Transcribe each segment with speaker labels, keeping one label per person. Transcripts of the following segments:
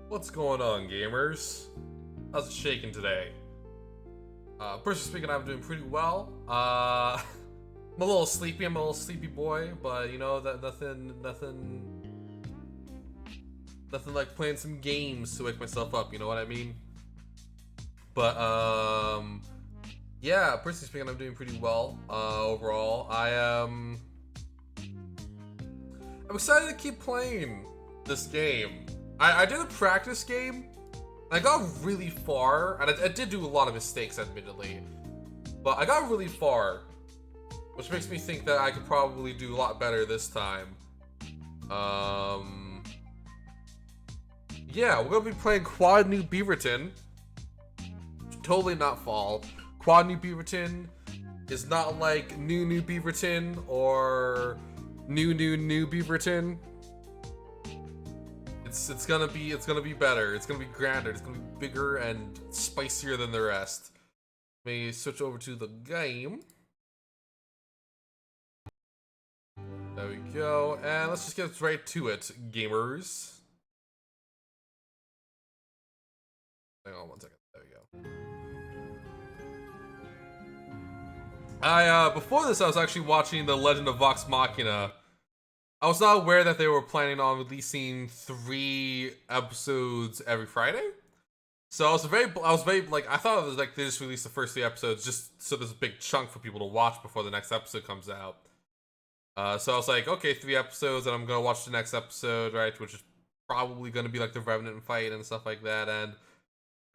Speaker 1: What's going on, gamers? How's it shaking today? Personally speaking, I'm doing pretty well. I'm a little sleepy. I'm a little sleepy boy, but you know that nothing like playing some games to wake myself up. You know what I mean? But yeah. Personally speaking, I'm doing pretty well. Overall, I'm excited to keep playing this game. I did a practice game. I got really far, and I did do a lot of mistakes, admittedly. But I got really far, which makes me think that I could probably do a lot better this time. Yeah, we're gonna be playing Quad New Beaverton. Totally not fall. Quad New Beaverton is not like New Beaverton or New Beaverton. It's gonna be better. It's gonna be grander. It's gonna be bigger and spicier than the rest. Let me switch over to the game. There we go, and let's just get right to it, gamers. Hang on one second. There we go. Before this, I was actually watching The Legend of Vox Machina. I was not aware that they were planning on releasing 3 episodes every Friday. So I was very like, I thought it was like they just released the first 3 episodes just so there's a big chunk for people to watch before the next episode comes out. So I was like, okay, 3 episodes, and I'm gonna watch the next episode, right? Which is probably gonna be like the Revenant fight and stuff like that.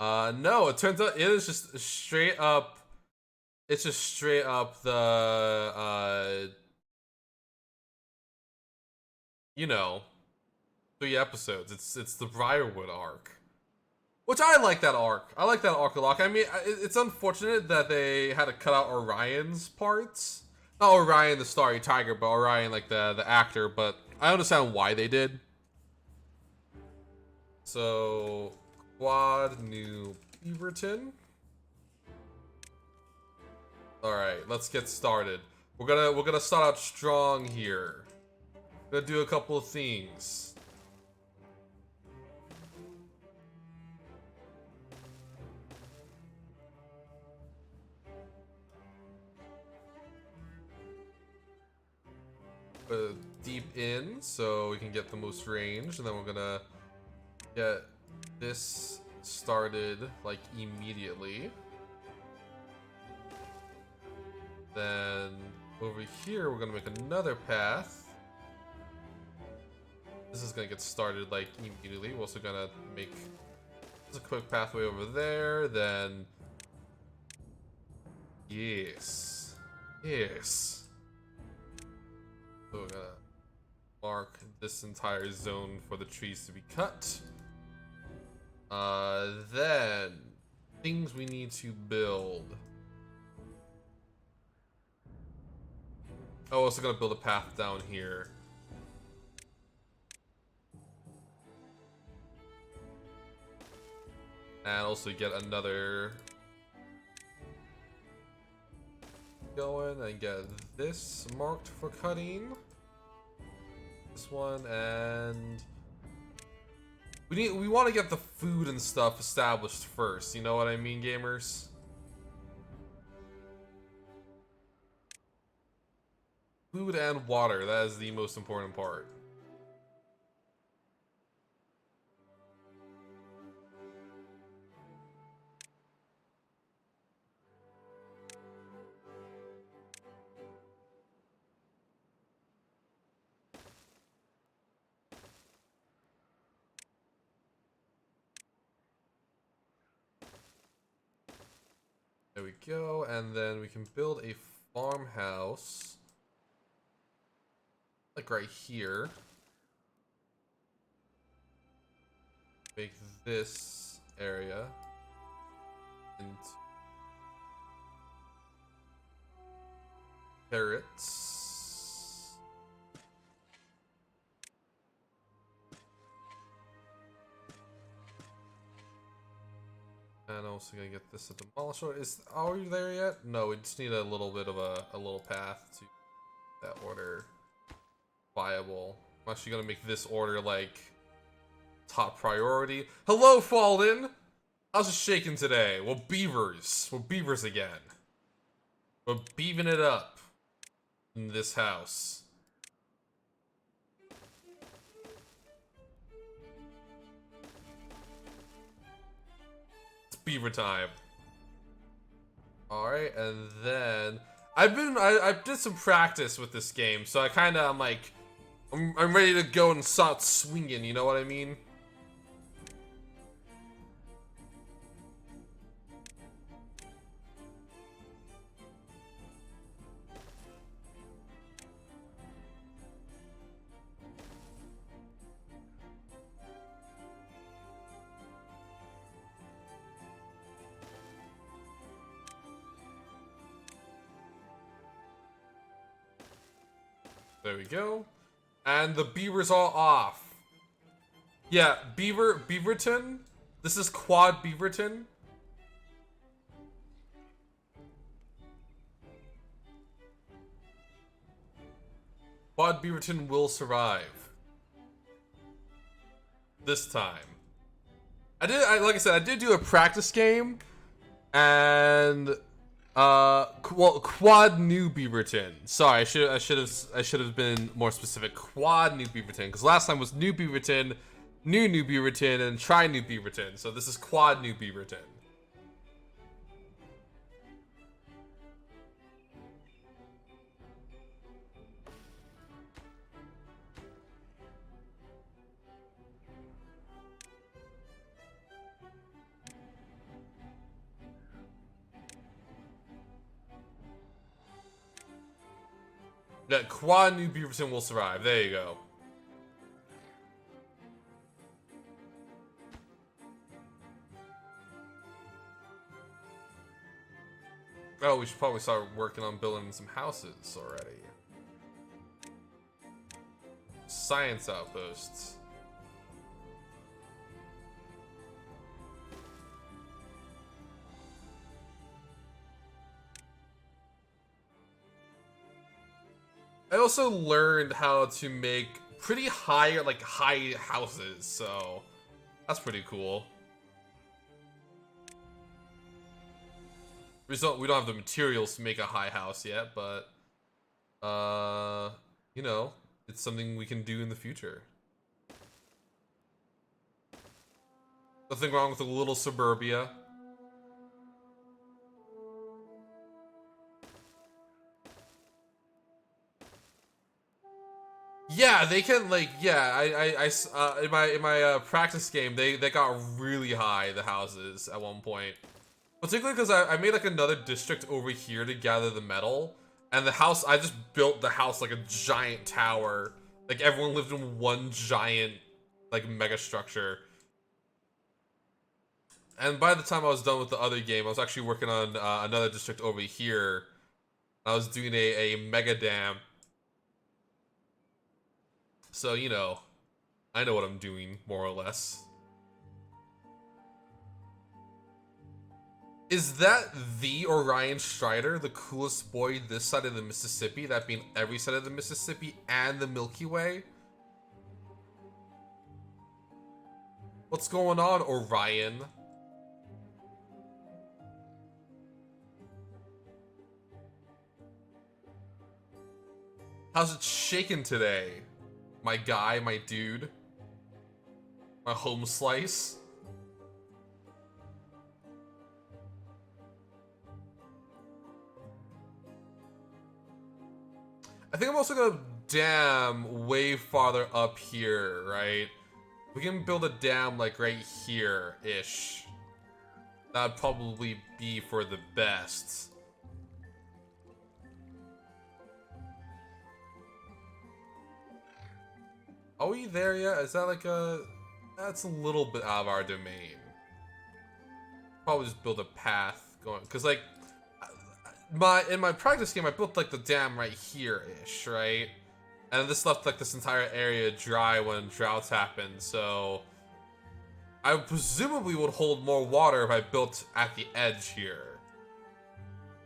Speaker 1: And no, it turns out it is just straight up. It's just straight up the you know, 3 episodes. It's the Briarwood arc, which I like that arc. I like that arc a lot. I mean, it's unfortunate that they had to cut out Orion's parts. Not Orion the Starry Tiger, but Orion like the actor. But I understand why they did. So, Quad New Beaverton. All right, let's get started. We're gonna start out strong here. Gonna do a couple of things. Deep in so we can get the most range, and then we're gonna get this started like immediately. Then over here we're gonna make another path. This is gonna get started like immediately. We're also gonna make a quick pathway over there. Then yes. So we're gonna mark this entire zone for the trees to be cut. Then things we need to build. Oh, also gonna build a path down here. And also get another going and get this marked for cutting. This one, and we want to get the food and stuff established first. You know what I mean, gamers? Food and water, that is the most important part. There we go, and then we can build a farmhouse. Like right here. Make this area into carrots. And also gonna get this a demolisher. Are we there yet? No, we just need a little bit of a little path to that order viable. I'm actually gonna make this order like top priority. Hello, Fallen! How's it shaking today? We're beavers. We're beavers again. We're beaving it up in this house. It's beaver time. Alright, and then I did some practice with this game, so I'm like I'm ready to go and start swinging, you know what I mean? There we go. And the beavers all off. Yeah, Beaverton. This is Quad Beaverton. Quad Beaverton will survive. This time. Like I said, I did do a practice game. And well, Quad New Beaverton. Sorry, I should have been more specific. Quad New Beaverton, because last time was New Beaverton, New Beaverton, and Try New Beaverton. So this is Quad New Beaverton. That Quad New Beaverton will survive. There you go. Oh, we should probably start working on building some houses already. Science outposts. I also learned how to make pretty high houses, so that's pretty cool. We don't have the materials to make a high house yet, but you know, it's something we can do in the future. Nothing wrong with a little suburbia. Yeah, they can in my practice game they got really high, the houses at one point. Particularly because I made like another district over here to gather the metal, and the house, I just built the house like a giant tower. Like everyone lived in one giant like mega structure. And by the time I was done with the other game, I was actually working on another district over here. I was doing a mega dam. So, you know, I know what I'm doing, more or less. Is that the Orion Strider, the coolest boy this side of the Mississippi, that being every side of the Mississippi and the Milky Way? What's going on, Orion? How's it shaking today? My guy, my dude. My home slice. I think I'm also gonna dam way farther up here, right? We can build a dam like right here-ish. That'd probably be for the best. Are we there yet? Is that like a... That's a little bit out of our domain. Probably just build a path going... Because like... In my practice game, I built like the dam right here-ish, right? And this left like this entire area dry when droughts happened, so... I presumably would hold more water if I built at the edge here.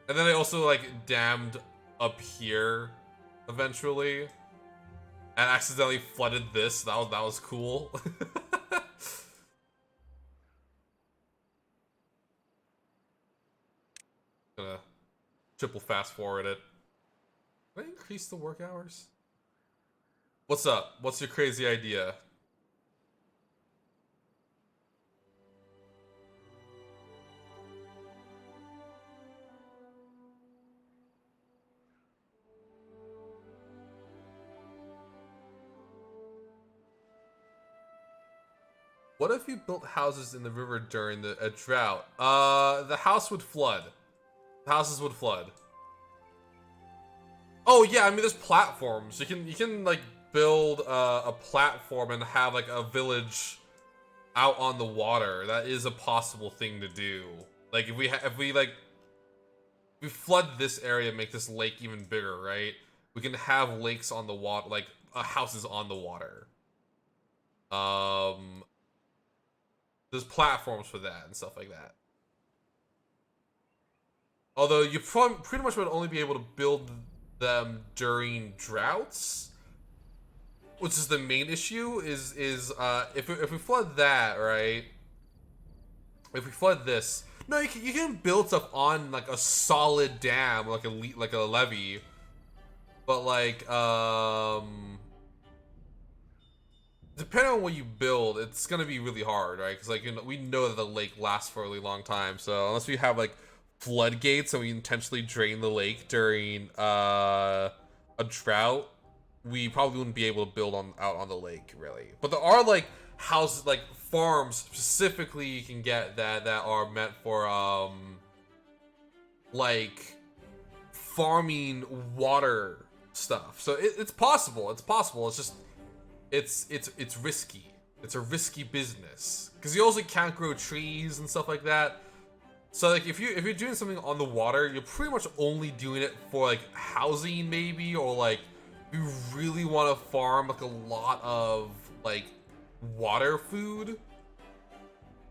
Speaker 1: And then I also like dammed up here eventually. And accidentally flooded this. That was cool. Gonna triple fast forward it. Can I increase the work hours? What's up? What's your crazy idea? What if you built houses in the river during a drought? The house would flood. The houses would flood. Oh yeah, I mean there's platforms. You can like build a platform and have like a village out on the water. That is a possible thing to do. Like if we flood this area, make this lake even bigger, right? We can have lakes on the water, like houses on the water. There's platforms for that and stuff like that. Although you pretty much would only be able to build them during droughts, which is the main issue. Is if we flood that, right? If we flood this, no, you can build stuff on like a solid dam, like a levee, but like depending on what you build, it's gonna be really hard, right? Because like we know that the lake lasts for a really long time, so unless we have like floodgates and we intentionally drain the lake during a drought, we probably wouldn't be able to build out on the lake really. But there are like houses, like farms specifically you can get that are meant for like farming water stuff. So it's possible. It's possible. It's just it's risky. It's a risky business because you also can't grow trees and stuff like that. So like if you're doing something on the water, you're pretty much only doing it for like housing maybe, or like if you really want to farm like a lot of like water food.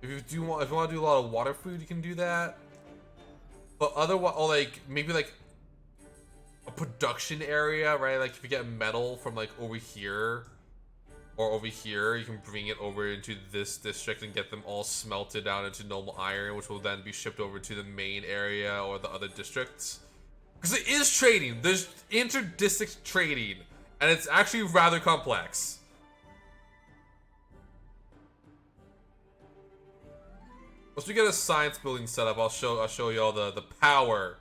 Speaker 1: If you want to do a lot of water food, you can do that. But otherwise, or like maybe like a production area, right? Like if you get metal from like over here or over here, you can bring it over into this district and get them all smelted down into normal iron, which will then be shipped over to the main area or the other districts. Because it is trading. There's inter-district trading, and it's actually rather complex. Once we get a science building set up, I'll show you all the power.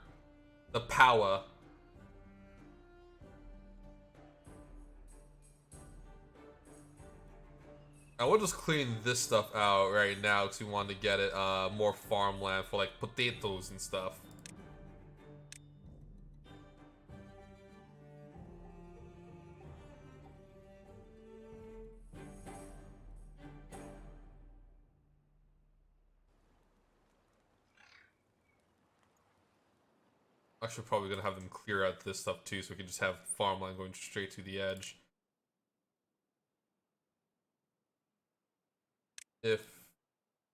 Speaker 1: The power. I will just clean this stuff out right now because we want to get it more farmland for like potatoes and stuff. Actually, probably gonna have them clear out this stuff too, so we can just have farmland going straight to the edge. If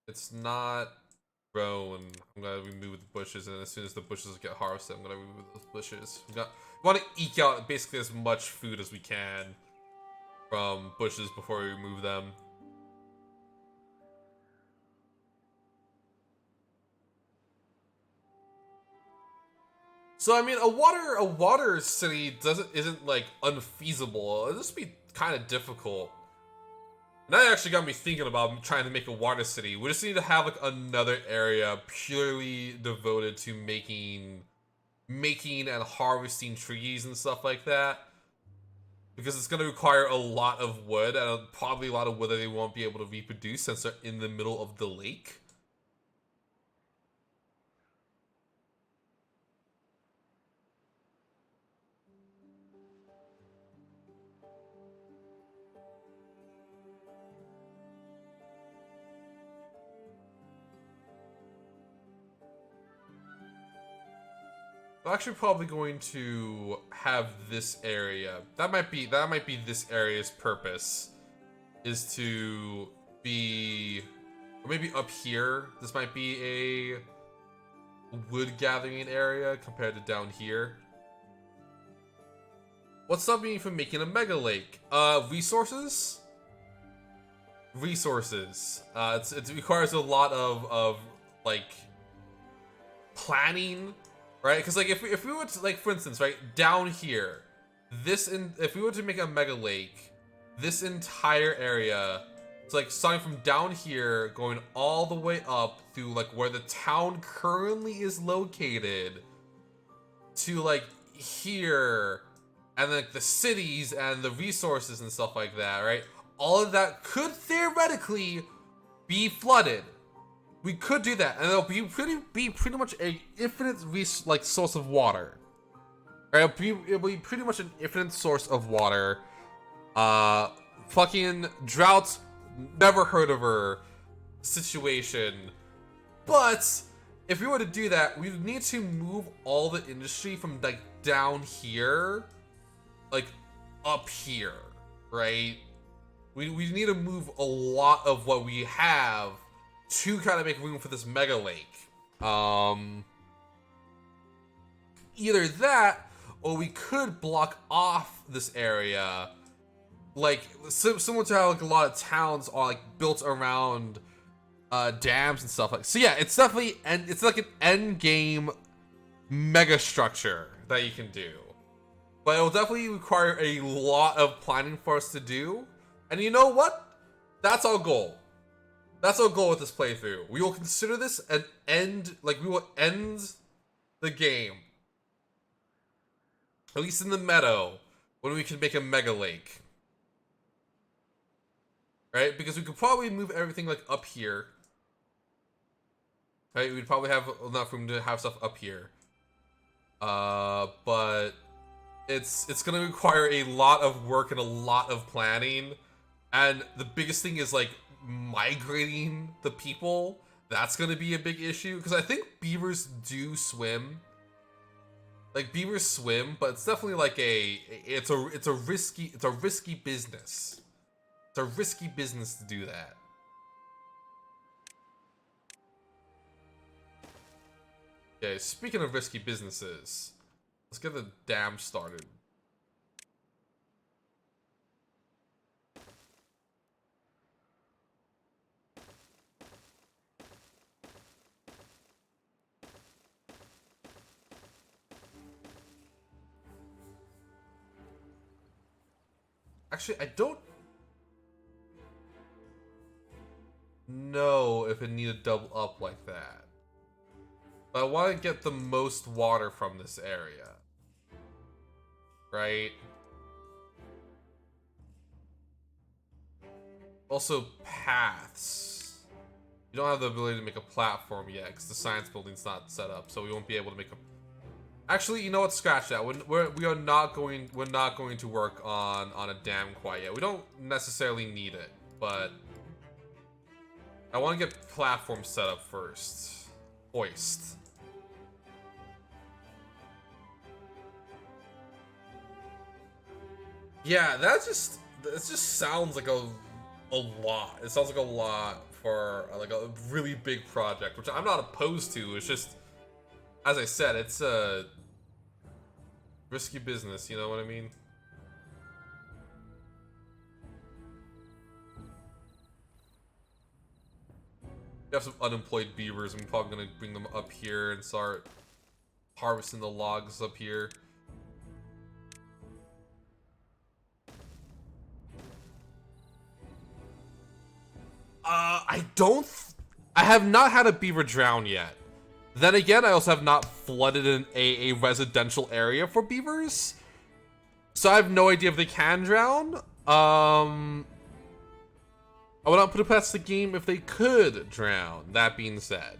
Speaker 1: it's not grown, I'm gonna remove the bushes, and as soon as the bushes get harvested, I'm gonna remove those bushes. We want to eke out basically as much food as we can from bushes before we remove them. So I mean, a water city isn't like unfeasible. It'll just be kind of difficult. And that actually got me thinking about trying to make a water city. We just need to have like another area purely devoted to making and harvesting trees and stuff like that. Because it's going to require a lot of wood, and probably a lot of wood that they won't be able to reproduce since they're in the middle of the lake. I'm actually probably going to have this area. That might be this area's purpose, is to be, or maybe up here. This might be a wood gathering area compared to down here. What's stopping me from making a mega lake? Resources. Resources. It requires a lot of like planning right? Because like if we were to, like, for instance, right down here, if we were to make a mega lake, this entire area, it's like starting from down here, going all the way up through like where the town currently is located, to like here, and like the cities and the resources and stuff like that, right? All of that could theoretically be flooded. We could do that, and it'll be pretty much a infinite source of water. Right? It'll be pretty much an infinite source of water. Fucking droughts, never heard of her situation. But if we were to do that, we would need to move all the industry from like down here, like up here, right? We need to move a lot of what we have to kind of make room for this mega lake. Either that, or we could block off this area, like similar to how like a lot of towns are like built around dams and stuff like. So yeah, it's definitely it's like an end game mega structure that you can do, but it will definitely require a lot of planning for us to do. And you know what? That's our goal. That's our goal with this playthrough. We will consider this an end, like we will end the game, at least in the meadow, when we can make a mega lake. Right? Because we could probably move everything like up here. Right? We'd probably have enough room to have stuff up here. But it's gonna require a lot of work and a lot of planning. And the biggest thing is like migrating the people. That's gonna be a big issue, because I think beavers do swim. Like beavers swim, but it's definitely like it's a risky business. It's a risky business to do that. Okay, speaking of risky businesses, let's get the dam started. Actually, I don't know if it needed double up like that. But I want to get the most water from this area. Right? Also, paths. You don't have the ability to make a platform yet, because the science building's not set up, so we won't be able to make a... Actually, you know what? Scratch that. We're not going to work on a dam quite yet. We don't necessarily need it, but I want to get platform set up first. Hoist. Yeah, it just sounds like a lot. It sounds like a lot for like a really big project, which I'm not opposed to. It's just, as I said, it's a risky business, you know what I mean? We have some unemployed beavers, and we're probably gonna bring them up here and start harvesting the logs up here. I have not had a beaver drown yet. Then again, I also have not flooded a residential area for beavers, so I have no idea if they can drown. I would not put it past the game if they could drown, that being said.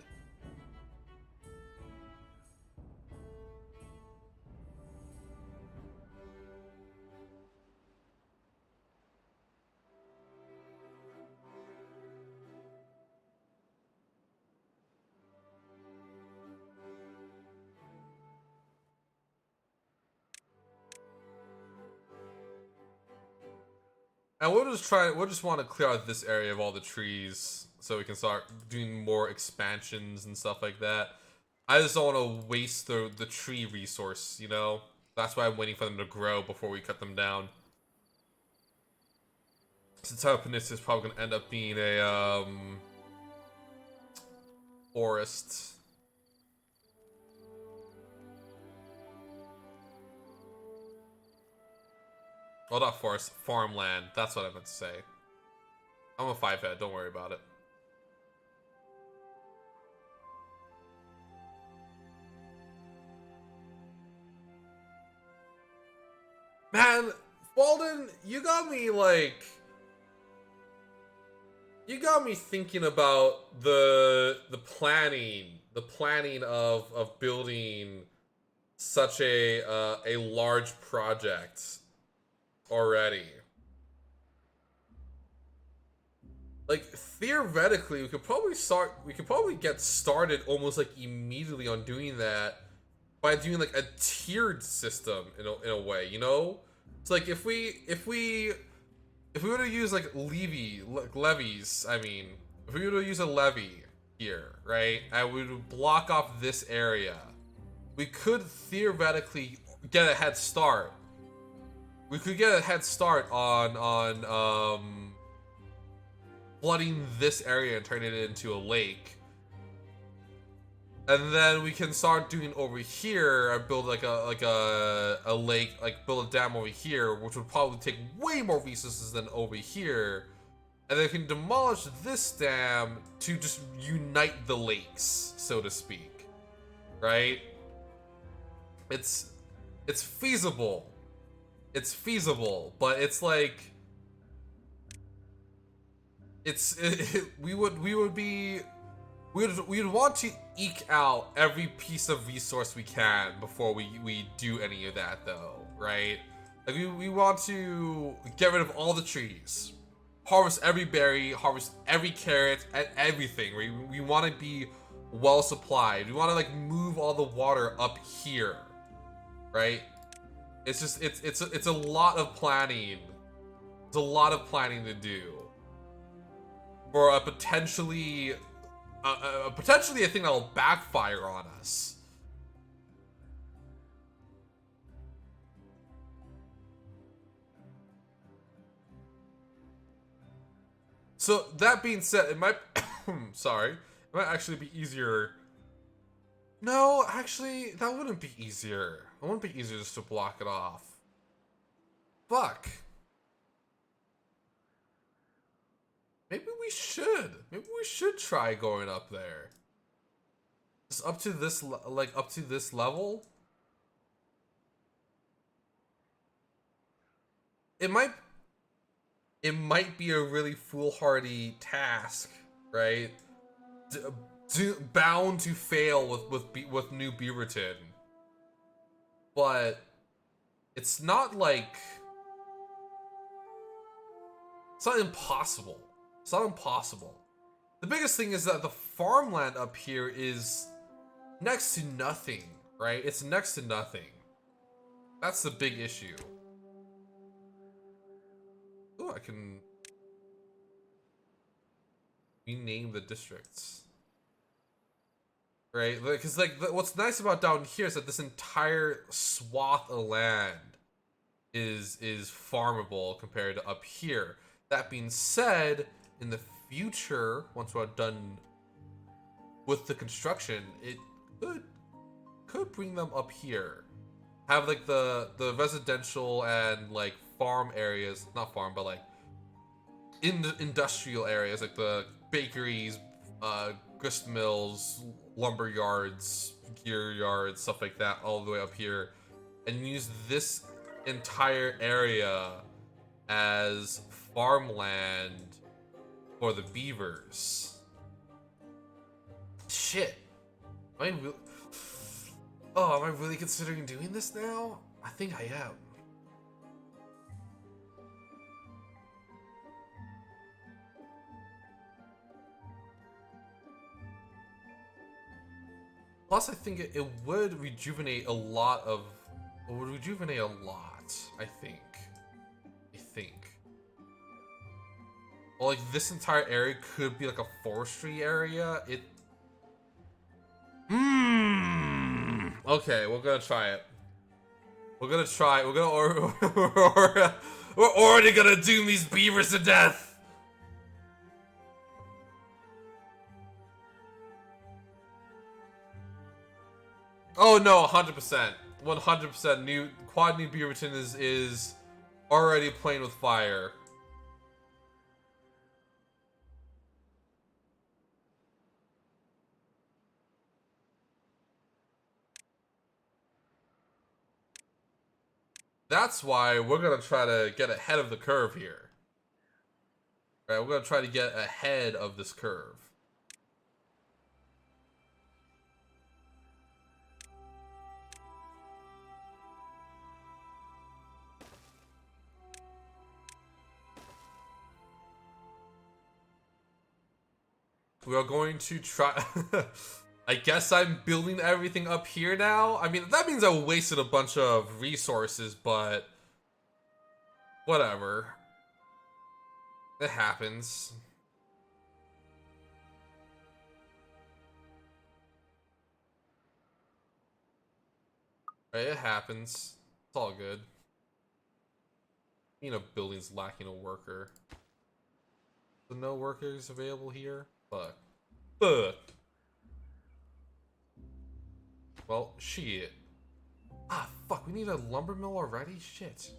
Speaker 1: And we'll just want to clear out this area of all the trees so we can start doing more expansions and stuff like that. I just don't want to waste the tree resource, you know? That's why I'm waiting for them to grow before we cut them down. Since our peninsula is probably going to end up being a, forest. Well, not forest, farmland. That's what I meant to say. I'm a 5-head, don't worry about it. Man, Walden, you got me like... You got me thinking about the planning of building such a large project already. Like, theoretically, we could probably get started almost like immediately on doing that by doing like a tiered system in a way, you know? It's like if we were to use like levies, I mean, if we were to use a levy here, right, and we would block off this area, we could theoretically get a head start. We could get a head start on flooding this area and turning it into a lake. And then we can start doing over here and build like a lake, like build a dam over here, which would probably take way more resources than over here. And then we can demolish this dam to just unite the lakes, so to speak. Right? It's feasible. It's feasible, but it's like we would want to eke out every piece of resource we can before we do any of that, though, right? Like we want to get rid of all the trees, harvest every berry, harvest every carrot, and everything. We want to be well supplied. We want to like move all the water up here, right? It's just it's a lot of planning. It's a lot of planning to do for a potentially a thing that will backfire on us. So that being said, it might sorry, it might actually be easier. No, actually, that wouldn't be easier. It wouldn't be easier just to block it off. Fuck. Maybe we should. Maybe we should try going up there. Just up to this, like, up to this level? It might be a really foolhardy task, right? Bound to fail with New Beaverton. But it's not like... It's not impossible. It's not impossible. The biggest thing is that the farmland up here is next to nothing, right? It's next to nothing. That's the big issue. Oh, I can rename the districts. Right? Because like what's nice about down here is that this entire swath of land is farmable compared to up here. That being said, in the future, once we're done with the construction, it could bring them up here. Have like the residential and like farm areas, not farm, but like in the industrial areas, like the bakeries, grist mills, lumber yards, gear yards, stuff like that, all the way up here, and use this entire area as farmland for the beavers. Shit. Am I really considering doing this now? I think I am. Plus, I think it would rejuvenate a lot of... It would rejuvenate a lot, I think. Well, like, this entire area could be like a forestry area. Okay, we're gonna try it. We're already gonna doom these beavers to death! Oh no, 100%. 100% New Beaverton is already playing with fire. That's why we're gonna try to get ahead of the curve here. All right, we're gonna try to get ahead of this curve. We are going to try. I guess I'm building everything up here now. I mean, that means I wasted a bunch of resources, but whatever. It happens. Right, it happens. It's all good. You know, building's lacking a worker. So no workers available here? Fuck. Fuck. Well, shit. Ah, fuck, we need a lumber mill already? Shit.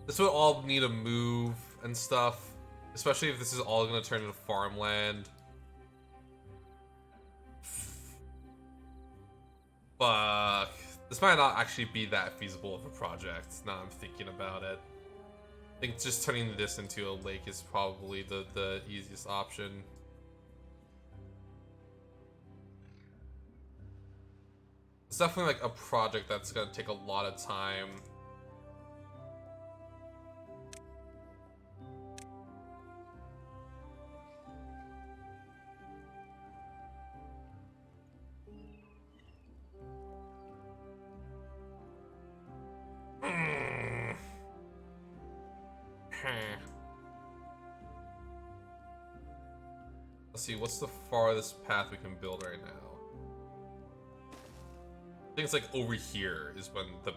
Speaker 1: This would all need a move and stuff. Especially if this is all gonna turn into farmland. Fuck. This might not actually be that feasible of a project, now I'm thinking about it. I think just turning this into a lake is probably the easiest option. It's definitely like a project that's gonna take a lot of time. Let's see, what's the farthest path we can build right now? I think it's like over here is when the...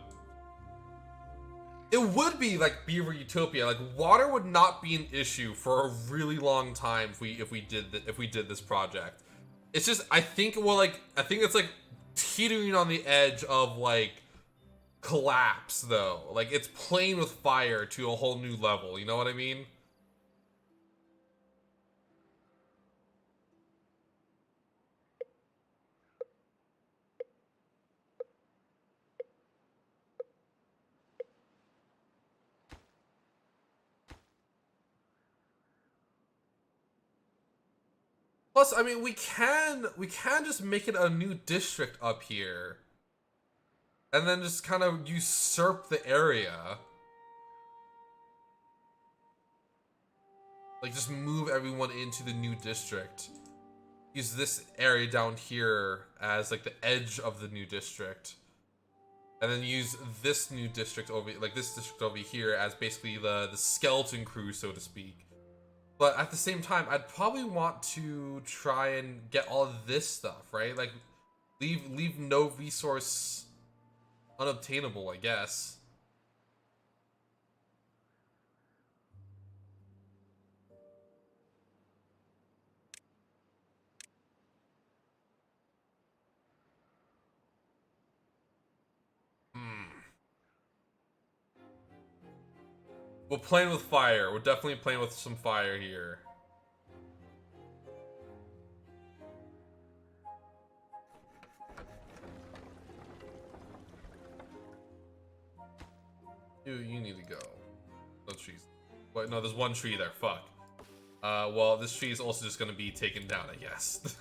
Speaker 1: It would be like Beaver Utopia. Like water would not be an issue for a really long time if we did this project. It's just I think it's like teetering on the edge of like collapse though. Like it's playing with fire to a whole new level. You know what I mean? Plus, I mean, we can just make it a new district up here, and then just kind of usurp the area. Like, just move everyone into the new district. Use this area down here as like the edge of the new district, and then use this new district over, like this district over here, as basically the skeleton crew, so to speak. But at the same time, I'd probably want to try and get all of this stuff, right? Like, leave no resource unobtainable, I guess. We're playing with fire. We're definitely playing with some fire here. You need to go. No trees. Wait, no, there's one tree there. Fuck. Well, this tree is also just gonna be taken down, I guess.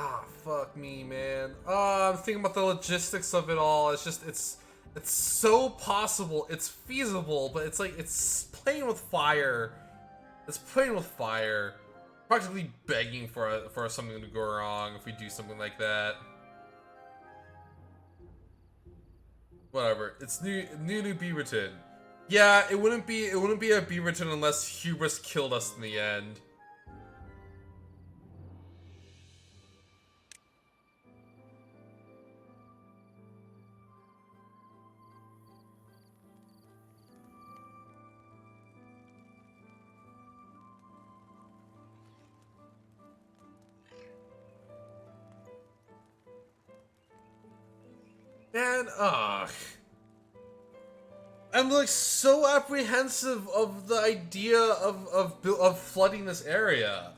Speaker 1: Ah, fuck me, man. I'm thinking about the logistics of it all. It's It's so possible. It's feasible, but it's like it's playing with fire. It's playing with fire. Practically begging for something to go wrong if we do something like that. Whatever. It's new Beaverton. Yeah, it wouldn't be a Beaverton unless Hubris killed us in the end. Man, ugh. I'm like so apprehensive of the idea of flooding this area.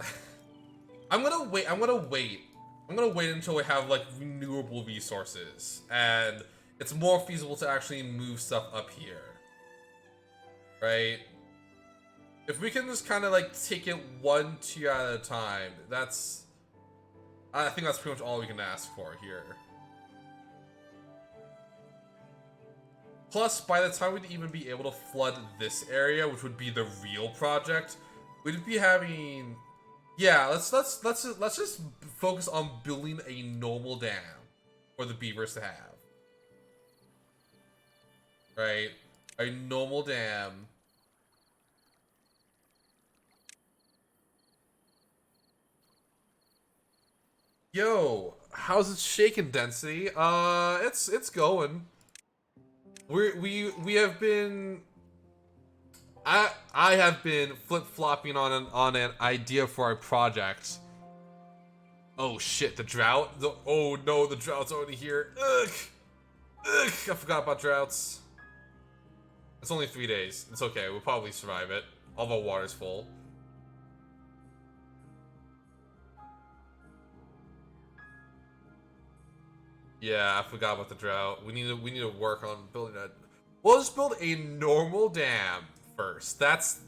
Speaker 1: I'm gonna wait. I'm gonna wait. I'm gonna wait until we have like renewable resources and it's more feasible to actually move stuff up here, right? If we can just kind of like take it 1-2 at a time, I think that's pretty much all we can ask for here. Plus, by the time we'd even be able to flood this area, which would be the real project, we'd be having. Yeah, let's just focus on building a normal dam for the beavers to have. Right, a normal dam. Yo, how's it shaking, Density? It's going. We have been. I have been flip flopping on an idea for our project. Oh shit, the drought. Oh no, the drought's already here. Ugh, ugh. I forgot about droughts. It's only 3 days. It's okay. We'll probably survive it. All of our water's full. Yeah, I forgot about the drought. We need to work on building a. We'll just build a normal dam first. That's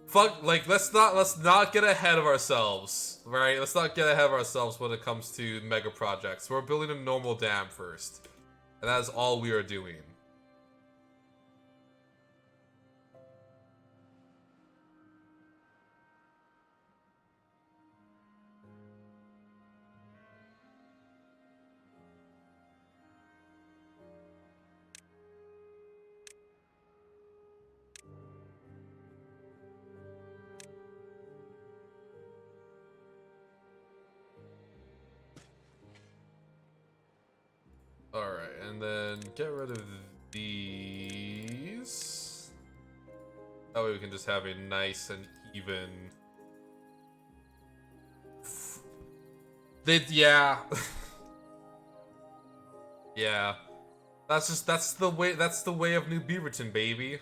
Speaker 1: fuck. Like let's not get ahead of ourselves, right? Let's not get ahead of ourselves when it comes to mega projects. We're building a normal dam first, and that is all we are doing. Alright, and then get rid of these. That way we can just have a nice and even. Yeah. Yeah. That's the way of New Beaverton, baby.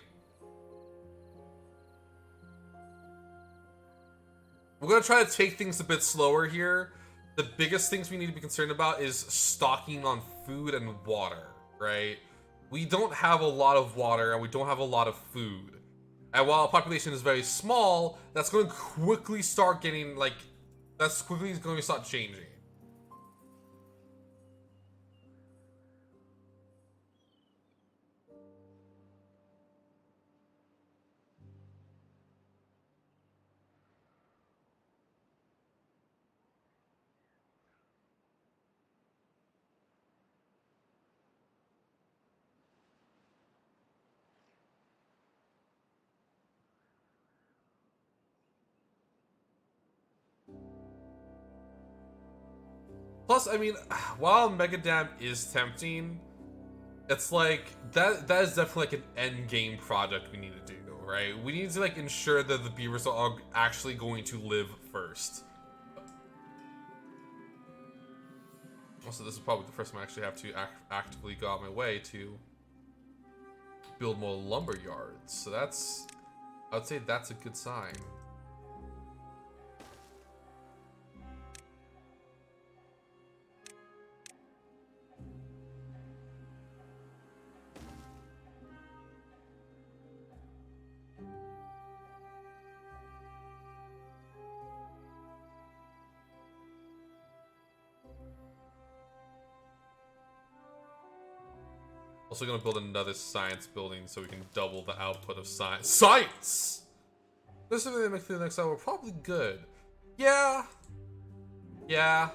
Speaker 1: We're gonna try to take things a bit slower here. The biggest things we need to be concerned about is stocking on food and water, right? We don't have a lot of water and we don't have a lot of food. And while our population is very small, that's going to quickly start getting, like, that's quickly going to start changing. Plus, I mean, while Mega Dam is tempting, it's like that is definitely like an end game project we need to do, right? We need to like ensure that the beavers are actually going to live first. Also, this is probably the first time I actually have to actively go out my way to build more lumber yards. So I'd say that's a good sign. Also gonna build another science building so we can double the output of science. Science! This is gonna make the next hour probably good. Yeah. Yeah.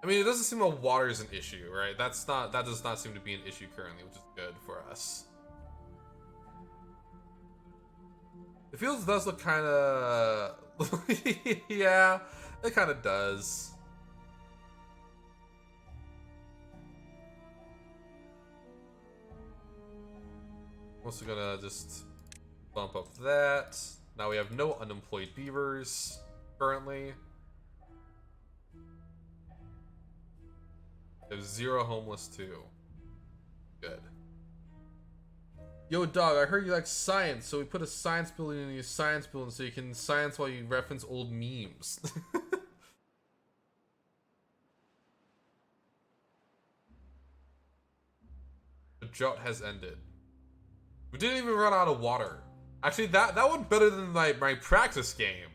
Speaker 1: I mean, it doesn't seem like water is an issue, right? That does not seem to be an issue currently, which is good for us. The fields does look kind of... yeah, it kind of does. I'm also gonna just bump up that. Now we have no unemployed beavers currently. There's 0 homeless too. Good. Yo, dog, I heard you like science, so we put a science building in your science building so you can science while you reference old memes. The drought has ended. We didn't even run out of water. Actually, that went better than my practice game.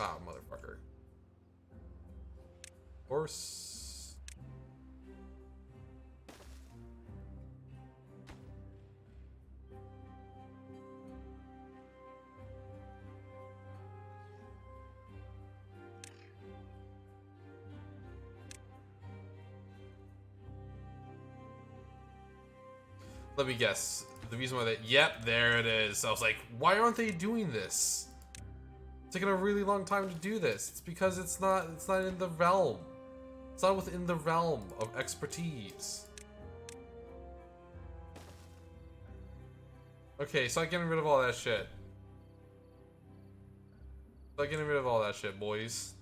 Speaker 1: Ah, motherfucker. Horse. Let me guess. The reason why yep, there it is. I was like, why aren't they doing this? It's taking a really long time to do this. It's because it's not in the realm. It's not within the realm of expertise. Okay, start getting rid of all that shit. Start getting rid of all that shit, boys.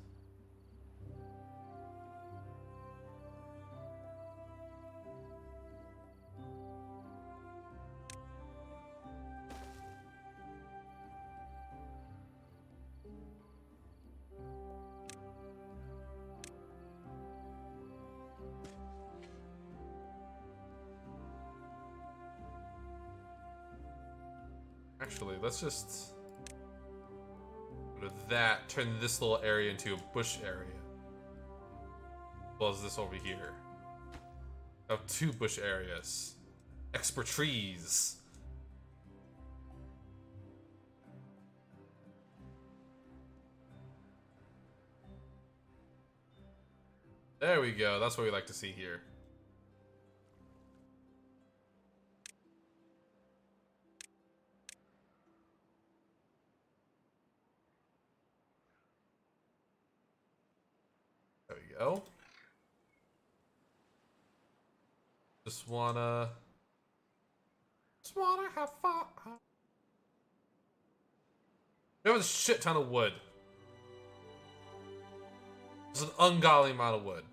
Speaker 1: Actually, let's just go to that, turn this little area into a bush area. As well as this over here. I have 2 bush areas. Expertise. There we go. That's what we like to see here. There we go. Just wanna have fun. We have a shit ton of wood. It's an ungodly amount of wood.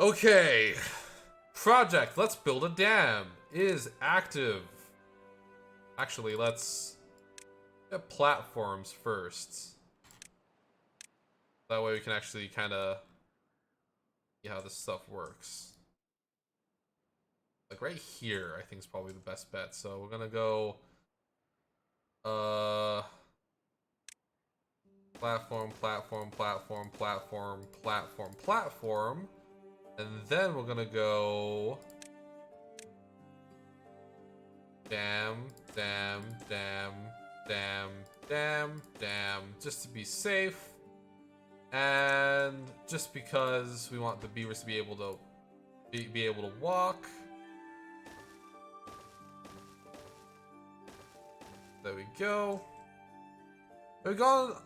Speaker 1: Okay. Project, let's build a dam, is active. Actually, let's get platforms first. That way we can actually kind of see how this stuff works. Like right here, I think is probably the best bet. So we're gonna go platform, platform, platform, platform, platform, platform. And then we're gonna go dam, dam, dam, dam, dam, dam, just to be safe. And just because we want the beavers to be able to be able to walk. There we go. We've gone.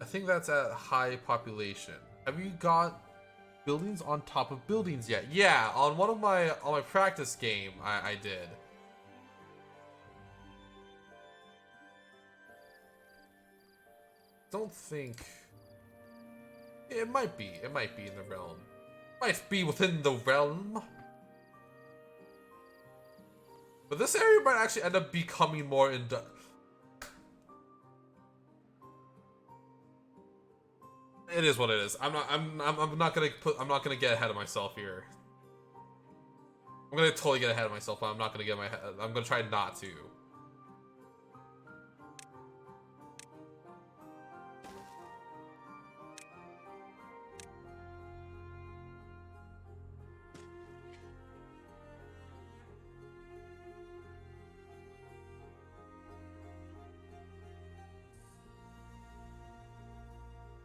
Speaker 1: I think that's at high population. Have you got buildings on top of buildings yet? Yeah, on my practice game, I did. don't think... It might be. It might be in the realm. Might be within the realm. But this area might actually end up becoming more It is what it is. I'm not gonna get ahead of myself here. I'm gonna totally get ahead of myself, but I'm not gonna get my head. I'm gonna try not to.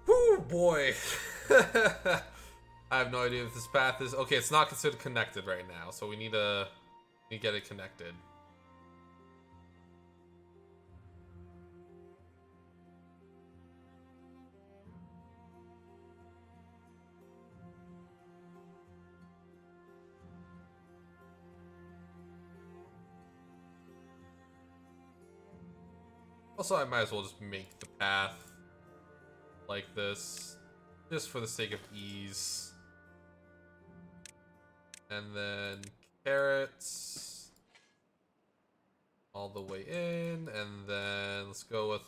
Speaker 1: Whoo, boy. I have no idea if this path is... Okay, it's not considered connected right now, so we need to get it connected. Also, I might as well just make the path like this, just for the sake of ease. And then carrots all the way in, and then let's go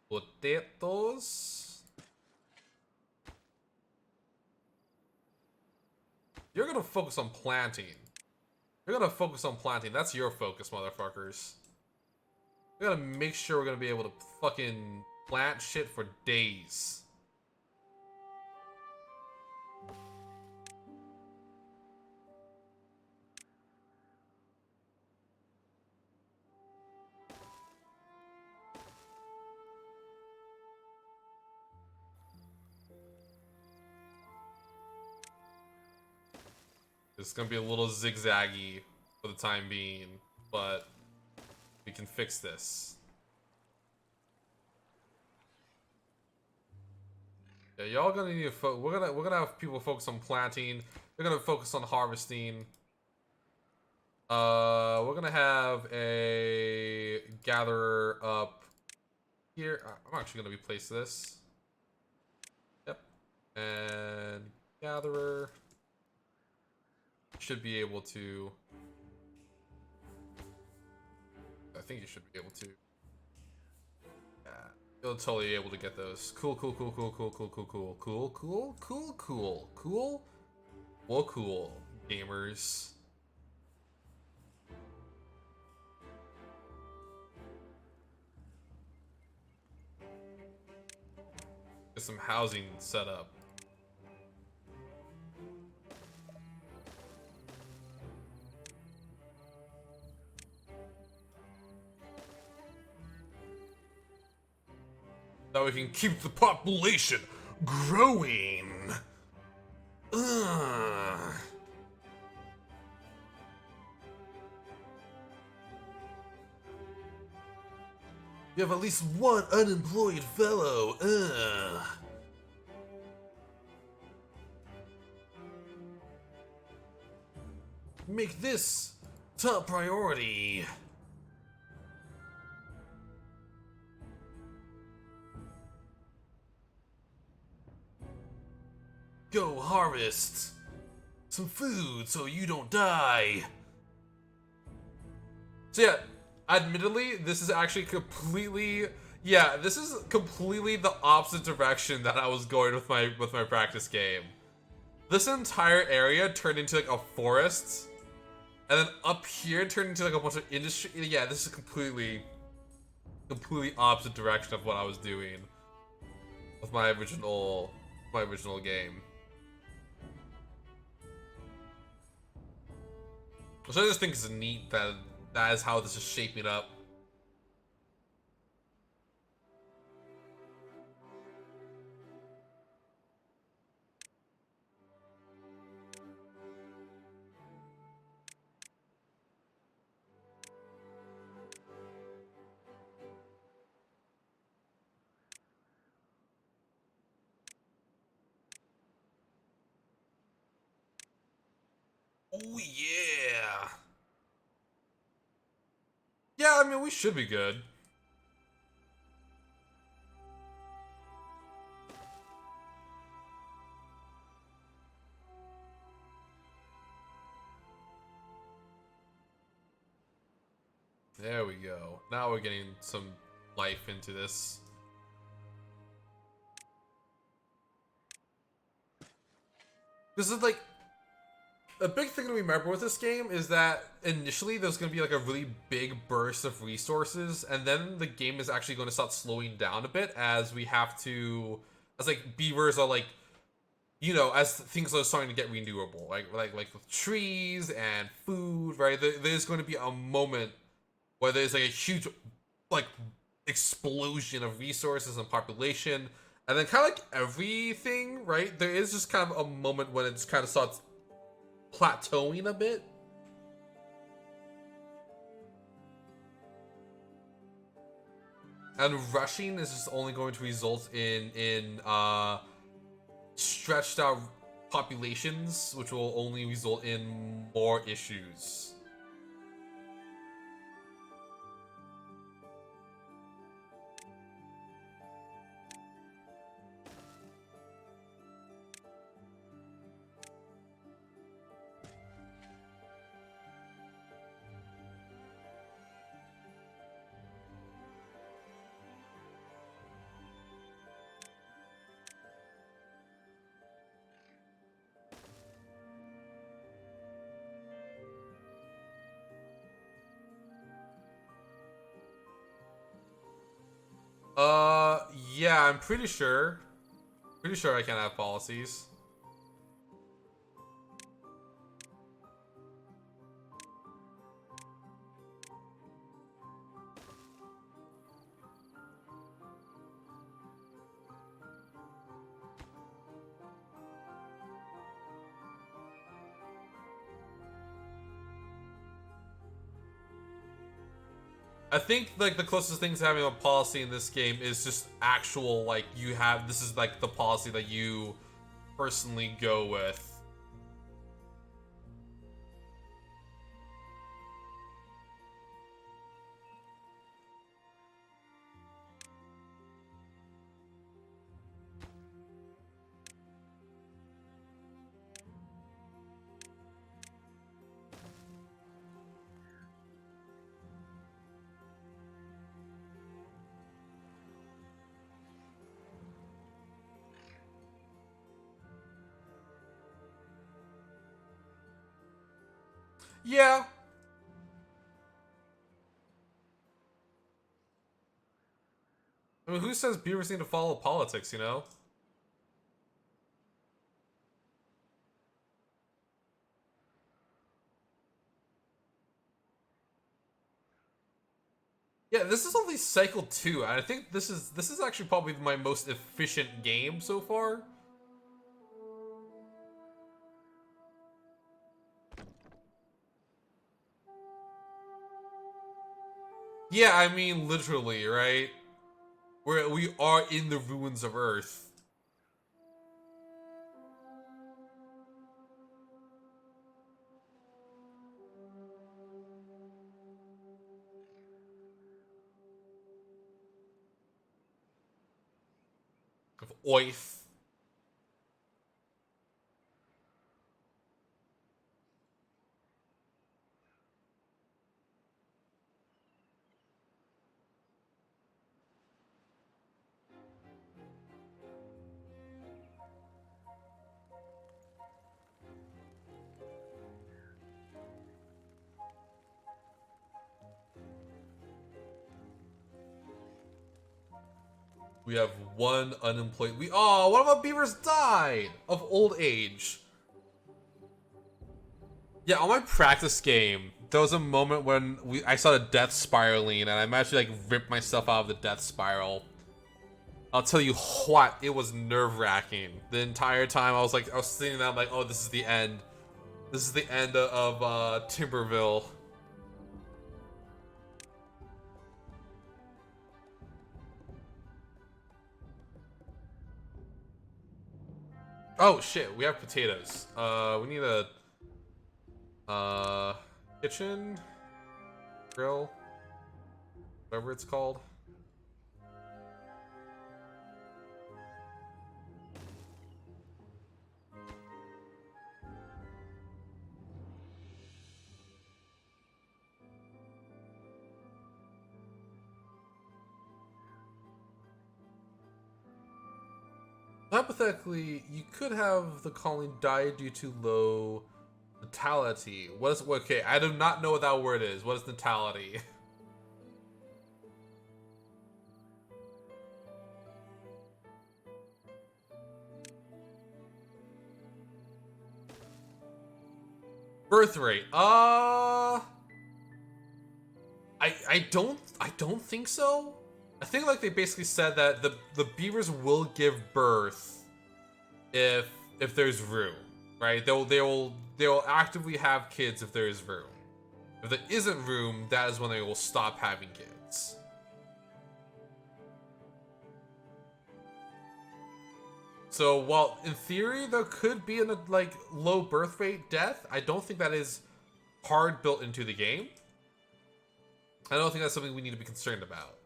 Speaker 1: with potatoes. You're gonna focus on planting. You're gonna focus on planting. That's your focus, motherfuckers. We gotta make sure we're gonna be able to fucking plant shit for days. It's gonna be a little zigzaggy for the time being, but we can fix this. Yeah, y'all gonna need to we're gonna have people focus on planting. They're gonna focus on harvesting. We're gonna have a gatherer up here. I'm actually gonna replace this. Yep, and gatherer should be able to. I think you should be able to. Yeah, you'll totally be able to get those. Cool. Well, cool, gamers. Get some housing set up. That we can keep the population growing. Ugh. You have at least one unemployed fellow. Ugh. Make this top priority. Go harvest some food so you don't die. So yeah, admittedly, this is actually completely, yeah, this is completely the opposite direction that I was going with my practice game. This entire area turned into like a forest, and then up here turned into like a bunch of industry. Yeah, this is completely opposite direction of what I was doing with my original game. So I just think it's neat that that is how this is shaping up. Oh yeah. Yeah, I mean, we should be good. There we go. Now we're getting some life into this. This is like a big thing to remember with this game is that initially there's going to be like a really big burst of resources, and then the game is actually going to start slowing down a bit as we have to, as like beavers are like, you know, as things are starting to get renewable, like with trees and food, right? There's going to be a moment where there's like a huge like explosion of resources and population, and then kind of like everything, right? There is just kind of a moment when it just kind of starts plateauing a bit. And rushing is just only going to result in stretched out populations, which will only result in more issues. Yeah, I'm pretty sure. Pretty sure I can have policies. I think like the closest thing to having a policy in this game is just actual like you have this is like the policy that you personally go with. Yeah. I mean, who says beavers need to follow politics, you know? Yeah, this is only cycle 2, and I think this is actually probably my most efficient game so far. Yeah, I mean literally, right? We are in the ruins of Earth. Of Oith. We have one unemployed. One of our beavers died of old age. Yeah, on my practice game, there was a moment when I saw the death spiraling, and I managed to like rip myself out of the death spiral. I'll tell you what, it was nerve wracking. The entire time I was sitting there, I'm like, oh, this is the end. This is the end of Timberville. Oh shit, we have potatoes. We need a kitchen grill, whatever it's called. Hypothetically, you could have the colony die due to low natality. What is okay? I do not know what that word is. What is natality? Birth rate. I don't think so. I think like they basically said that the beavers will give birth if there's room, right? They'll actively have kids if there is room. If there isn't room, that is when they will stop having kids. So while in theory there could be a like low birth rate death, I don't think that is hard built into the game. I don't think that's something we need to be concerned about.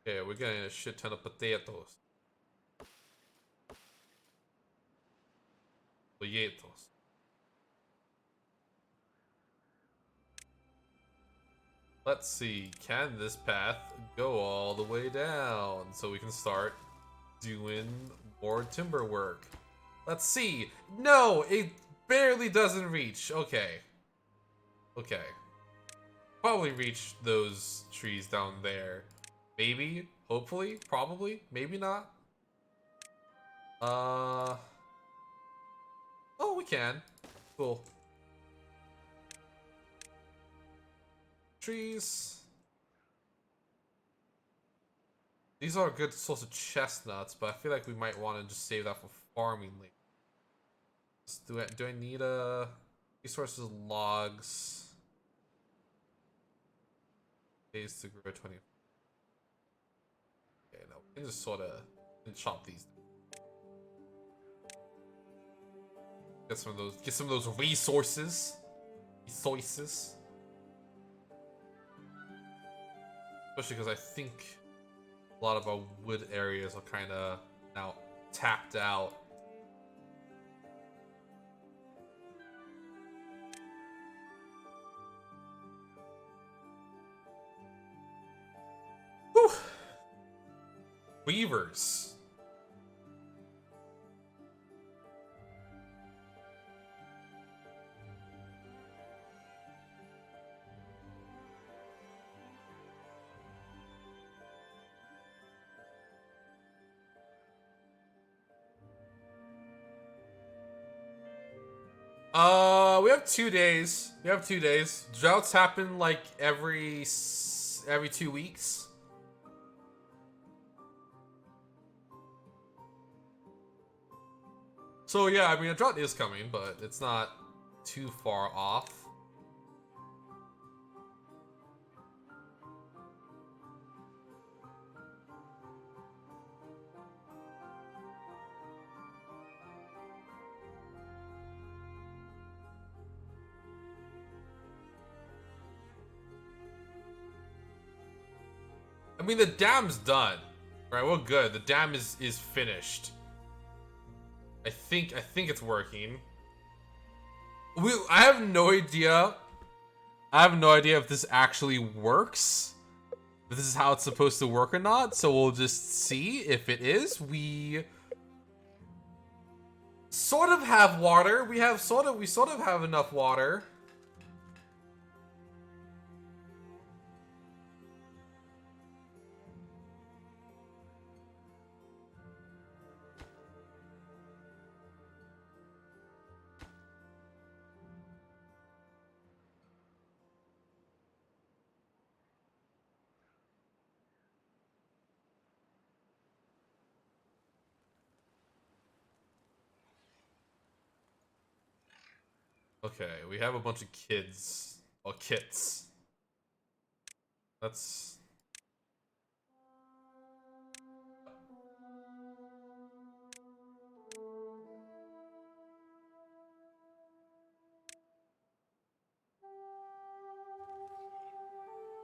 Speaker 1: Okay, we're getting a shit ton of potatoes. Potatoes. Let's see, can this path go all the way down so we can start doing more timber work? Let's see. No, it barely doesn't reach. Okay. Okay. Probably reach those trees down there. Maybe, hopefully, probably, maybe not. Oh, we can. Cool. Trees. These are a good source of chestnuts, but I feel like we might want to just save that for farming later. Do I need resources logs? Days to grow 20. Okay, no, we can just sort of chop these. Get some of those resources. Resources. Especially because I think a lot of our wood areas are kind of now tapped out. Whew. Weavers. We have 2 days. We have 2 days. Droughts happen like every 2 weeks. So yeah, I mean a drought is coming, but it's not too far off. I mean, the dam's done, right? We're good. The dam is finished. I think it's working. I have no idea. I have no idea if this actually works. If this is how it's supposed to work or not. So we'll just see if it is. We sort of have water. We sort of have enough water. Okay, we have a bunch of kids. Or kits. That's...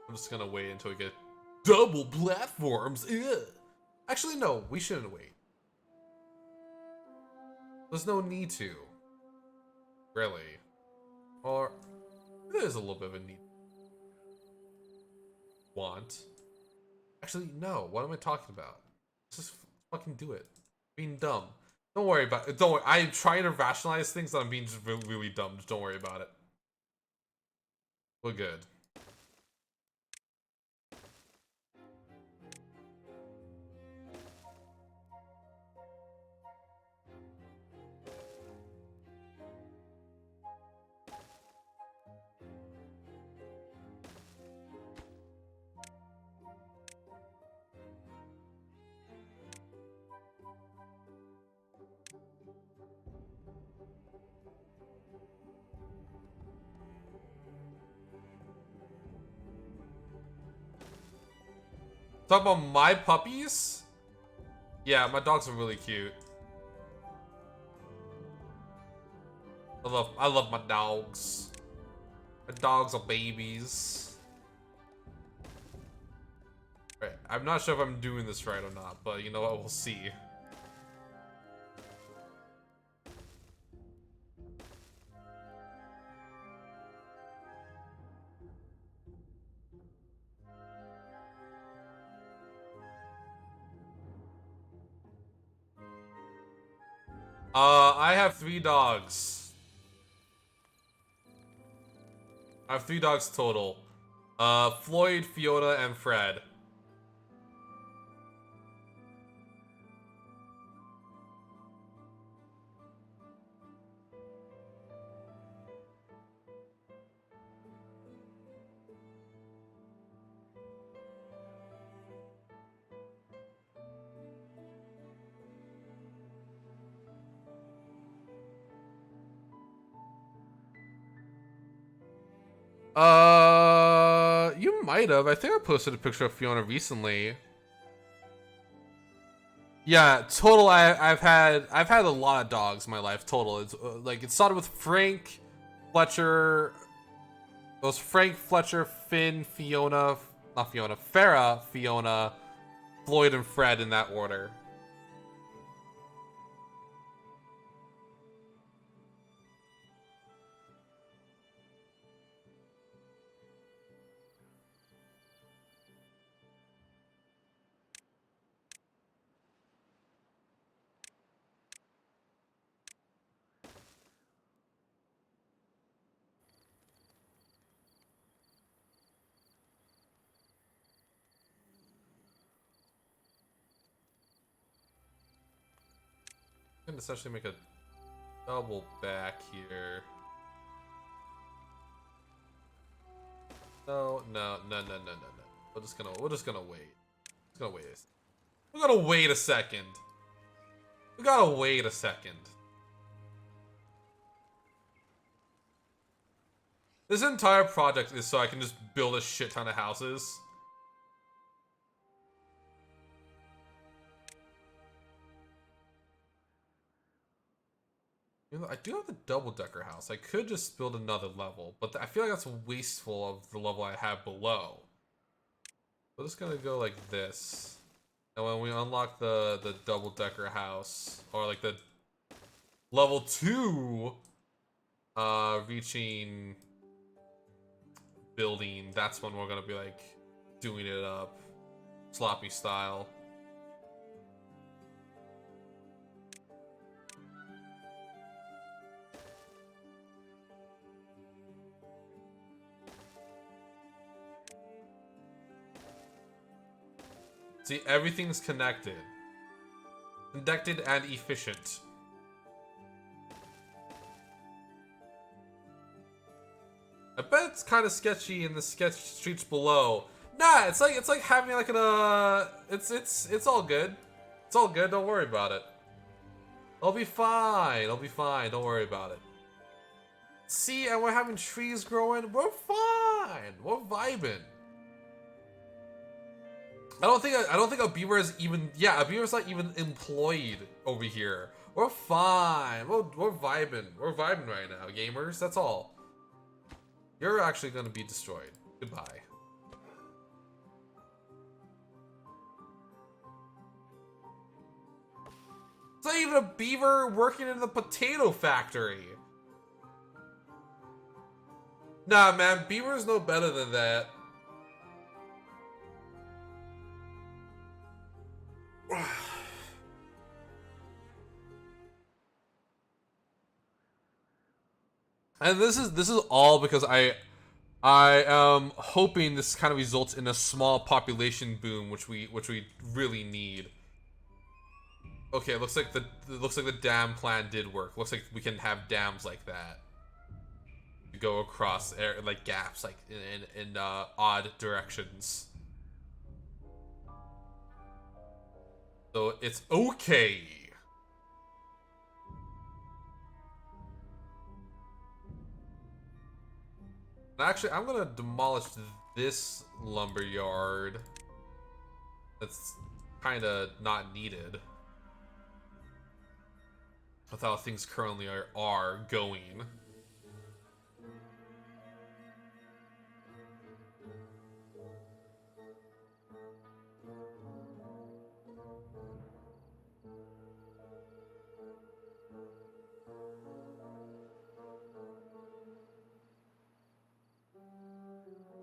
Speaker 1: I'm just gonna wait until we get double platforms. Ugh. Actually, no, we shouldn't wait. There's no need to. Really. Or there's a little bit of a need. Want. Actually, no. What am I talking about? Let's just fucking do it. Being dumb. Don't worry about it. Don't worry. I'm trying to rationalize things that I'm being just really, really dumb. Just don't worry about it. We're good. Talk about my puppies? Yeah, my dogs are really cute. I love my dogs. My dogs are babies. Right, I'm not sure if I'm doing this right or not, but you know what? We'll see. I have 3 dogs. I have 3 dogs total. Floyd, Fiona, and Fred. You might have. I think I posted a picture of Fiona recently. Yeah, total. I've had a lot of dogs in my life. Total. It's like it started with Frank, Fletcher. It was Frank, Fletcher, Finn, Fiona, not Fiona, Farrah, Fiona, Floyd, and Fred in that order. I can essentially make a double back here. No. We're just gonna wait. Just gonna wait. We're gonna wait a second. We gotta wait a second. This entire project is so I can just build a shit ton of houses. You know, I do have the double-decker house. I could just build another level, but I feel like that's wasteful of the level I have below. We're just gonna go like this. And when we unlock the double-decker house, or like the level 2 reaching building, that's when we're gonna be like doing it up sloppy style. See, everything's connected. Connected and efficient. I bet it's kind of sketchy in the sketch streets below. Nah, it's like having like an it's all good. It's all good. Don't worry about it. I'll be fine. I'll be fine. Don't worry about it. See, and we're having trees growing. We're fine. We're vibing. I don't think a beaver is even. Yeah, a beaver's not even employed over here. We're fine. We're vibing. We're vibing right now, gamers. That's all. You're actually gonna be destroyed. Goodbye. It's not even a beaver working in the potato factory. Nah, man, Beaver's no better than that. And this is all because I am hoping this kind of results in a small population boom, which we really need. Okay, it looks like the dam plan did work. Looks like we can have dams like that to go across air, like gaps, like in odd directions. So it's okay. Actually, I'm gonna demolish this lumber yard. That's kind of not needed with how things currently are going.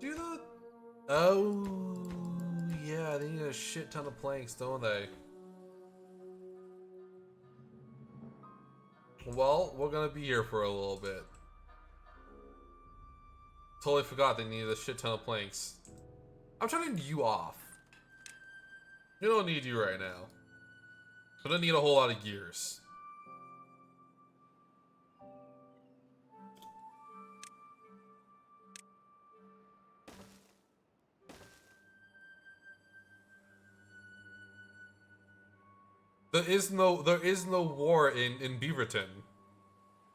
Speaker 1: Do the oh yeah, they need a shit ton of planks, don't they? Well, we're gonna be here for a little bit. Totally forgot they needed a shit ton of planks. I'm turning you off. We don't need you right now. We don't need a whole lot of gears. There is no war in Beaverton.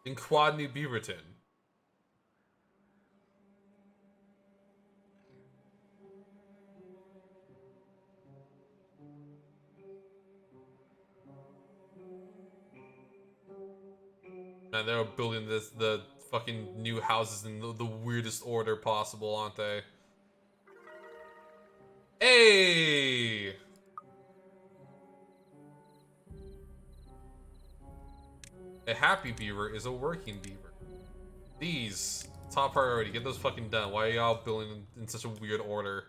Speaker 1: In Quad New Beaverton. And they're building the fucking new houses in the weirdest order possible, aren't they? Hey! A happy beaver is a working beaver. These, top priority, get those fucking done. Why are y'all building in such a weird order?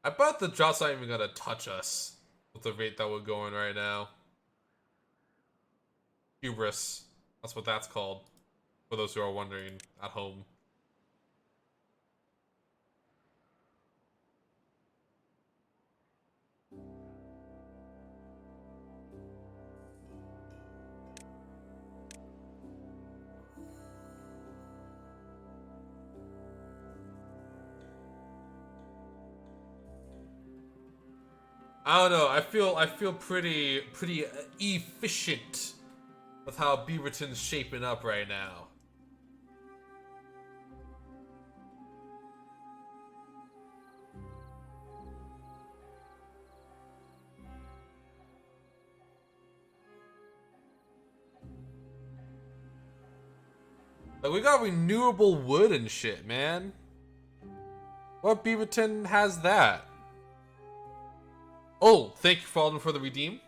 Speaker 1: I bet the drop's not even gonna touch us with the rate that we're going right now. Hubris. That's what that's called. For those who are wondering at home. I don't know. I feel pretty efficient with how Beaverton's shaping up right now. Like we got renewable wood and shit, man. What Beaverton has that? Oh, thank you, Fallen, for the redeem.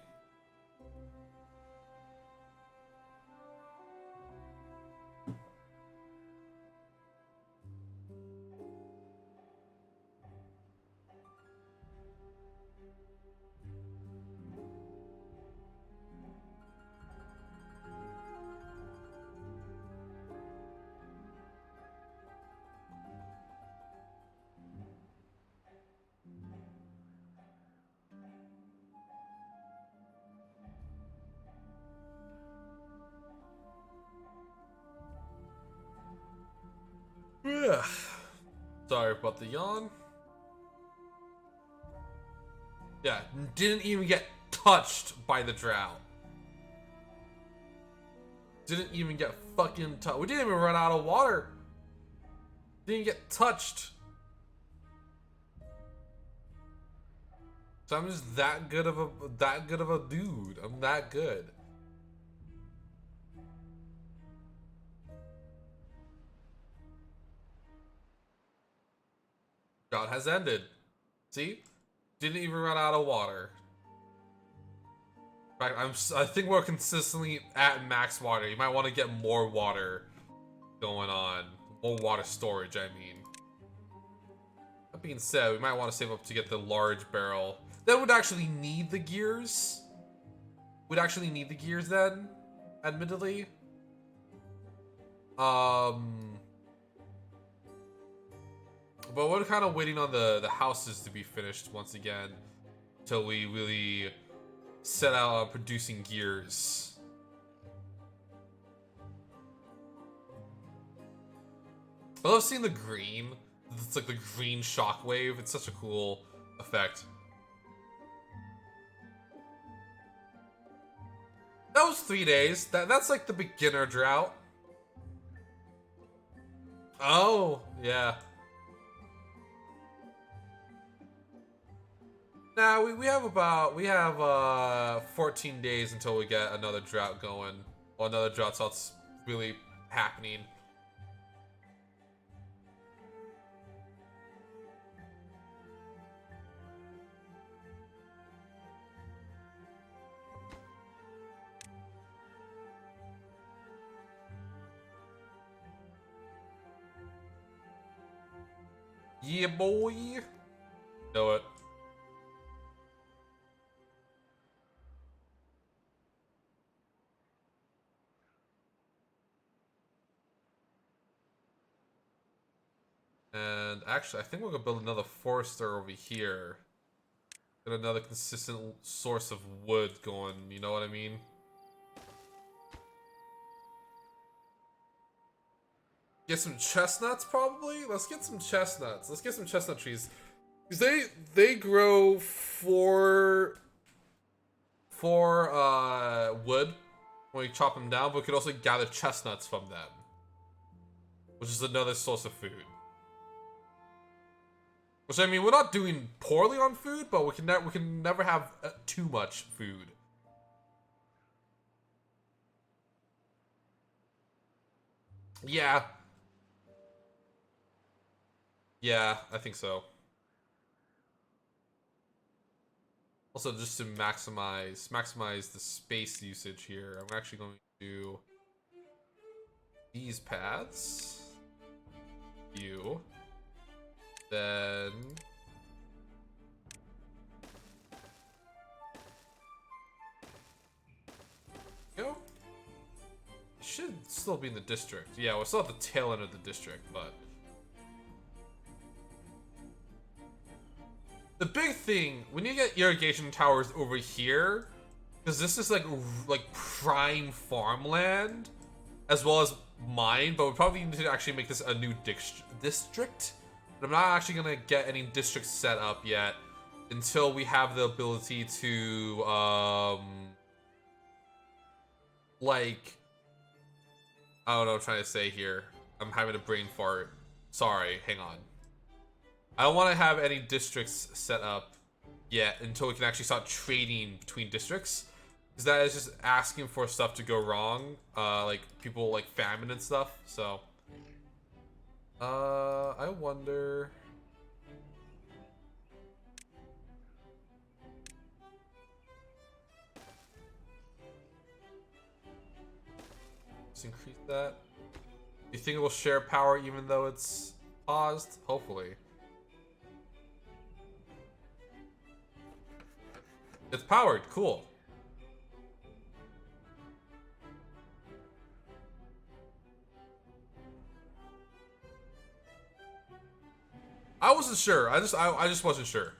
Speaker 1: Yeah. Sorry about the yawn. Yeah, didn't even get touched by the drought. Didn't even get fucking touched. We didn't even run out of water. Didn't get touched. So I'm just that good of a dude. I'm that good. Drought has ended. See? Didn't even run out of water. fact, I think we're consistently at max water. You might want to get more water going on. More water storage, I mean. That being said, we might want to save up to get the large barrel. That would actually need the gears. We'd actually need the gears then, admittedly. But we're kind of waiting on the houses to be finished once again until we really set out on producing gears. I love seeing the green. It's like the green shockwave. It's such a cool effect. That was 3 days. That's like the beginner drought. Oh, yeah. Nah, we have 14 days until we get another drought going. Well, another drought starts really happening. Yeah, boy. Know it. And actually, I think we're gonna build another forester over here. Get another consistent source of wood going, you know what I mean? Get some chestnuts, probably? Let's get some chestnuts. Let's get some chestnut trees. Because they grow for wood when we chop them down, but we could also gather chestnuts from them. Which is another source of food. Which, I mean, we're not doing poorly on food, but we can never have too much food. Yeah. Yeah, I think so. Also, just to maximize the space usage here, I'm actually going to do these paths. You. Then go. It should still be in the district. Yeah, we're still at the tail end of the district, but the big thing, we need to get irrigation towers over here, because this is like prime farmland, as well as mine. But we probably need to actually make this a new district. But I'm not actually gonna get any districts set up yet until we have the ability to like, I don't know what I'm trying to say here. I'm having a brain fart. Sorry, hang on. I don't want to have any districts set up yet until we can actually start trading between districts. Because that is just asking for stuff to go wrong. Like people like famine and stuff. So, I wonder. Let's increase that. Do you think it will share power even though it's paused? Hopefully. It's powered. Cool. I wasn't sure. I just wasn't sure.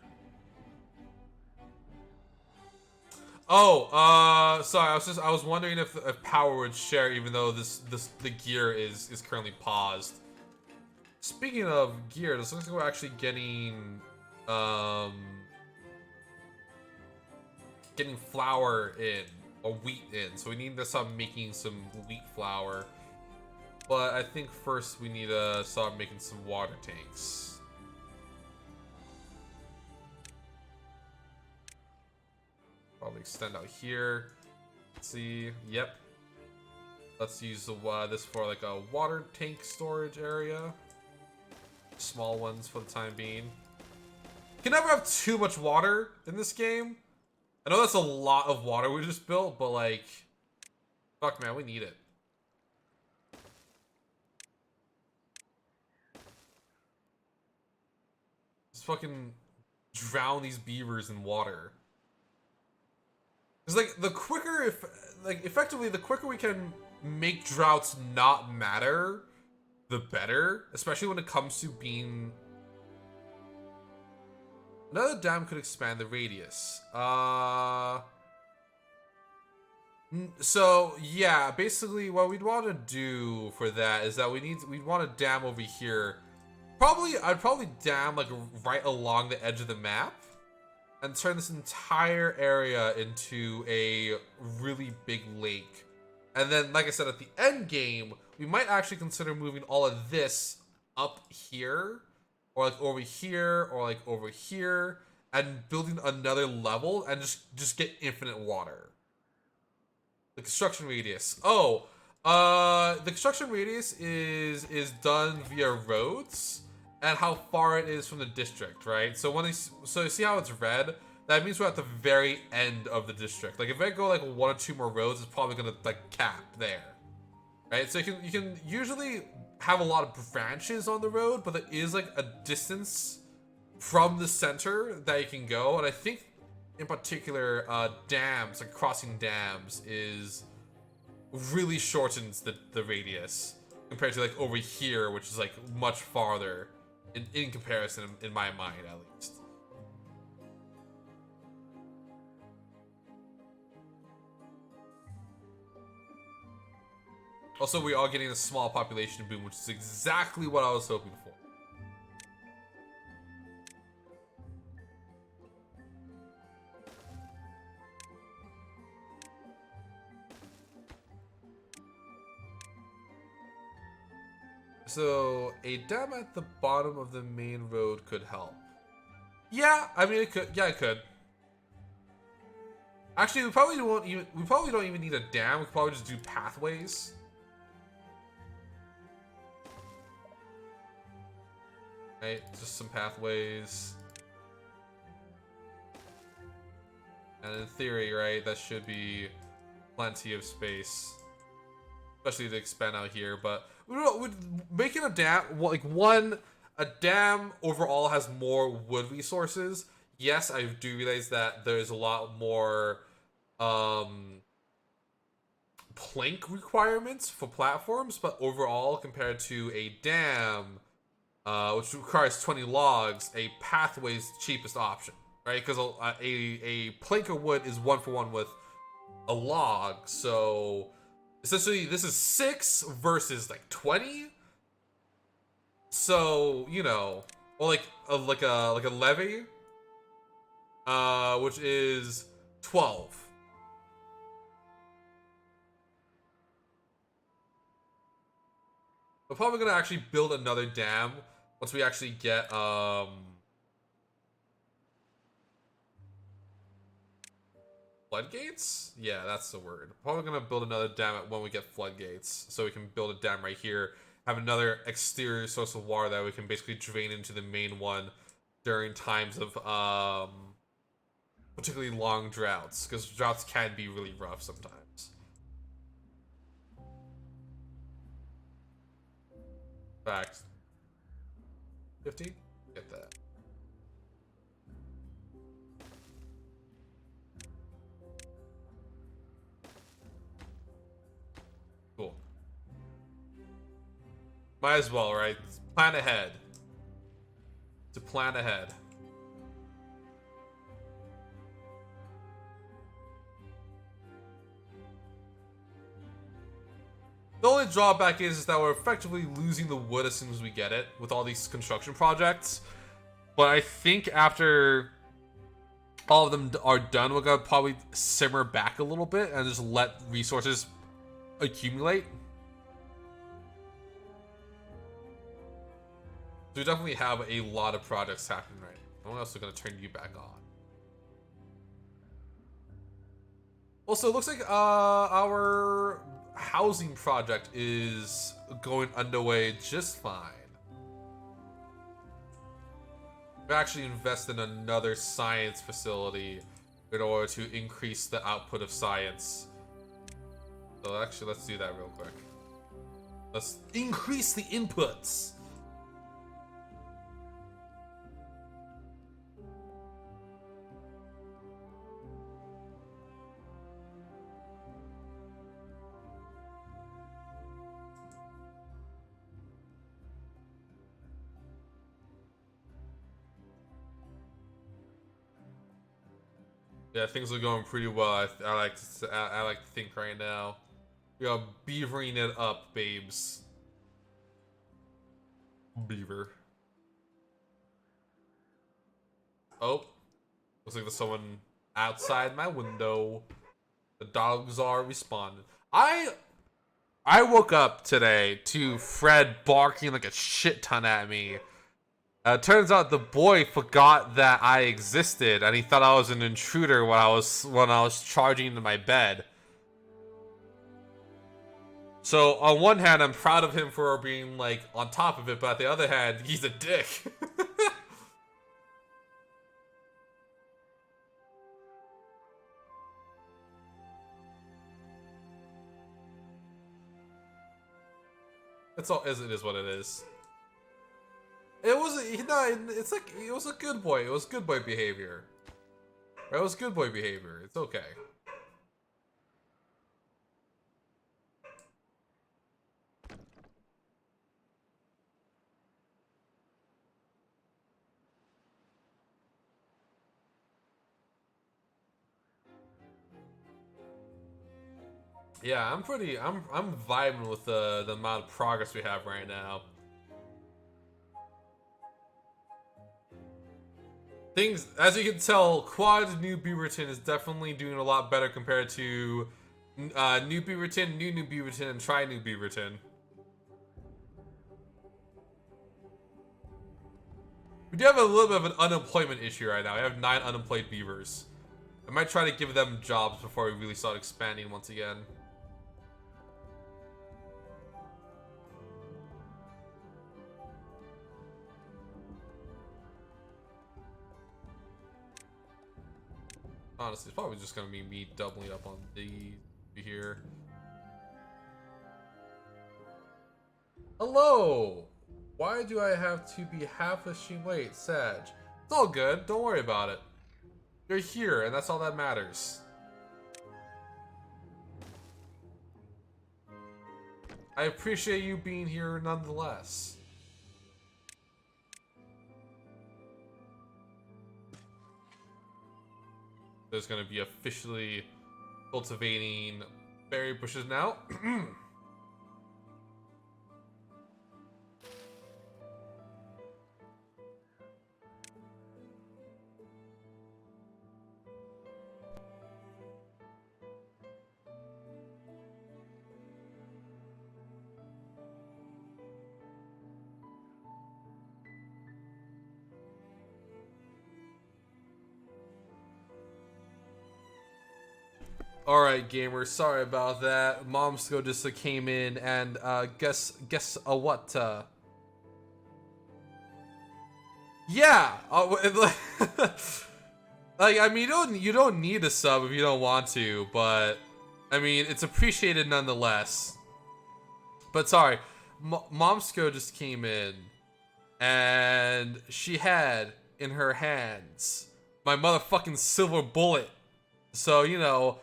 Speaker 1: Oh, sorry. I was wondering if power would share even though the gear is currently paused. Speaking of gear, this looks like we're actually getting getting flour in, or wheat in. So we need to start making some wheat flour. But I think first we need to start making some water tanks. Probably extend out here. Let's see. Yep. Let's use this for like a water tank storage area. Small ones for the time being. You can never have too much water in this game. I know that's a lot of water we just built, but like, fuck man, we need it. Just fucking drown these beavers in water. It's like the quicker, if like effectively, the quicker we can make droughts not matter, the better. Especially when it comes to being. Another dam could expand the radius. So yeah, basically what we'd want to do for that is that we'd want a dam over here. I'd probably dam like right along the edge of the map and turn this entire area into a really big lake. And then, like I said, at the end game, we might actually consider moving all of this up here, or like over here, or like over here, and building another level and just get infinite water. The construction radius. Oh, the construction radius is done via roads and how far it is from the district, right? So so you see how it's red? That means we're at the very end of the district. Like if I go like 1 or 2 more roads, it's probably gonna like cap there, right? So you can usually have a lot of branches on the road, but there is like a distance from the center that you can go, and I think in particular dams, like crossing dams, is really shortens the radius compared to like over here, which is like much farther in comparison, in my mind at least. Also, we are getting a small population boom, which is exactly what I was hoping for. So, a dam at the bottom of the main road could help. Yeah, I mean it could. Yeah, it could. Actually, we probably don't even need a dam. We could probably just do pathways. Right, just some pathways. And in theory, right, that should be plenty of space, especially to expand out here. But making a dam, like a dam overall has more wood resources. Yes, I do realize that there's a lot more plank requirements for platforms, but overall, compared to a dam, which requires 20 logs, a pathway is the cheapest option, right? Because a plank of wood is 1-for-1 with a log, so essentially this is 6 versus like 20. So you know, or like a levy, which is 12. We're probably gonna actually build another dam once we actually get floodgates? Yeah, that's the word. Probably gonna build another dam when we get floodgates, so we can build a dam right here, have another exterior source of water that we can basically drain into the main one during times of particularly long droughts, because droughts can be really rough sometimes. Fact. 50? Get that. Cool. Might as well, right? Plan ahead. To plan ahead. The only drawback is that we're effectively losing the wood as soon as we get it with all these construction projects. But I think after all of them are done, we're gonna probably simmer back a little bit and just let resources accumulate. So we definitely have a lot of projects happening right now. I'm also gonna turn you back on. Also, it looks like our housing project is going underway just fine. We actually invested in another science facility in order to increase the output of science. So actually, let's do that real quick. Let's increase the inputs. Yeah, things are going pretty well. I like to think right now. We are beavering it up, babes. Beaver. Oh, looks like there's someone outside my window. The dogs are responding. I woke up today to Fred barking like a shit ton at me. Turns out the boy forgot that I existed, and he thought I was an intruder when I was charging into my bed. So on one hand, I'm proud of him for being like on top of it, but on the other hand, he's a dick. It's all it is what it is. It was no, it's like it was a good boy. It was good boy behavior. It was good boy behavior. It's okay. Yeah, I'm vibing with the amount of progress we have right now. Things, as you can tell, Quad New Beaverton is definitely doing a lot better compared to New Beaverton, New Beaverton, and Try New Beaverton. We do have a little bit of an unemployment issue right now. We have 9 unemployed beavers. I might try to give them jobs before we really start expanding once again. Honestly, it's probably just gonna be me doubling up on the here. Hello! Why do I have to be half a stream late, Sag? It's all good, don't worry about it. You're here, and that's all that matters. I appreciate you being here nonetheless. There's gonna be officially cultivating berry bushes now. Alright, gamers, sorry about that. Momsko just came in and guess what? Yeah. Like, I mean, you don't need a sub if you don't want to, but I mean, it's appreciated nonetheless. But sorry, Momsko just came in, and she had in her hands my motherfucking silver bullet. So you know,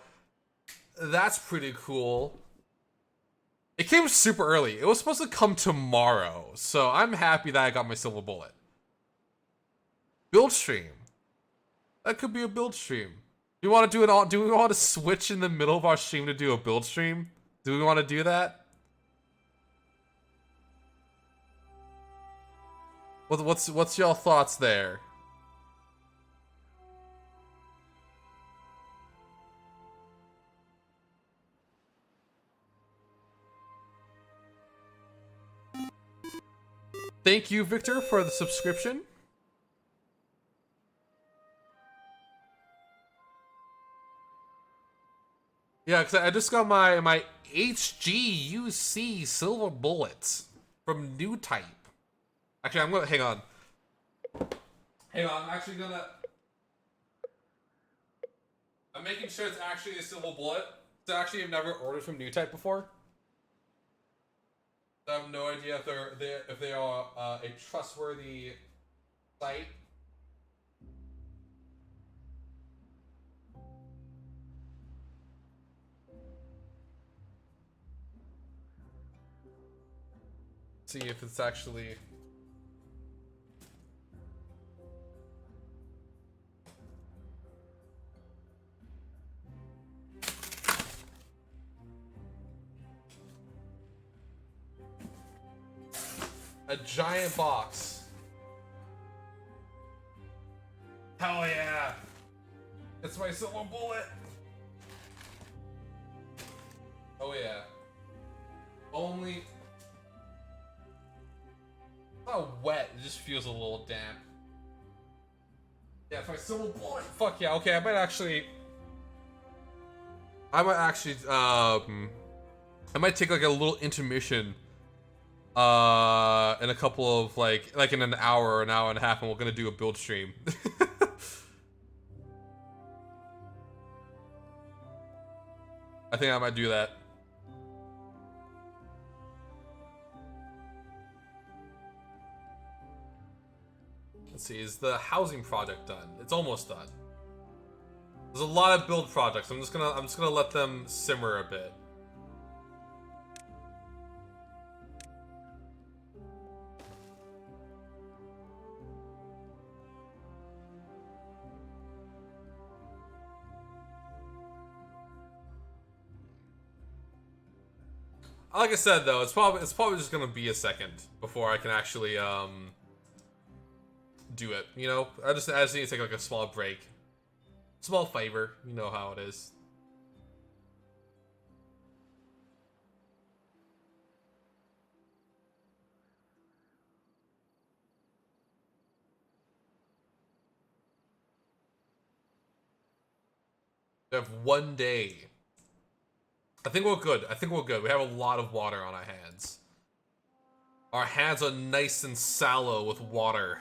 Speaker 1: that's pretty cool. It came super early. It was supposed to come tomorrow, so I'm happy that I got my silver bullet. Build stream. That could be a build stream. Do we want to do it all? Do we want to switch in the middle of our stream to do a build stream? Do we want to do that? What's y'all thoughts there? Thank you, Victor, for the subscription. Yeah, because I just got my HGUC silver bullets from New Type. Actually, I'm gonna hang on. Hang on, I'm actually gonna. I'm making sure it's actually a silver bullet. It's actually I've never ordered from New Type before. I have no idea if they are a trustworthy site. See if it's actually. A giant box. Hell yeah! It's my silver bullet! Oh yeah. Only... It's not wet, it just feels a little damp. Yeah, it's my silver bullet! Fuck yeah, okay, I might actually, I might take like a little intermission in a couple of like in an hour or an hour and a half, and we're gonna do a build stream. I think I might do that. Let's see, is the housing project done? It's almost done. There's a lot of build projects. I'm just gonna let them simmer a bit. Like I said though, it's probably just gonna be a second before I can actually do it. You know, I just need to take like a small break, small favor. You know how it is. We have 1 day. I think we're good. I think we're good. We have a lot of water on our hands. Our hands are nice and sallow with water.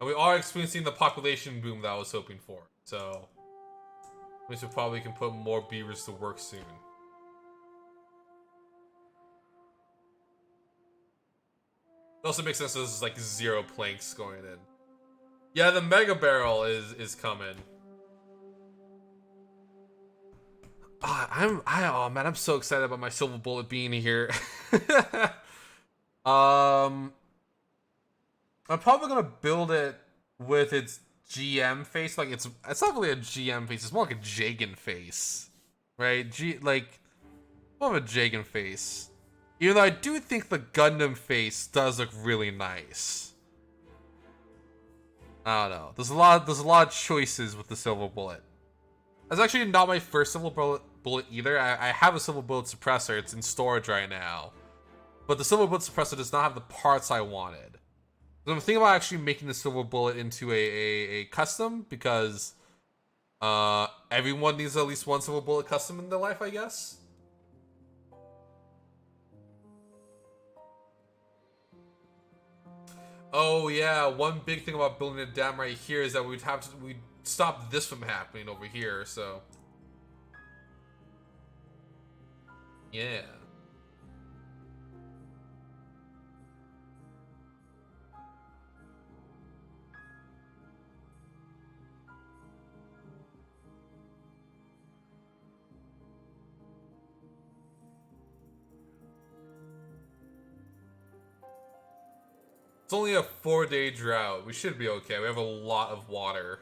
Speaker 1: And we are experiencing the population boom that I was hoping for. So, we should probably can put more beavers to work soon. It also makes sense that there's like 0 planks going in. Yeah, the mega barrel is coming. Oh man, I'm so excited about my silver bullet being here. I'm probably gonna build it with its GM face. Like it's not really a GM face. It's more like a Jagan face, right? More of a Jagan face. Even though I do think the Gundam face does look really nice. I don't know. There's a lot of choices with the silver bullet. That's actually not my first silver bullet either. I have a silver bullet suppressor. It's in storage right now. But the silver bullet suppressor does not have the parts I wanted. So I'm thinking about actually making the silver bullet into a custom, because everyone needs at least one silver bullet custom in their life, I guess. Oh yeah, one big thing about building a dam right here is that we'd stop this from happening over here, so yeah. It's only a 4-day drought. We should be okay. We have a lot of water.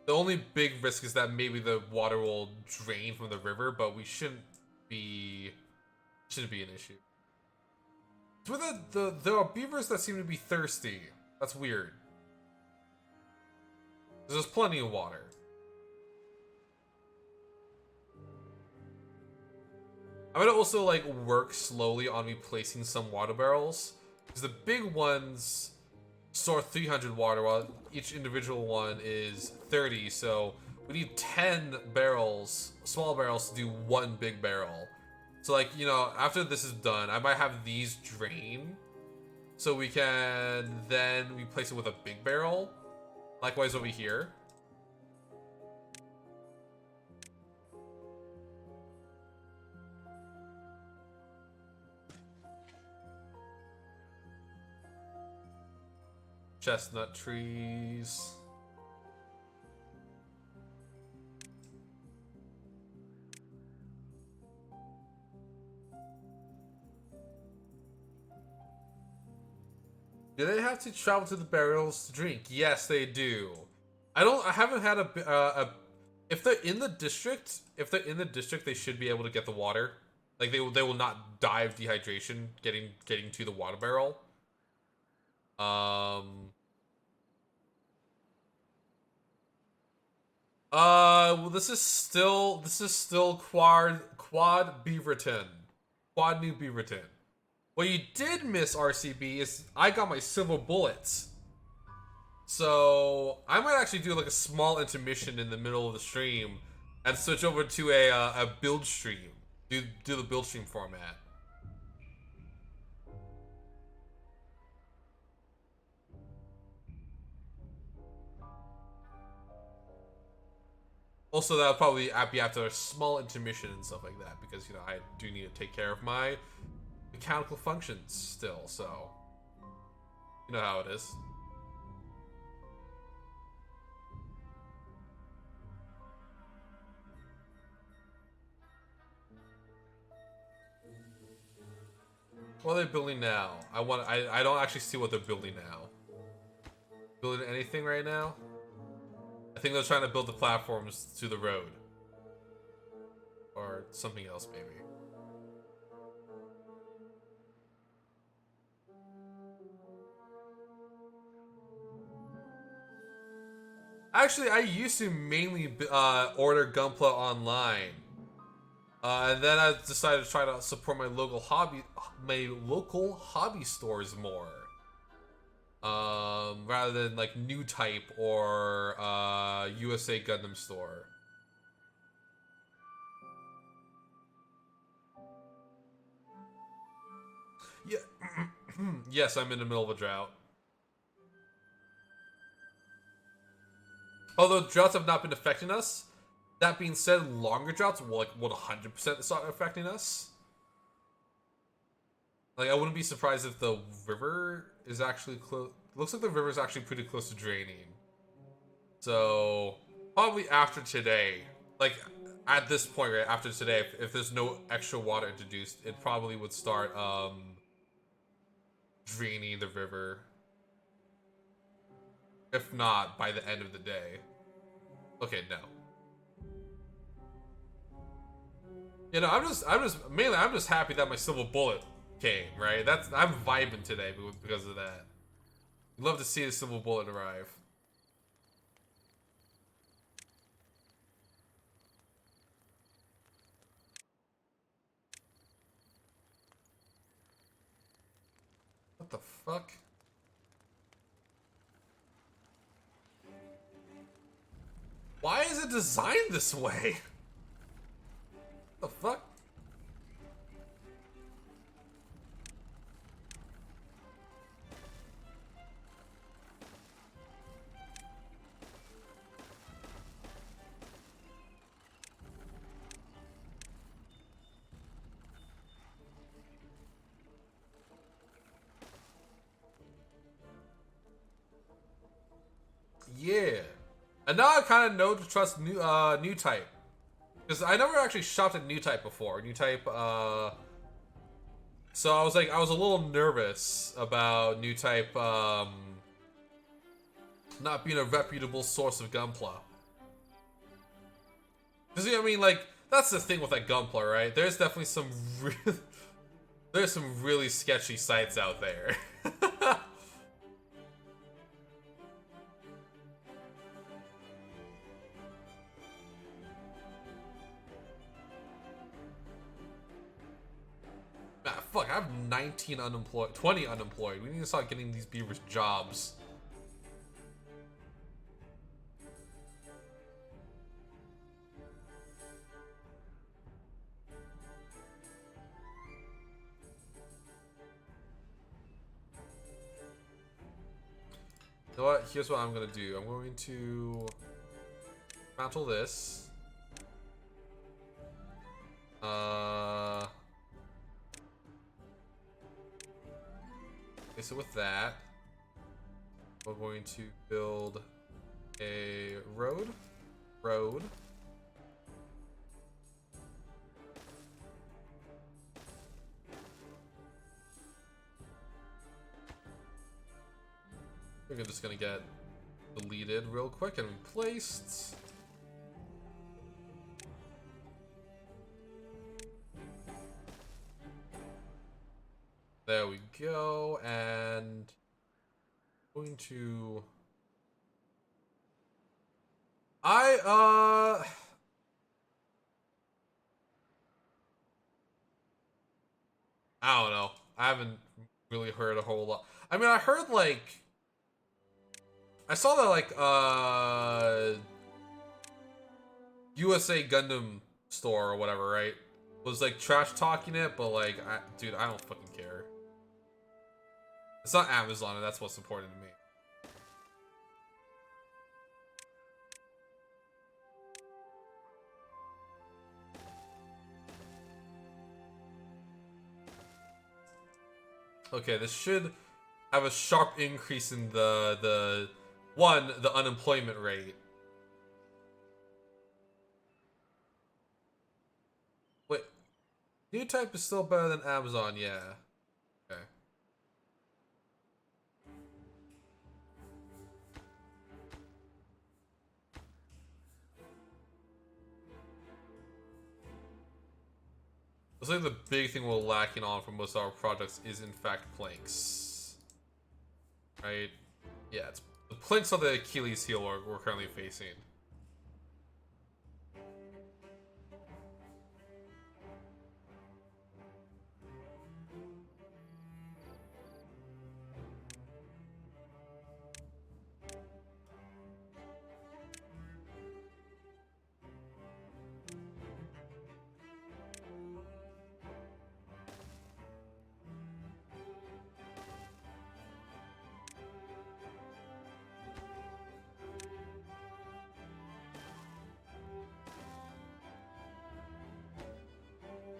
Speaker 1: The only big risk is that maybe the water will drain from the river, but we shouldn't be an issue. But there are beavers that seem to be thirsty. That's weird. There's plenty of water. I'm gonna also like work slowly on replacing some water barrels, because the big ones store 300 water while each individual one is 30, so we need 10 barrels, small barrels, to do one big barrel. So like, you know, after this is done, I might have these drain So we can then replace it with a big barrel. Likewise over here. Chestnut trees. Do they have to travel to the barrels to drink? Yes, they do. I haven't had a. If they're in the district, they should be able to get the water. Like they will not die of dehydration getting to the water barrel. Well, this is still quad Beaverton, quad New Beaverton. What you did miss, RCB, is I got my silver bullets. So I might actually do like a small intermission in the middle of the stream and switch over to a build stream. Do the build stream format. Also, that'll probably be after a small intermission and stuff like that because I do need to take care of my mechanical functions still. So you know how it is. What are they building now? I don't actually see what they're building now. Building anything right now? I think they're trying to build the platforms to the road. Or something else, maybe. Actually, I used to mainly order Gunpla online. And then I decided to try to support my local hobby stores more. Rather than like New Type or USA Gundam Store. Yeah. Yes, I'm in the middle of a drought. Although droughts have not been affecting us, that being said, longer droughts will 100% start affecting us. Like, I wouldn't be surprised if the river is actually close. Looks like the river is actually pretty close to draining. So, probably after today, like, at this point, right, after today, if there's no extra water introduced, it probably would start, draining the river. If not, by the end of the day. Okay, no. I'm just happy that my silver bullet came, right? I'm vibing today because of that. Love to see the silver bullet arrive. What the fuck? Why is it designed this way? What the fuck? Yeah. And now I kind of know to trust new type. Because I never actually shopped at new type before. New type, so I was a little nervous about new type, not being a reputable source of Gunpla. Because, I mean, like, that's the thing with that Gunpla, right? There's definitely there's some really sketchy sites out there. Ah, fuck, I have 19 unemployed, 20 unemployed. We need to start getting these beavers jobs. You know what? Here's what I'm gonna do. I'm going to mantle this. Okay, so with that, we're going to build a road. We're just gonna get deleted real quick and replaced. There we go, and going to I don't know. I haven't really heard a whole lot. I mean, I heard like I saw that like USA Gundam store or whatever, right? Was like trash talking it, but like dude, I don't fucking care. It's not Amazon, and that's what's important to me. Okay, this should have a sharp increase in the unemployment rate. Wait, new type is still better than Amazon, yeah. Okay. Looks like the big thing we're lacking on for most of our projects is in fact planks. Right? Yeah, it's the planks are the Achilles heel we're currently facing.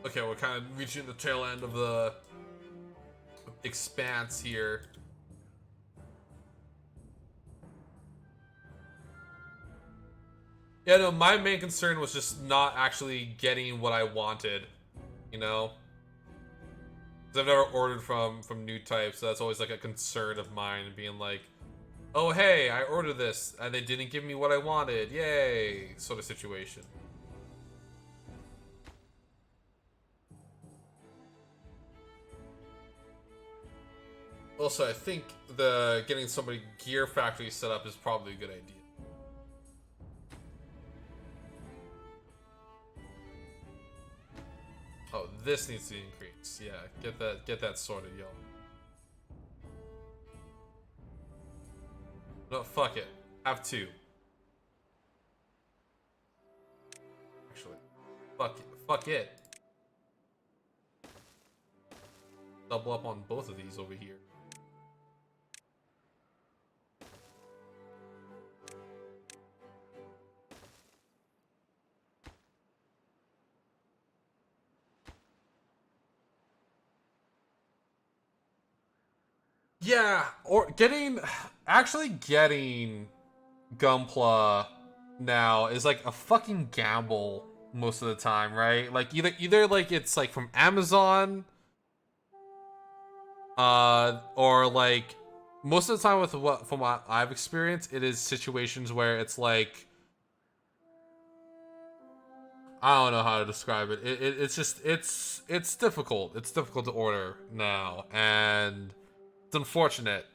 Speaker 1: Okay, we're kind of reaching the tail end of the expanse here. Yeah, no, my main concern was just not actually getting what I wanted, you know? Because I've never ordered from new types, so that's always like a concern of mine, being like, oh hey, I ordered this, and they didn't give me what I wanted, yay, sort of situation. Also, I think the getting somebody gear factory set up is probably a good idea. Oh, this needs to increase. Yeah, get that sorted, yo. No, fuck it. Have two. Actually, fuck it. Fuck it. Double up on both of these over here. Yeah, or actually getting Gunpla now is like a fucking gamble most of the time, right? Like either like it's like from Amazon, or like most of the time from what I've experienced, it is situations where it's like I don't know how to describe it. It's just it's difficult. It's difficult to order now, and it's unfortunate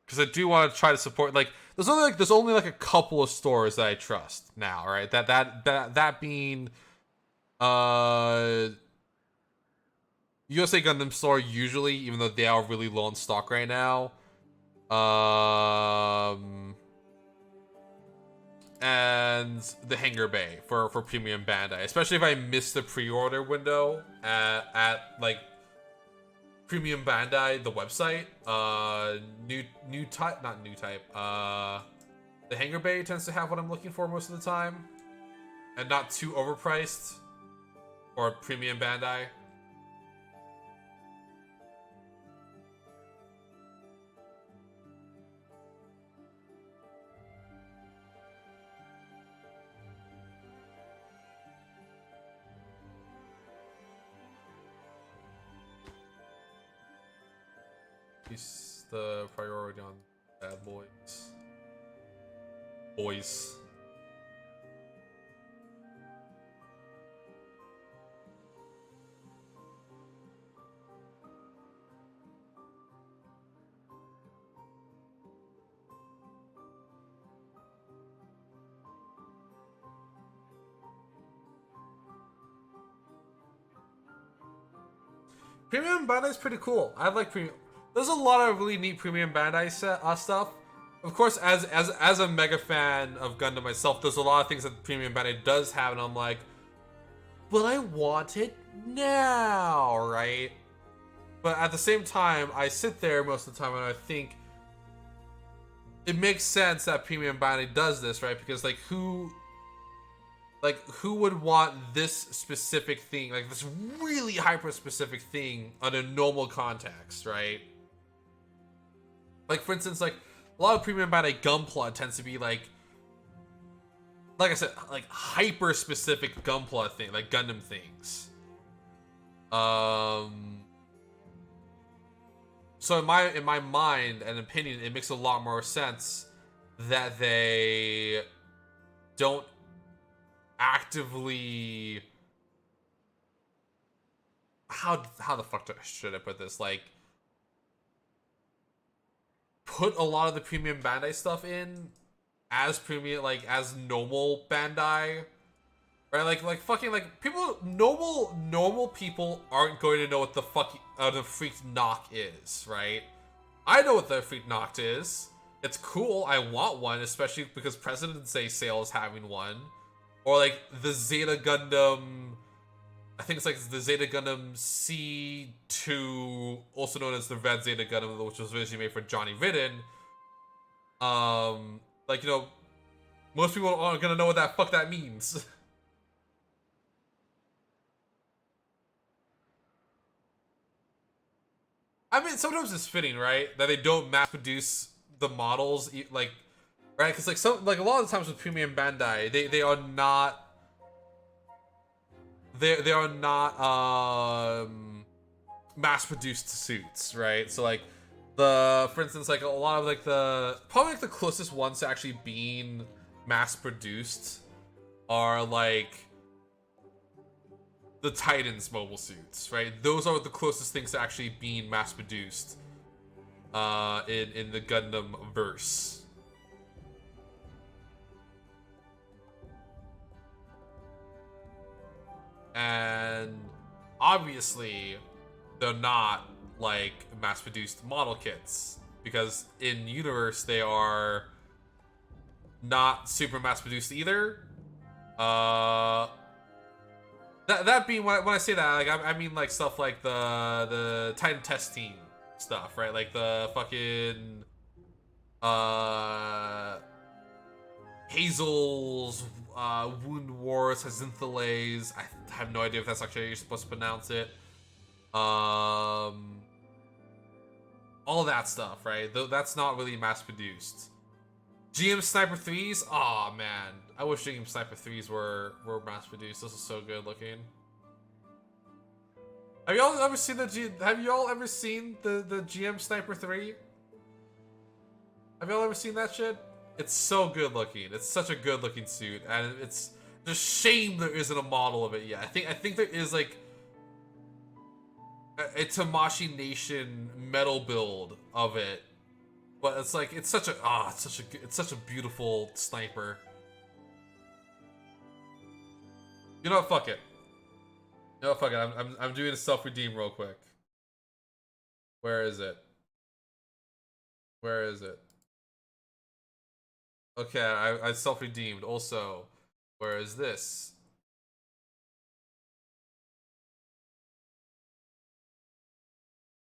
Speaker 1: because I do want to try to support. Like there's only like a couple of stores that I trust now, right? That being uh USA Gundam store usually, even though they are really low in stock right now. And the Hangar Bay for Premium Bandai, especially if I miss the pre-order window at like Premium Bandai, the website, new type, not new type, the Hangar Bay tends to have what I'm looking for most of the time, and not too overpriced, or Premium Bandai. He's the priority on bad boys. Boys. Premium Bandai is pretty cool. I like premium. There's a lot of really neat Premium Bandai stuff. Of course, as a mega fan of Gundam myself, there's a lot of things that Premium Bandai does have, and I'm like, but I want it now, right? But at the same time, I sit there most of the time and I think it makes sense that Premium Bandai does this, right? Because who would want this specific thing, like this really hyper specific thing on a normal context, right? Like, for instance, like a lot of Premium Bandai Gunpla tends to be like I said, like hyper specific Gunpla thing, like Gundam things. So in my mind and opinion, it makes a lot more sense that they don't actively, how the fuck should I put this, like, put a lot of the Premium Bandai stuff in as premium, like as normal Bandai, right? Like fucking, like, people, normal people aren't going to know what the fuck the freaked knock is, right? I know what the freaked knock is. It's cool. I want one, especially because President's Day sale is having one. Or like the Zeta Gundam, I think it's like the Zeta Gundam C2, also known as the Red Zeta Gundam, which was originally made for Johnny Ridden. Like, you know, most people aren't gonna know what that fuck that means. I mean, sometimes it's fitting, right, that they don't mass produce the models, like, right? Because like a lot of the times with Premium Bandai, they are not. They are not mass produced suits, right? So like for instance, like a lot of like probably like the closest ones to actually being mass produced are like the Titans mobile suits, right? Those are the closest things to actually being mass produced in the Gundam verse. And obviously they're not like mass-produced model kits, because in universe they are not super mass-produced either. That being, when I say that, like, I mean like stuff like the Titan test team stuff, right? Like the fucking Hazel's Wound Wars, Hazinthales. I have no idea if that's actually how you're supposed to pronounce it. All that stuff, right? Though that's not really mass produced. GM Sniper 3s? Aw, oh, man. I wish GM Sniper 3s were mass produced. This is so good looking. Have y'all ever seen the GM Sniper 3? Have y'all ever seen that shit? It's so good looking. It's such a good looking suit, and it's just shame there isn't a model of it yet. I think there is like a Tamashii Nation metal build of it, but it's like it's such a beautiful sniper. You know what? Fuck it. You know what? Fuck it. I'm doing a self-redeem real quick. Where is it? Where is it? Okay, I self-redeemed. Also, where is this?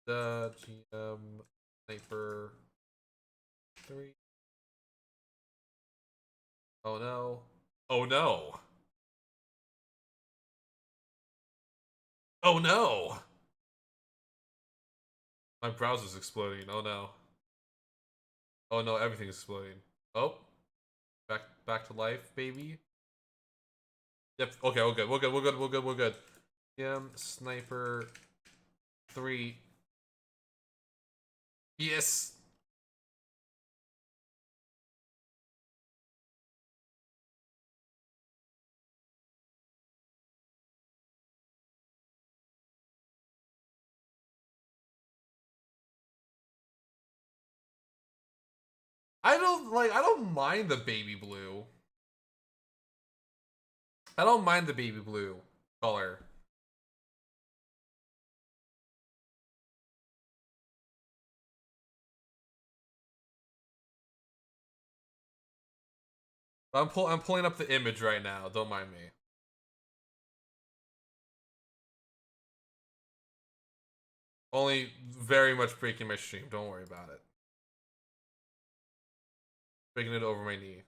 Speaker 1: The GM sniper 3. Oh no. Oh no. Oh no. My browser's exploding. Oh no. Oh no, everything's exploding. Oh, back to life, baby. Yep. Okay, we're good. We're good. We're good. We're good. We're good. Sniper 3. Yes. I don't mind the baby blue. I don't mind the baby blue color. I'm pulling up the image right now. Don't mind me. Only very much breaking my stream. Don't worry about it. Breaking it over my knee.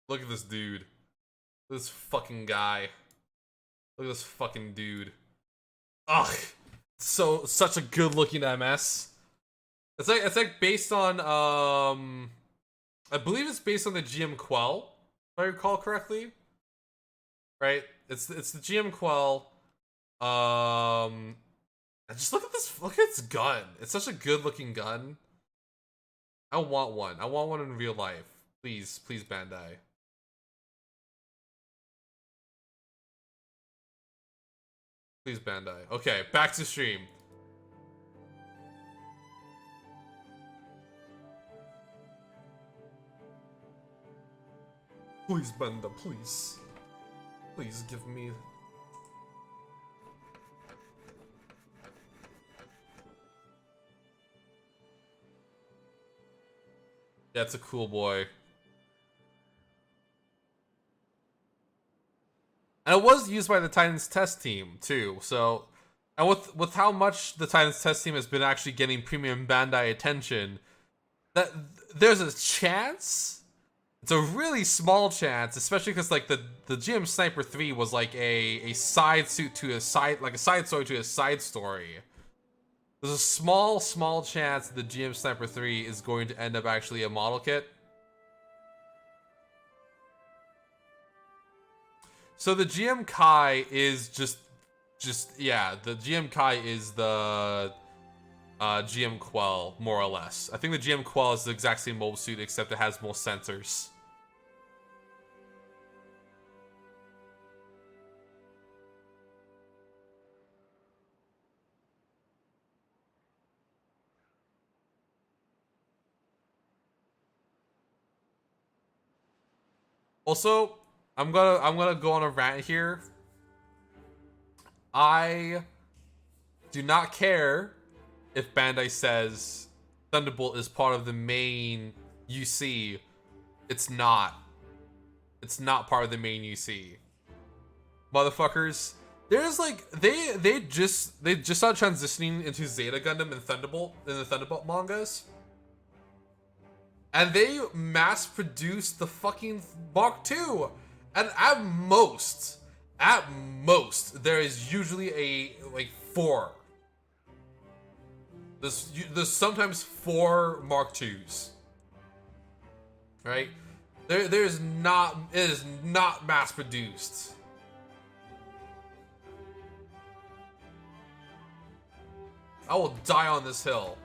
Speaker 1: Look at this dude. This fucking guy. Look at this fucking dude. Ugh. Such a good looking MS. It's like based on I believe it's based on the GM Quell, if I recall correctly. Right? It's the GM Quell. And just look at this. Look at its gun. It's such a good looking gun. I want one. I want one in real life. Please, please, Bandai. Please, Bandai. Okay, back to stream. Please, Bandai, please. Please give me... Yeah, it's a cool boy. And it was used by the Titans test team, too, so... And with how much the Titans test team has been actually getting premium Bandai attention, that there's a chance... It's a really small chance, especially because like the GM Sniper 3 was like a side suit to a side, like a side story to a side story. There's a small chance the GM Sniper 3 is going to end up actually a model kit. So the GM Kai is just yeah, the GM Kai is the GM Quell, more or less. I think the GM Quell is the exact same mobile suit except it has more sensors. Also, I'm gonna go on a rant here. I do not care if Bandai says Thunderbolt is part of the main UC. It's not. It's not part of the main UC. Motherfuckers. There's like they just started transitioning into Zeta Gundam and Thunderbolt in the Thunderbolt mangas. And they mass produced the fucking Mark II. And at most, there is usually a like 4. There's sometimes 4 Mark IIs. Right? It is not mass produced. I will die on this hill.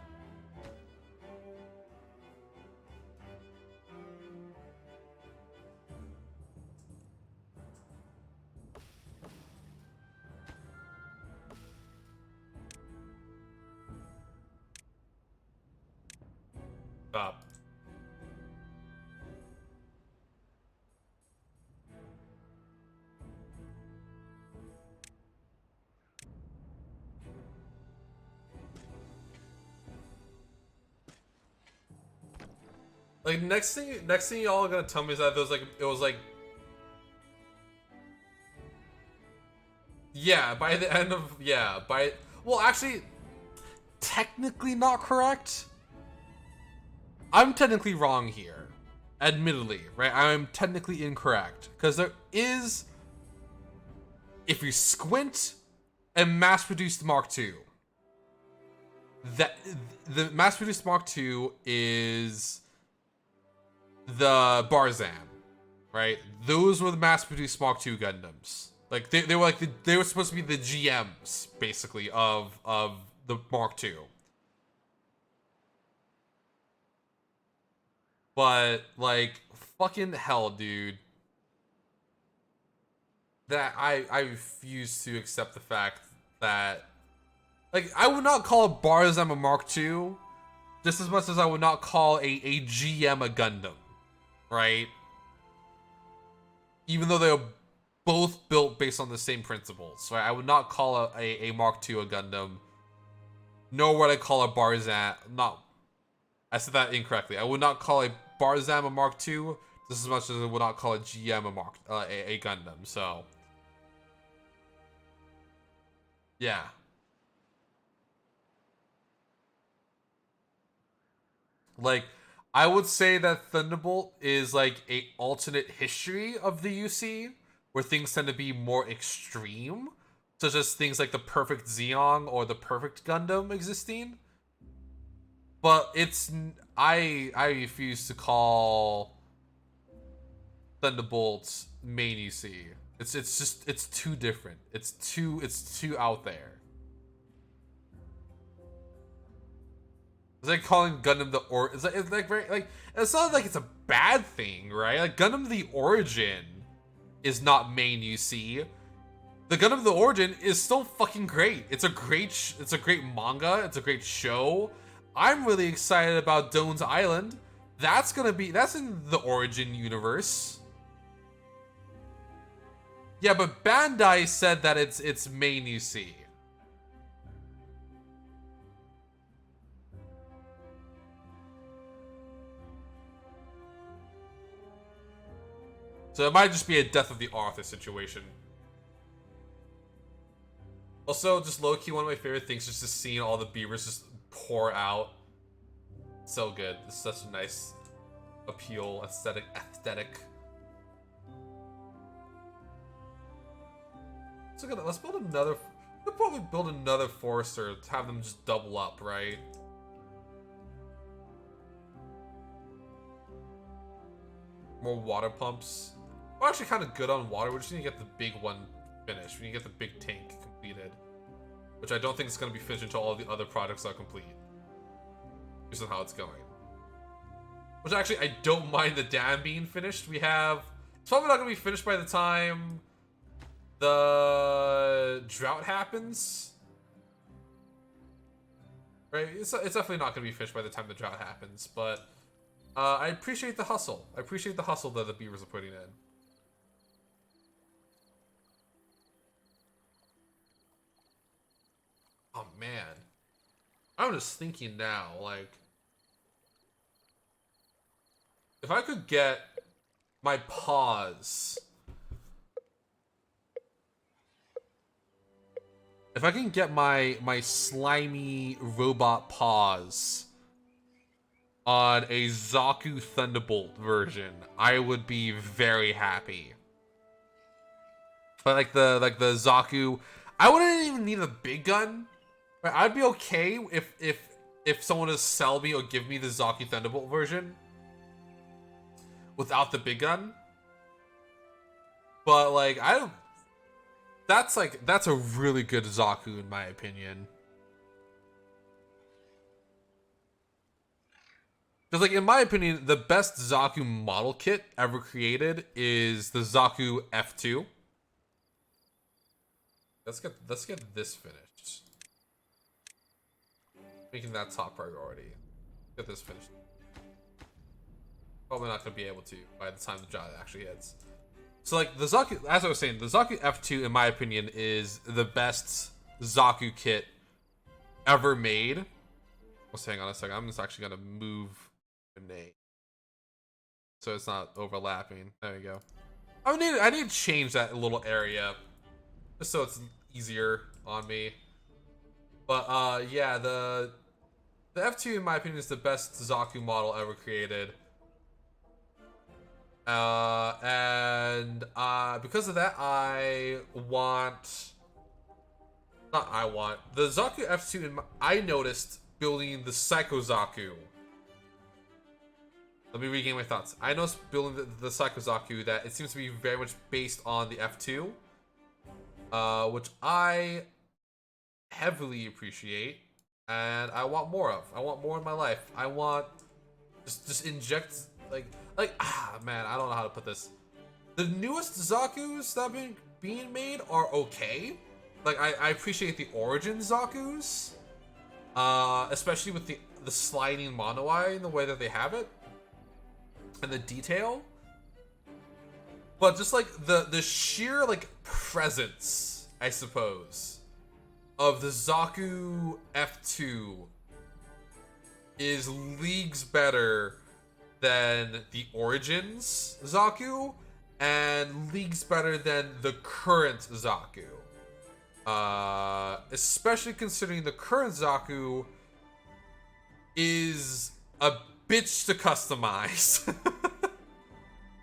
Speaker 1: Stop. Like next thing y'all are gonna tell me is that it was like yeah, by the end of yeah, by well actually technically not correct. I'm technically wrong here. Admittedly, right? I'm technically incorrect. Because there is, if you squint, a mass-produced Mark II. That the mass-produced Mark II is the Barzan, right? Those were the mass-produced Mark II Gundams. Like they were like they were supposed to be the GMs basically of the Mark II. But like fucking hell, dude. That I refuse to accept the fact that like I would not call a Barzan a Mark II just as much as I would not call a GM a Gundam, right? Even though they're both built based on the same principles, right? I would not call a Mark II a Gundam, nor would I call a Barzan. Not, I said that incorrectly. I would not call a Barzan a Mark II just as much as I would not call a GM a Gundam. So, yeah. Like, I would say that Thunderbolt is like a alternate history of the UC, where things tend to be more extreme, such as things like the perfect Xeon or the perfect Gundam existing. But it's I refuse to call Thunderbolt's main UC. It's just it's too different. It's too out there. It's like calling Gundam the it's like very like it's not like it's a bad thing, right? Like Gundam the Origin is not main UC. The Gundam the Origin is still fucking great. It's a great manga. It's a great show. I'm really excited about Doan's Island. That's in the Origin universe. Yeah, but Bandai said that it's main UC. So it might just be a death of the author situation. Also, just low-key, one of my favorite things is just seeing all the beavers just pour out. So good. It's such a nice appeal, aesthetic. So good. Let's build another. We'll probably build another Forester to have them just double up, right? More water pumps. We're actually kind of good on water. We just need to get the big one finished. We need to get the big tank completed. Which I don't think is going to be finished until all the other projects are complete. Based on how it's going. Which actually, I don't mind the dam being finished. We have... It's probably not going to be finished by the time the drought happens. Right? It's definitely not going to be finished by the time the drought happens. But I appreciate the hustle. I appreciate the hustle that the beavers are putting in. Oh, man. I'm just thinking now, like... If I could get my paws... If I can get my slimy robot paws on a Zaku Thunderbolt version, I would be very happy. But like the Zaku... I wouldn't even need a big gun. I'd be okay if someone would sell me or give me the Zaku Thunderbolt version without the big gun. But like I don't. That's a really good Zaku in my opinion. Because like in my opinion, the best Zaku model kit ever created is the Zaku F2. Let's get this finished. Making that top priority. Get this finished. Probably not gonna be able to by the time the job actually hits. So like the Zaku, as I was saying, the Zaku F2 in my opinion is the best Zaku kit ever made. Let's hang on a second. I'm just actually gonna move the name. so it's not overlapping. There you go. I need to change that little area just so it's easier on me. But yeah, the F2 in my opinion is the best Zaku model ever created. And because of that, the Zaku F2 I noticed building the Psycho Zaku. Let me regain my thoughts. I noticed building the Psycho Zaku that it seems to be very much based on the F2, which I heavily appreciate, and I want more of. I want more in my life. I want just inject man, I don't know how to put this. The newest Zaku's that have been being made are okay. Like I appreciate the origin Zaku's, especially with the sliding mono eye in the way that they have it, and the detail. But just like the sheer like presence, I suppose, of the Zaku F2 is leagues better than the Origins Zaku, and leagues better than the current Zaku. Especially considering the current Zaku is a bitch to customize.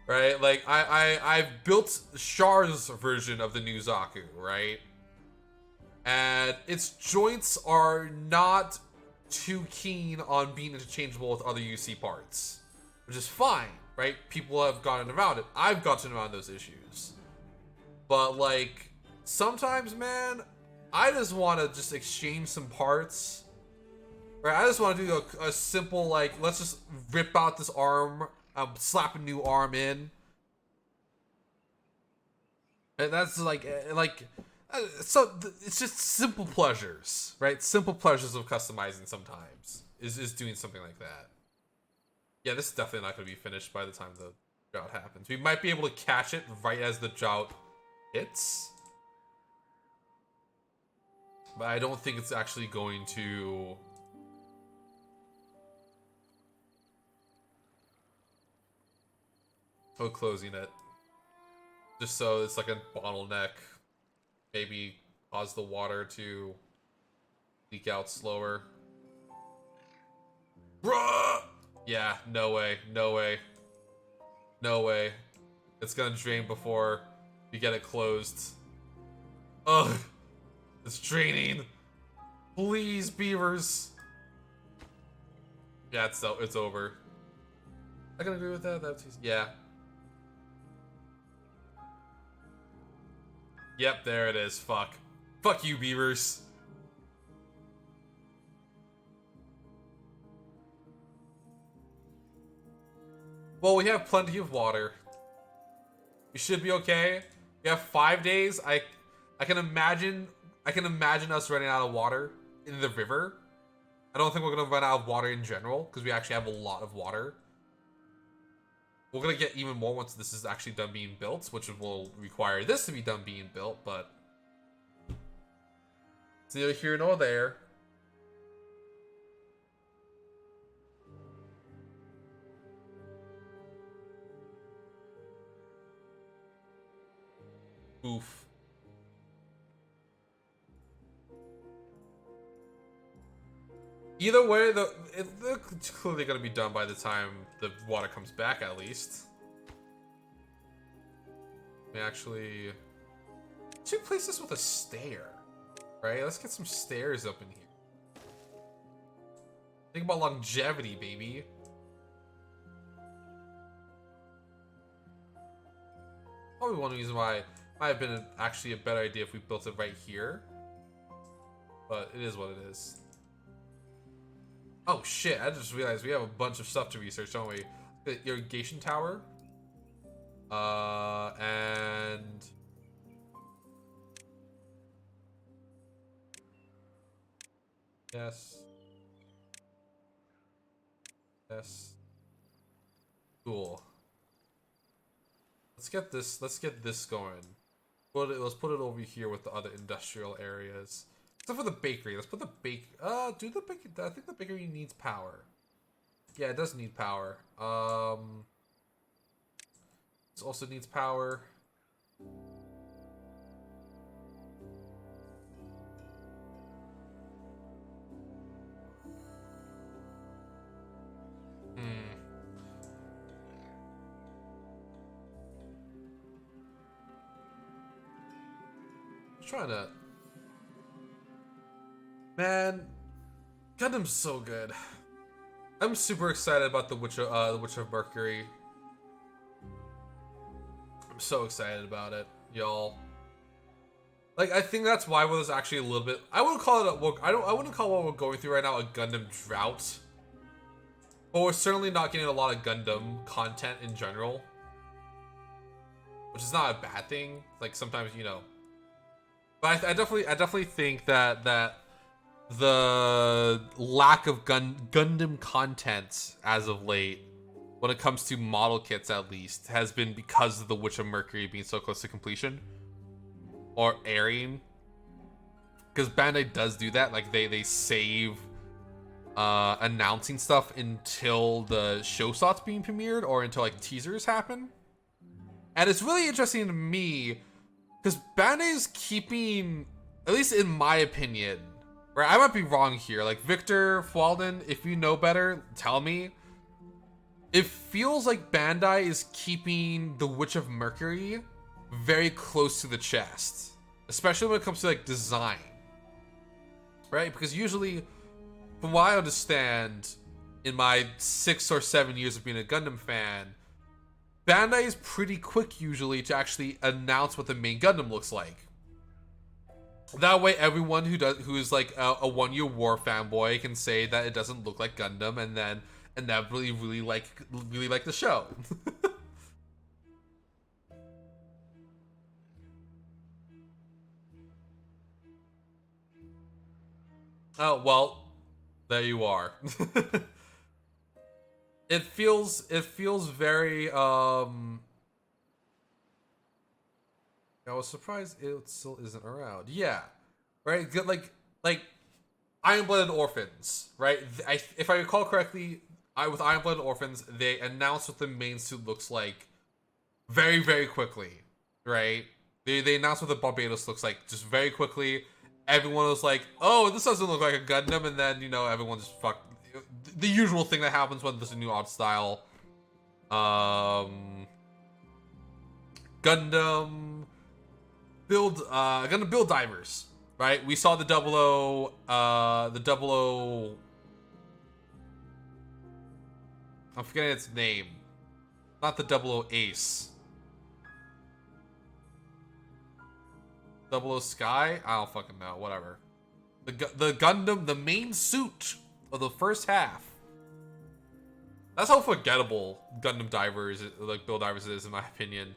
Speaker 1: Right? Like, I've built Char's version of the new Zaku, right? And its joints are not too keen on being interchangeable with other UC parts, which is fine, right? People have gotten around it. I've gotten around those issues. But, like, sometimes, man, I just want to just exchange some parts. Right? I just want to do a simple, like, let's just rip out this arm, slap a new arm in. And that's so it's just simple pleasures, right? Simple pleasures of customizing sometimes is doing something like that. Yeah, this is definitely not going to be finished by the time the drought happens. We might be able to catch it right as the drought hits. But I don't think it's actually going to... Oh, closing it. Just so it's like a bottleneck. Maybe cause the water to leak out slower. Bruh! Yeah, no way, no way. No way. It's gonna drain before we get it closed. Ugh. It's draining. Please, beavers. Yeah, it's over. I can agree with that. Yeah. Yep, there it is. Fuck. Fuck you, beavers. Well, we have plenty of water. We should be okay. We have 5 days. I can imagine us running out of water in the river. I don't think we're gonna run out of water in general because we actually have a lot of water. We're gonna get even more once this is actually done being built, which will require this to be done being built, but it's neither here nor there. Oof. Either way, they're clearly going to be done by the time the water comes back, at least. We actually should place this with a stair, right? Let's get some stairs up in here. Think about longevity, baby. Probably one reason why it might have been actually a better idea if we built it right here. But it is what it is. Oh shit, I just realized we have a bunch of stuff to research, don't we? The irrigation tower. And... Yes. Yes. Cool. Let's get this going. Let's put it over here with the other industrial areas. Except for the bakery. Let's put the I think the bakery needs power. Yeah, it does need power. This also needs power. Trying to, man, Gundam's so good. I'm super excited about the Witch of Mercury. I'm so excited about it, y'all. Like, I think that's why there's actually a little bit. I wouldn't call it a. I wouldn't call what we're going through right now a Gundam drought, but we're certainly not getting a lot of Gundam content in general, which is not a bad thing. Like sometimes, you know. But I definitely think that the lack of Gundam content as of late, when it comes to model kits at least, has been because of the Witch of Mercury being so close to completion or airing. Because Bandai does do that, like they save announcing stuff until the show starts being premiered or until like teasers happen. And it's really interesting to me because Bandai's keeping, at least in my opinion, right? I might be wrong here. Like Victor Walden, if you know better, tell me. It feels like Bandai is keeping the Witch of Mercury very close to the chest, especially when it comes to like design, right? Because usually, from what I understand, in my 6 or 7 years of being a Gundam fan, Bandai is pretty quick usually to actually announce what the main Gundam looks like. That way, everyone who's like a One Year War fanboy can say that it doesn't look like Gundam, and then inevitably really like the show. Oh well, there you are. It feels very I was surprised it still isn't around. Yeah. Right? Good, like Iron-Blooded Orphans, right? If I recall correctly, with Iron-Blooded Orphans, they announced what the main suit looks like very, very quickly, right? They announced what the Barbados looks like just very quickly. Everyone was like, "Oh, this doesn't look like a Gundam," and then, you know, everyone just fucked. The usual thing that happens when there's a new art style. Gundam Build Divers, right? We saw the double O. I'm forgetting its name. Not the double O Ace. Double O Sky? I don't fucking know. Whatever. The Gundam, the main suit of the first half. That's how forgettable Gundam Divers, like Build Divers, is, in my opinion.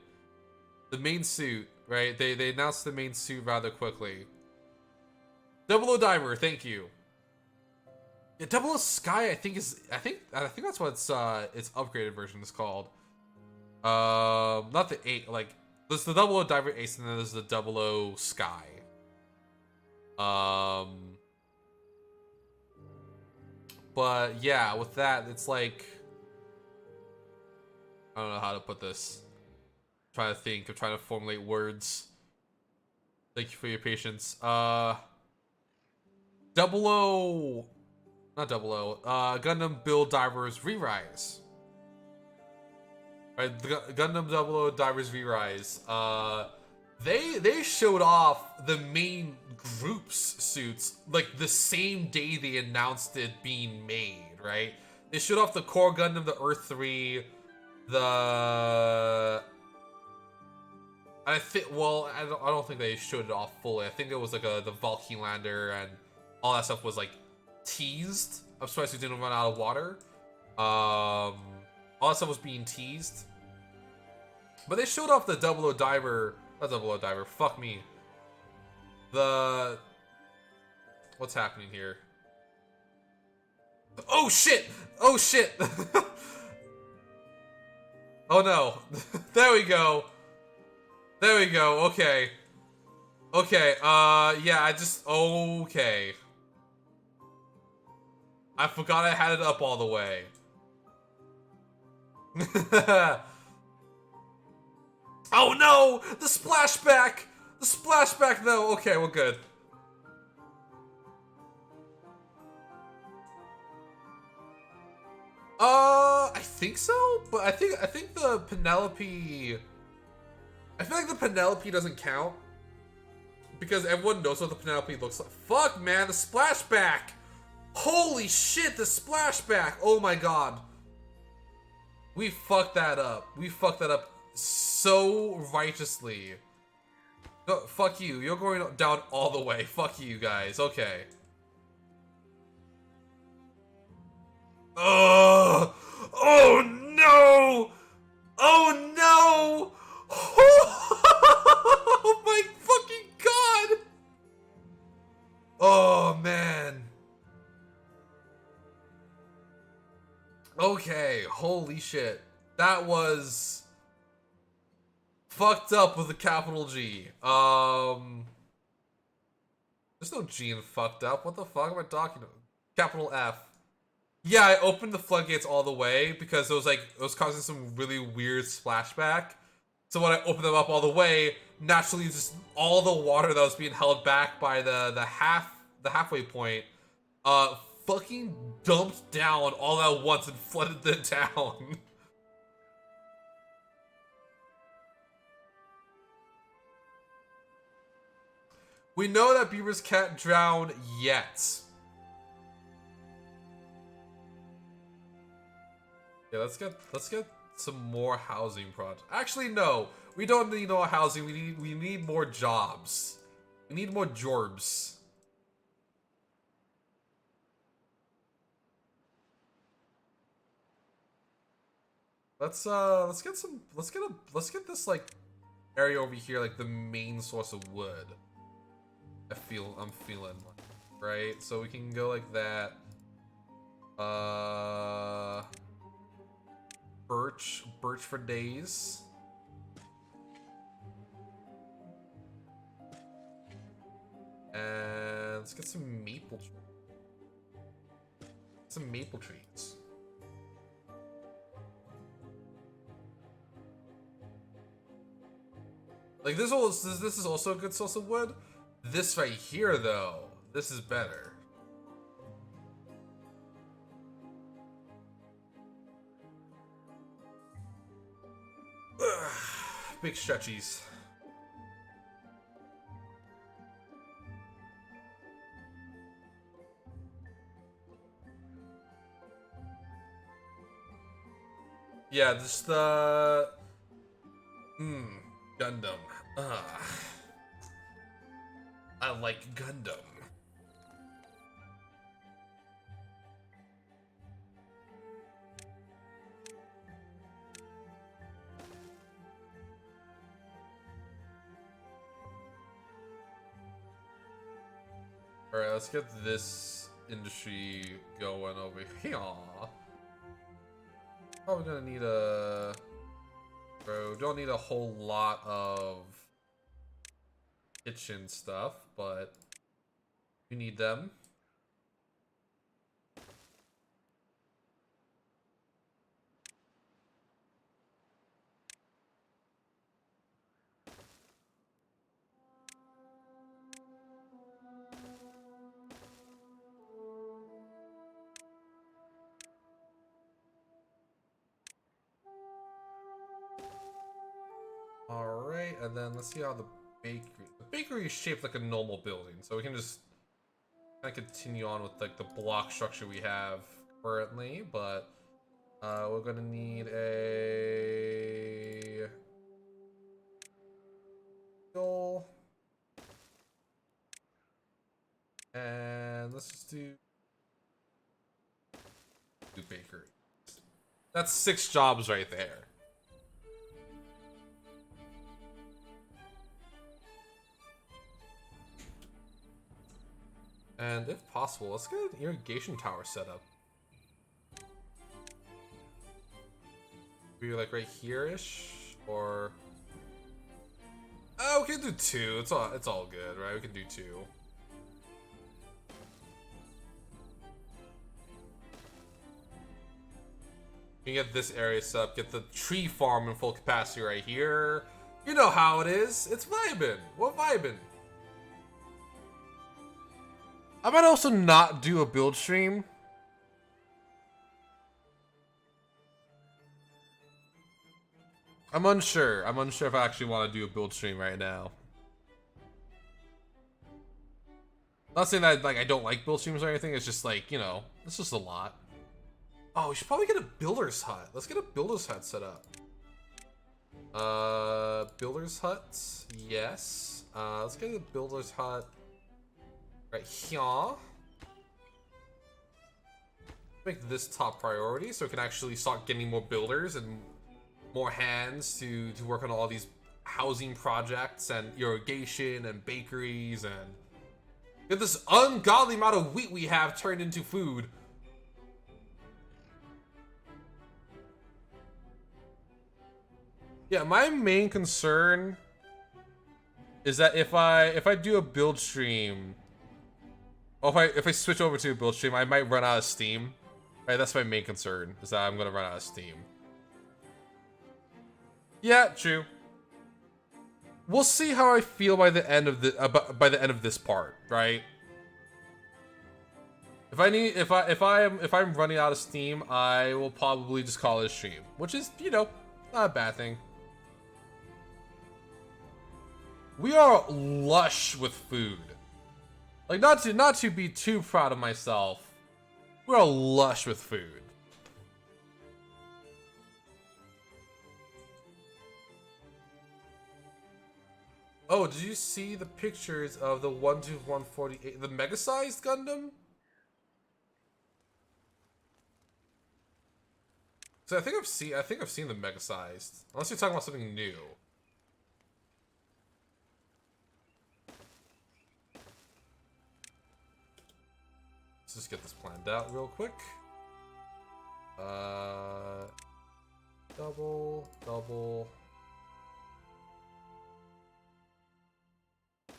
Speaker 1: The main suit, right? They announced the main suit rather quickly. Double O Diver, thank you. Yeah, Double O Sky, I think that's what its upgraded version is called. Not the 8, like there's the Double O Diver Ace, and then there's the Double O Sky. But yeah, with that, it's like, I don't know how to put this. I'm trying to think. I'm trying to formulate words. Thank you for your patience. Double O, not Double O. Gundam Build Divers Re-Rise. Right, the Gundam Double O Divers Re-Rise. They showed off the main group's suits like the same day they announced it being made. Right, they showed off the Core Gundam, the Earth 3, the. I think. Well, I don't think they showed it off fully. I think it was like the Valkylander and all that stuff was like teased. I'm surprised we didn't run out of water. All that stuff was being teased. But they showed off the Double O Diver. Not Double O Diver. Fuck me. What's happening here? Oh shit! Oh shit! Oh no. There we go. There we go. Okay. Okay. Yeah, okay. I forgot I had it up all the way. Oh no! The splashback! The splashback though! Okay, we're good. I think so, but I think the Penelope. I feel like the Penelope doesn't count because everyone knows what the Penelope looks like. Fuck, man, the splashback! Holy shit, the splashback! Oh my god, we fucked that up. We fucked that up so righteously. No, fuck you. You're going down all the way. Fuck you guys. Okay. Oh, oh no! Oh no! Oh my fucking god! Oh man. Okay, holy shit. That was fucked up with a capital G. There's no G in fucked up. What the fuck am I talking about? Capital F. Yeah, I opened the floodgates all the way because it was causing some really weird splashback. So when I opened them up all the way, naturally just all the water that was being held back by the halfway point, fucking dumped down all at once and flooded the town. We know that beavers can't drown yet. Yeah, let's get some more housing projects. Actually, no, we don't need more housing. We need more jobs. We need more jorbs. Let's get this like area over here like the main source of wood. I'm feeling right. So we can go like that. Birch for days. And let's get some maple trees. Like this is also a good source of wood. This right here though, this is better. Big stretchies. Yeah, just the Gundam. I like Gundam. Alright, let's get this industry going over here. Probably gonna need a... Bro, don't need a whole lot of kitchen stuff, but we need them. Alright, and then let's see how the bakery is shaped like a normal building, so we can just kind of continue on with like the block structure we have currently, but we're gonna need a goal, and let's just do bakery. That's 6 jobs right there. And if possible, let's get an irrigation tower set up. Maybe like right here-ish, or oh, we can do 2. It's all good, right? We can do 2. We can get this area set up, get the tree farm in full capacity right here. You know how it is. It's vibin'. We're vibin'. I might also not do a build stream. I'm unsure. I'm unsure if I actually want to do a build stream right now. Not saying that like I don't like build streams or anything. It's just like, you know, it's just a lot. Oh, we should probably get a builder's hut. Let's get a builder's hut set up. Builder's hut. Yes. Let's get a builder's hut right here. Make this top priority so we can actually start getting more builders and more hands to work on all these housing projects and irrigation and bakeries and get this ungodly amount of wheat we have turned into food. Yeah, my main concern is that if I do a build stream, or if I switch over to a build stream, I might run out of steam. Right, that's my main concern, is that I'm gonna run out of steam. Yeah, true. We'll see how I feel by the end of this part, right? If I'm running out of steam, I will probably just call it a stream, which is, you know, not a bad thing. We are lush with food. Like, not to be too proud of myself. We are lush with food. Oh, did you see the pictures of the 1-148, the mega-sized Gundam? So I think I've seen the mega-sized. Unless you're talking about something new. Let's just get this planned out real quick. Double. Double.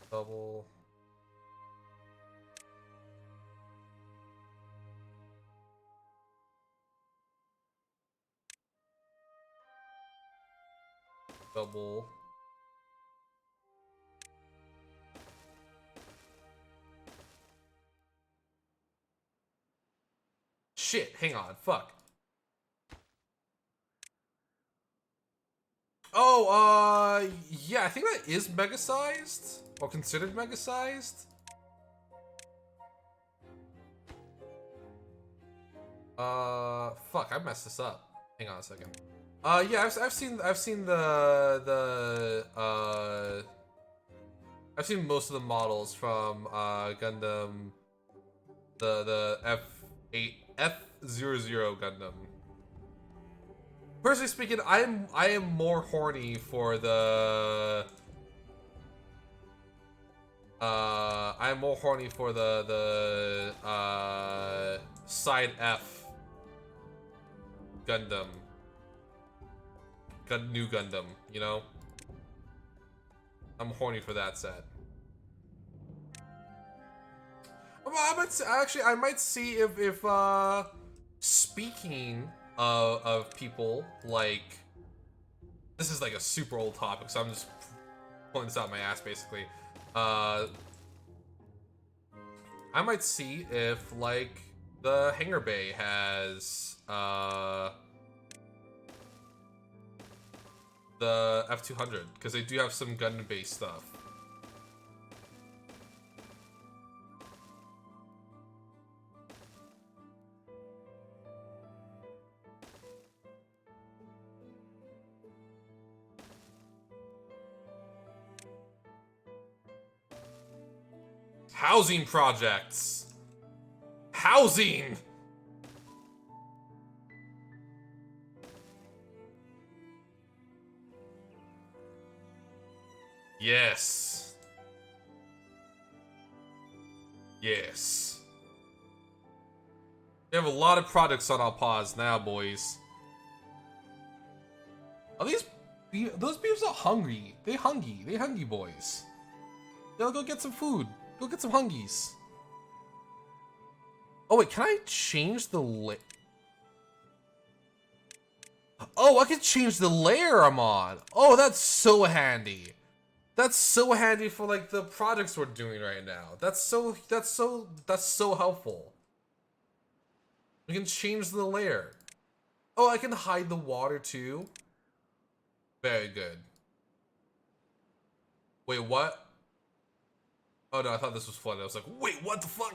Speaker 1: Double. Shit, hang on, fuck. Oh, yeah, I think that is mega-sized. Or considered mega-sized. Fuck, I messed this up. Hang on a second. Yeah, I've seen I've seen most of the models from Gundam, the F00 Gundam. Personally speaking, I am more horny for the side F Gundam. New Gundam, you know? I'm horny for that set. I might see if speaking of people, like, this is like a super old topic, so I'm just pulling this out of my ass, basically. I might see if, like, the Hangar Bay has, the F200, because they do have some Gundam-based stuff. Housing projects. Housing. Yes. Yes. We have a lot of products on our pause now, boys. Are those beavs are hungry? They hungry boys. They'll go get some food. Go get some hungies. Oh wait, can I change the Oh, I can change the layer I'm on. Oh, that's so handy. That's so handy for like the projects we're doing right now. That's so helpful. We can change the layer. Oh, I can hide the water too. Very good. Wait, what? Oh no, I thought this was flooded. I was like, wait, what the fuck?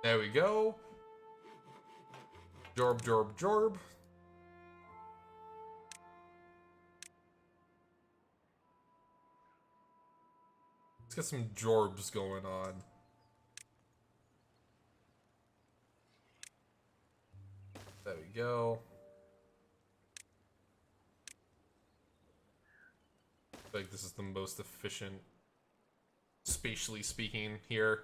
Speaker 1: There we go. Jorb, jorb, jorb. Let's get some jorbs going on. There we go. I feel like this is the most efficient, spatially speaking, here.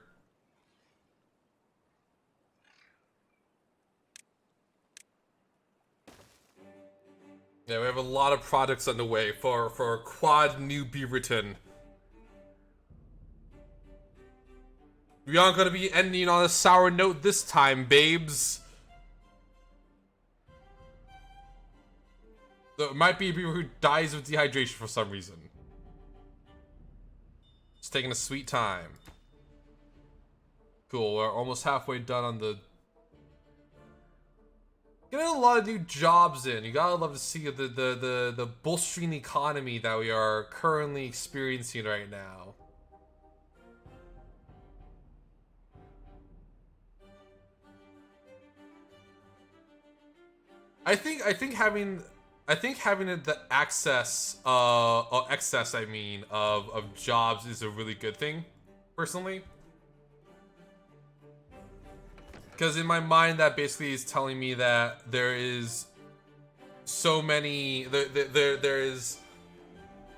Speaker 1: Yeah, we have a lot of projects underway for Quad New Beaverton. We aren't gonna be ending on a sour note this time, babes. There might be a beaver who dies of dehydration for some reason. It's taking a sweet time. Cool, we're almost halfway done on the... Getting a lot of new jobs in. You gotta love to see the bolstering economy that we are currently experiencing right now. I think having the access excess I mean of jobs is a really good thing, personally. Because in my mind that basically is telling me that there is so many there is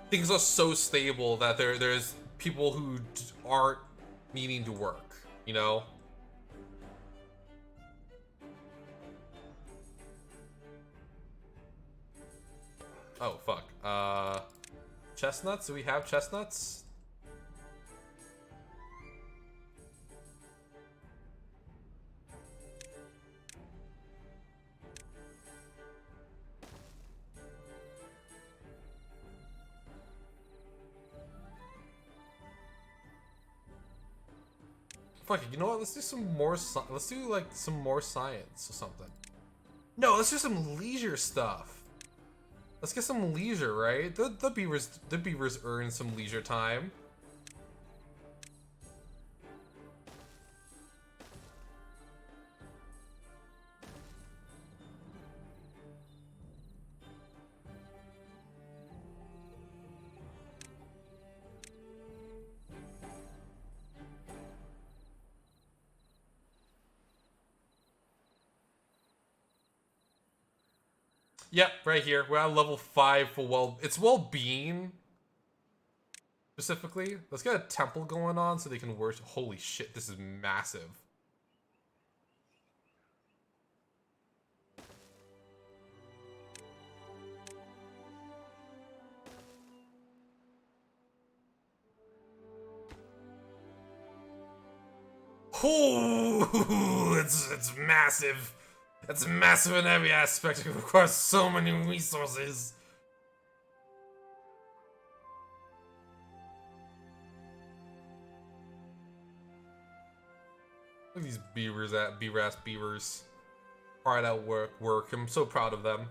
Speaker 1: things are so stable that there's people who aren't needing to work, you know? Oh, fuck. Chestnuts? Do we have chestnuts? Fuck it, you know what? Let's do some more let's do, like, some more science or something. No, let's do some leisure stuff. Let's get some leisure, right? The beavers earn some leisure time. Yep, right here. We're at level 5 for it's well-being. Specifically. Let's get a temple going on so they can worship. Holy shit, this is massive. Ooh, it's massive. It's massive in every aspect. It requires so many resources. Look at these beavers beaver-ass beavers. Hard at work. I'm so proud of them.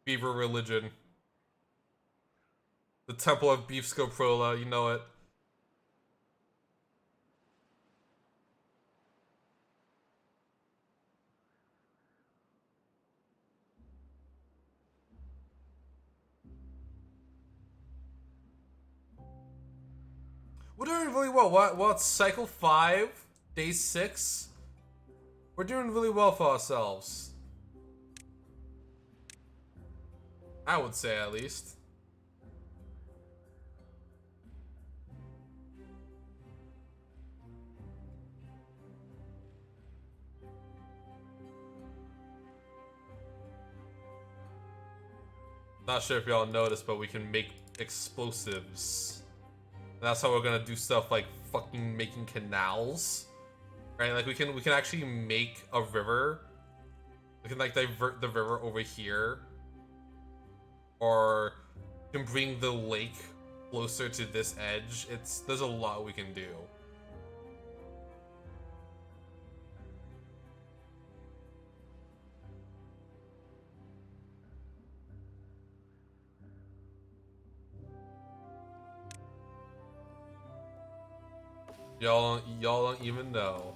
Speaker 1: Beaver religion. The Temple of Beef Scoprola, you know it. We're doing really well. Well, it's cycle 5, day 6. We're doing really well for ourselves. I would say, at least. Not sure if y'all noticed, but we can make explosives. And that's how we're gonna do stuff like fucking making canals. Right? Like we can actually make a river. We can like divert the river over here. Or we can bring the lake closer to this edge. There's a lot we can do. Y'all don't even know.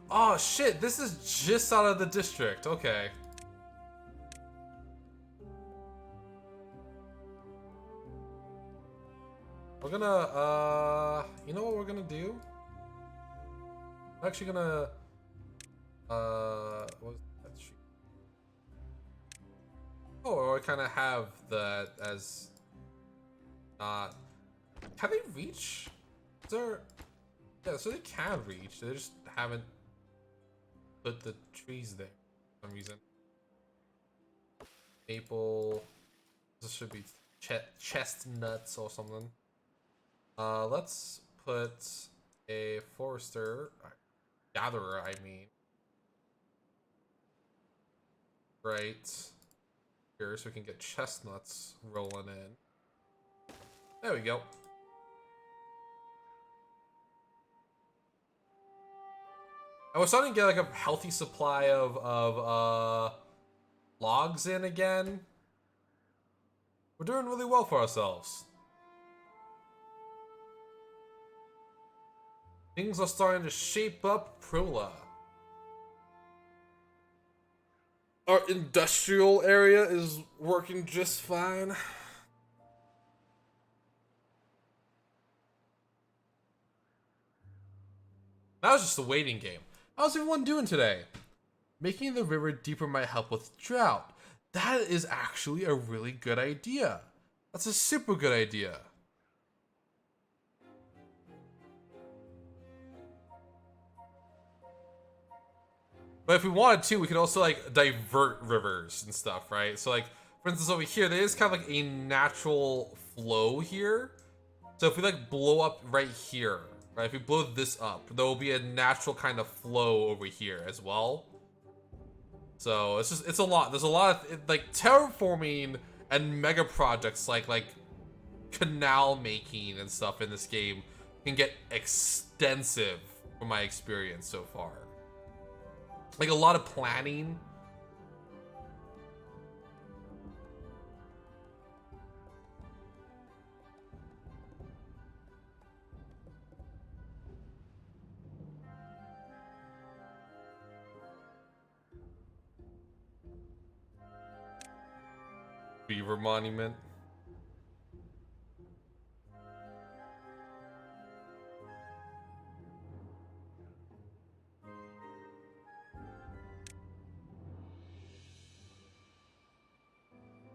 Speaker 1: Oh shit, this is just out of the district. Okay. We're gonna, you know what we're gonna do? I'm actually gonna, what's that sheet? Oh, I kind of have that as, not, can they reach? Is there, yeah, so they can reach, they just haven't put the trees there for some reason. Maple, this should be chestnuts or something. Let's put a forester, gatherer, I mean, right here so we can get chestnuts rolling in. There we go. I was starting to get like a healthy supply of logs in again. We're doing really well for ourselves. Things are starting to shape up Prula. Our industrial area is working just fine. That was just a waiting game. How's everyone doing today? Making the river deeper might help with drought. That is actually a really good idea. That's a super good idea. But if we wanted to, we could also like divert rivers and stuff, right? So like, for instance, over here, there is kind of like a natural flow here. So if we like blow up right here, right? If we blow this up, there will be a natural kind of flow over here as well. So it's a lot. There's a lot of like terraforming and mega projects like canal making and stuff in this game can get extensive from my experience so far. Like a lot of planning. Beaver monument.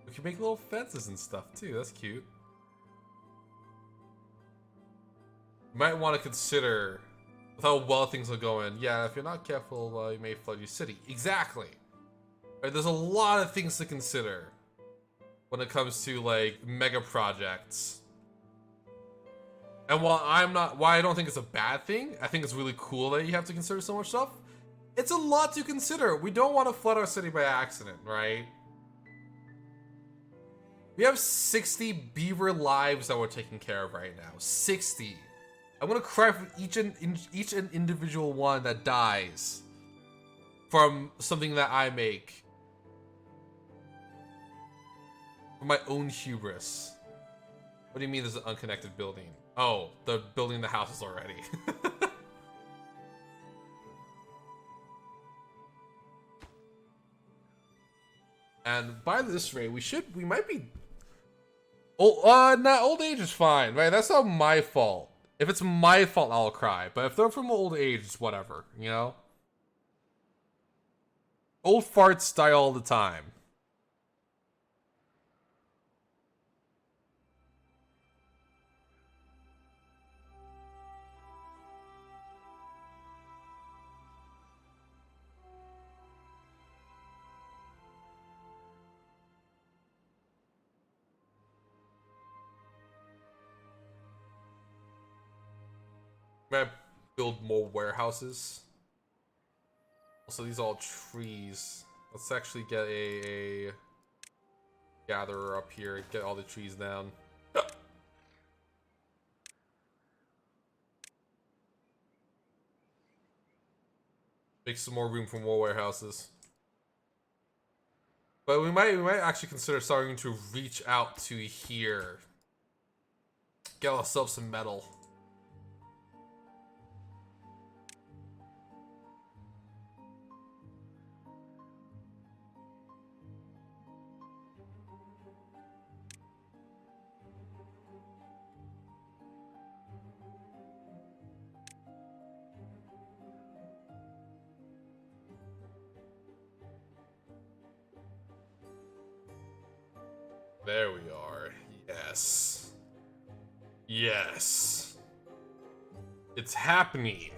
Speaker 1: We can make little fences and stuff too. That's cute. You might want to consider with how well things are going. Yeah, if you're not careful, you may flood your city. Exactly. Right, there's a lot of things to consider when it comes to like mega projects. And while I don't think it's a bad thing, I think it's really cool that you have to consider so much stuff. It's a lot to consider. We don't want to flood our city by accident, right? We have 60 beaver lives that we're taking care of right now. 60. I'm gonna cry for each and individual one that dies from something that I make. For my own hubris. What do you mean there's an unconnected building? Oh, they're building the houses already. And by this rate, we might be... Oh, nah, old age is fine, right? That's not my fault. If it's my fault, I'll cry. But if they're from old age, it's whatever, you know? Old farts die all the time. Gotta build more warehouses. Also, these are all trees. Let's actually get a gatherer up here. Get all the trees down. Make some more room for more warehouses. But we might actually consider starting to reach out to here. Get ourselves some metal. There we are. Yes. Yes. It's happening.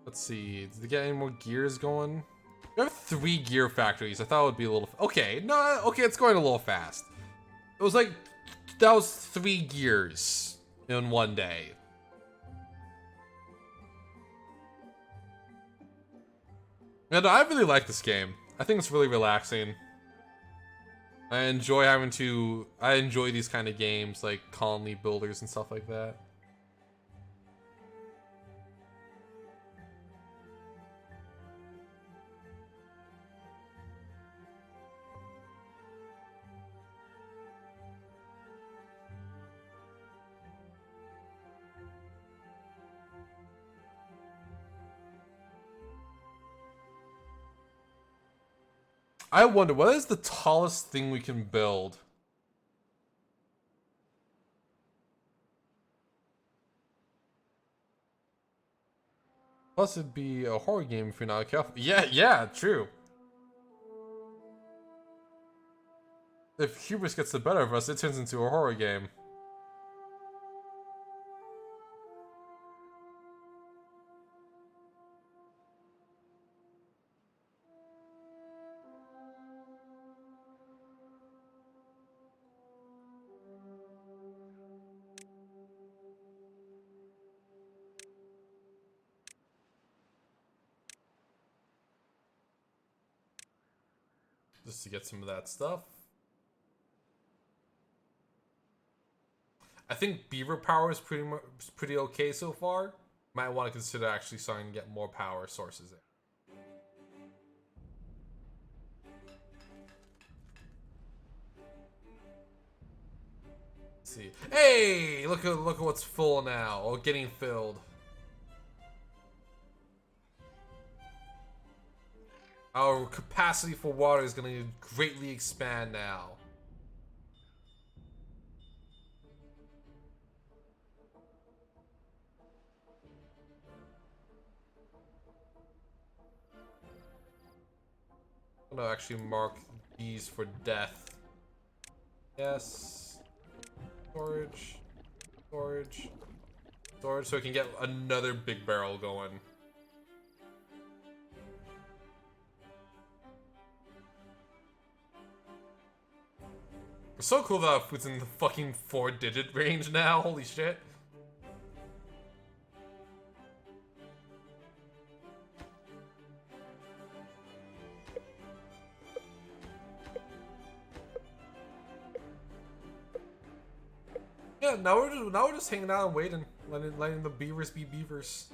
Speaker 1: Let's see. Did they get any more gears going? We have 3 gear factories. I thought it would be a little... Okay. No, okay, it's going a little fast. It was like... That was 3 gears in one day. And I really like this game. I think it's really relaxing. I enjoy these kind of games, like colony builders and stuff like that. I wonder, what is the tallest thing we can build? Plus, it'd be a horror game if you're not careful. Yeah, true. If hubris gets the better of us, it turns into a horror game. Just to get some of that stuff. I think beaver power is pretty okay so far. Might want to consider actually starting to get more power sources in. Let's see. Hey, look at what's full now, or getting filled. Our capacity for water is going to greatly expand now. I'm gonna actually mark these for death. Yes. Storage. Storage. Storage, so we can get another big barrel going. It's so cool that our food's in the fucking 4-digit range now. Holy shit. Yeah, now we're just hanging out and waiting, letting the beavers be beavers.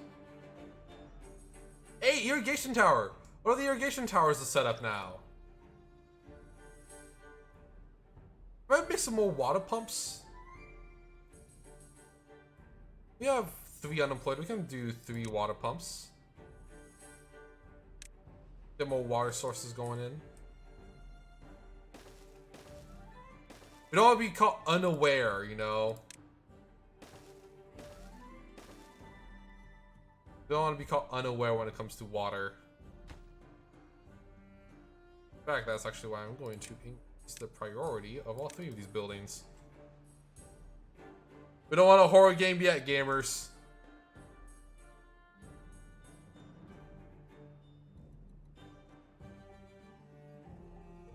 Speaker 1: Hey, irrigation tower. What are the irrigation towers to set up now? Might make some more water pumps. We have 3 unemployed. We can do 3 water pumps. Get more water sources going in. We don't want to be caught unaware, you know. We don't want to be caught unaware when it comes to water. In fact, that's actually why I'm going to increase the priority of all 3 of these buildings. We don't want a horror game yet, gamers.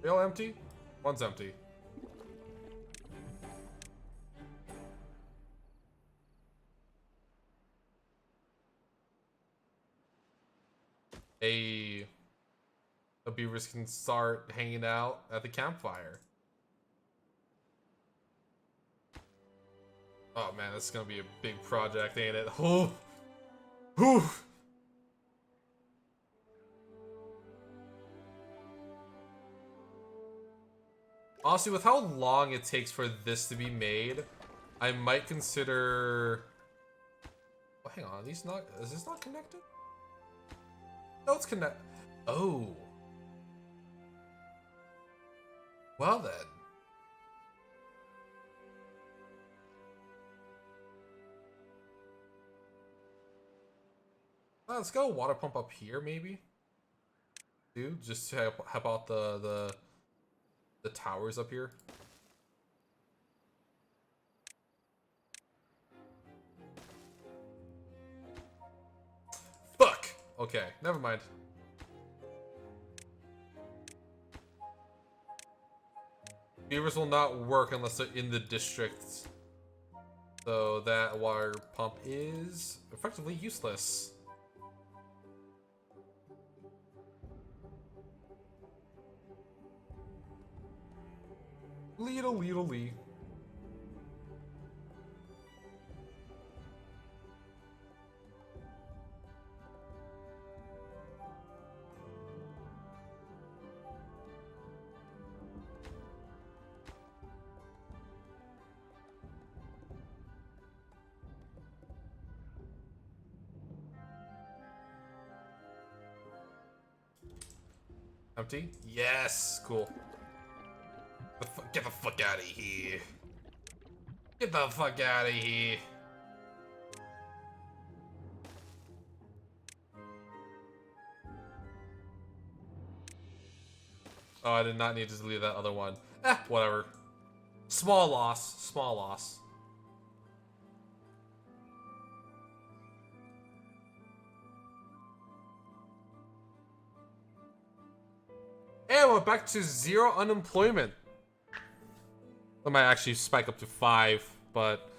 Speaker 1: They all empty? One's empty. The beavers can start hanging out at the campfire. Oh man, this is gonna be a big project, ain't it? Oh, whew. Honestly, with how long it takes for this to be made, I might consider. Oh, hang on, is this not connected? No, it's connected. Oh. Well then. Let's go water pump up here, maybe. Dude, just to help out the towers up here. Fuck. Okay, never mind. Beavers will not work unless they're in the district. So that water pump is effectively useless. Lee. Empty? Yes! Cool. Get the fuck out of here. Get the fuck out of here. Oh, I did not need to delete that other one. Whatever. Small loss. Small loss. And we're back to 0 unemployment. That might actually spike up to 5, but,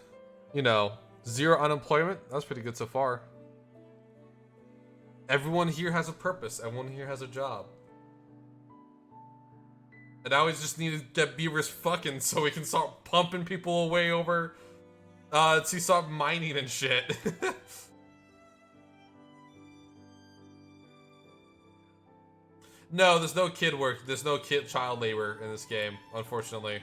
Speaker 1: you know, 0 unemployment, that's pretty good so far. Everyone here has a purpose. Everyone here has a job. And now we just need to get beavers fucking so we can start pumping people away over, to start mining and shit. No, there's no kid work. There's no child labor in this game, unfortunately.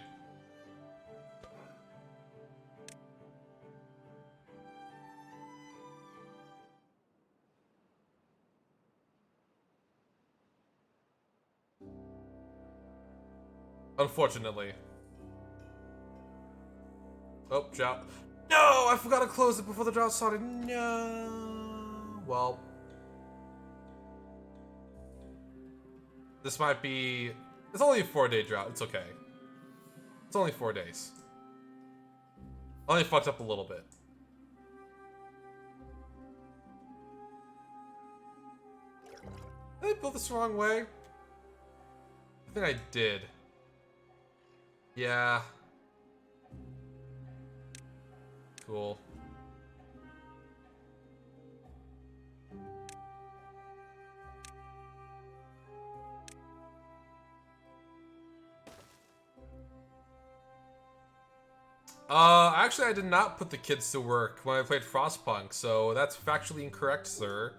Speaker 1: Unfortunately. Oh, drought. No! I forgot to close it before the drought started. No. Well. This might be... It's only a 4-day drought. It's okay. It's only 4 days. Only fucked up a little bit. Did I build this the wrong way? I think I did. Yeah. Cool. Actually I did not put the kids to work when I played Frostpunk, so that's factually incorrect, sir.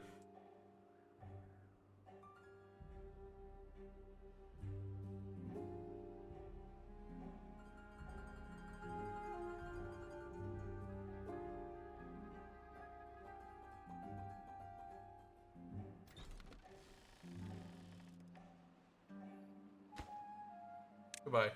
Speaker 1: Goodbye.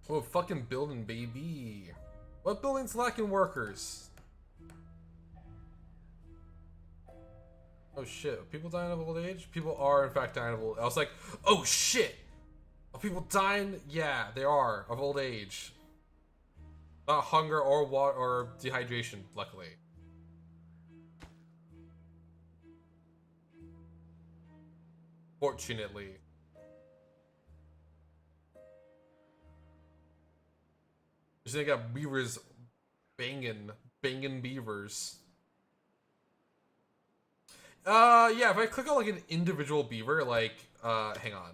Speaker 1: Oh, fucking building, baby. What building's lacking workers? Oh shit, are people dying of old age? People are in fact dying of old age. I was like, oh shit! Are people dying? Yeah, they are, of old age. Not hunger or water or dehydration, luckily. Fortunately. Just they got beavers banging beavers. Yeah, if I click on like an individual beaver, like, hang on.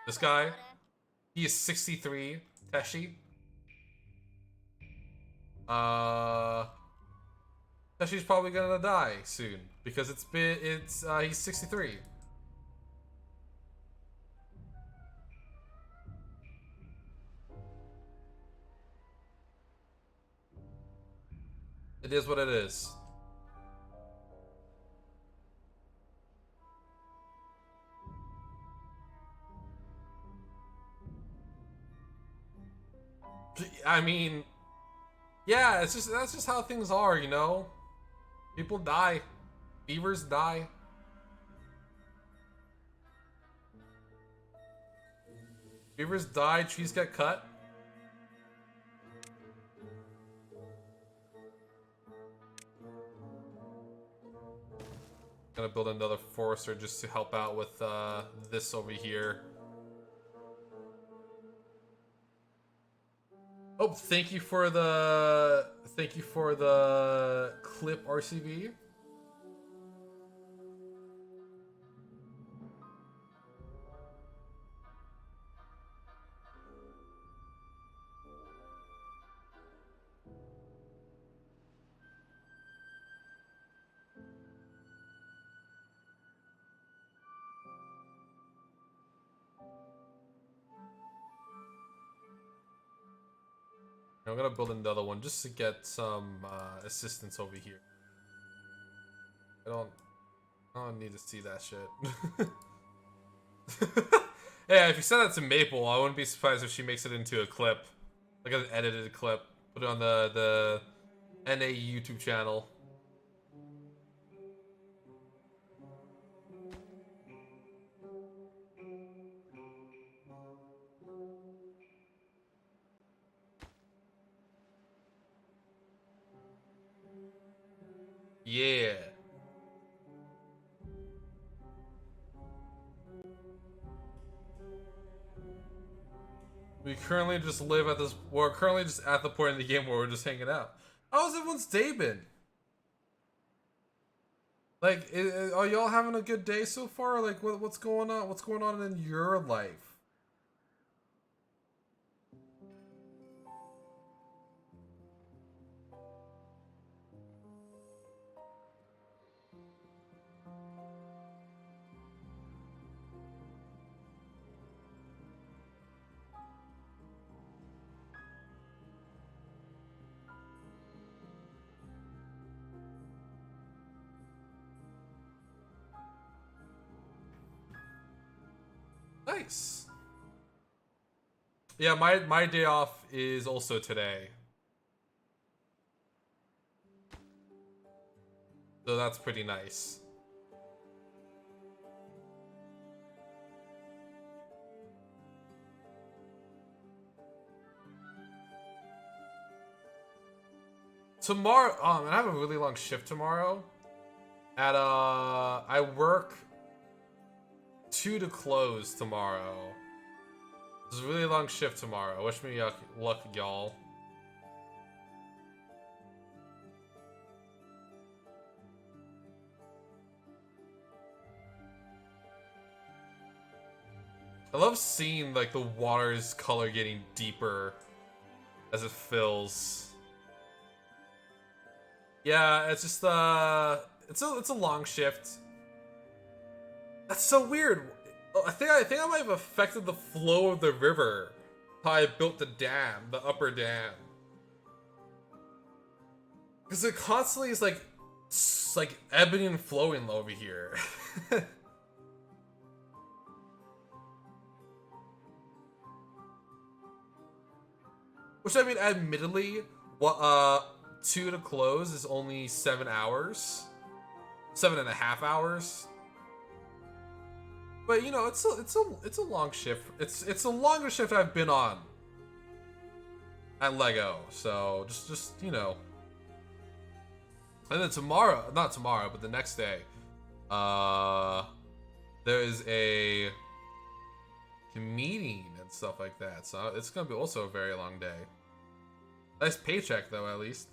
Speaker 1: This guy, he is 63, Teshi. Uh, Teshi's probably gonna die soon because he's 63. It is what it is. I mean, yeah, that's just how things are, you know? People die. Beavers die. Beavers die, trees get cut. Gonna build another forester just to help out with this over here. Oh, thank you for the clip, RCB. I'm gonna build another one just to get some assistance over here. I don't need to see that shit. Yeah, if you send that to Maple, I wouldn't be surprised if she makes it into a clip, like an edited clip. Put it on the NA YouTube channel. Yeah. We currently just live at this. We're currently just at the point in the game where we're just hanging out. How's everyone's day been? Like, are y'all having a good day so far? Like, what's going on? What's going on in your life? Nice. Yeah, my day off is also today, so that's pretty nice. Tomorrow, I have a really long shift tomorrow. I work 2 to close tomorrow. It's a really long shift tomorrow. Wish me luck, y'all. I love seeing like the water's color getting deeper as it fills. Yeah, it's just it's a long shift. That's so weird. I think I might have affected the flow of the river. How I built the dam, the upper dam. Because it constantly is like ebbing and flowing over here. Which I mean, admittedly, what 2 to close is only 7 hours. 7.5 hours. But you know, it's a long shift. It's a longer shift I've been on at Lego. So just you know. And then tomorrow, not tomorrow, but the next day, there is a meeting and stuff like that. So it's gonna be also a very long day. Nice paycheck though, at least.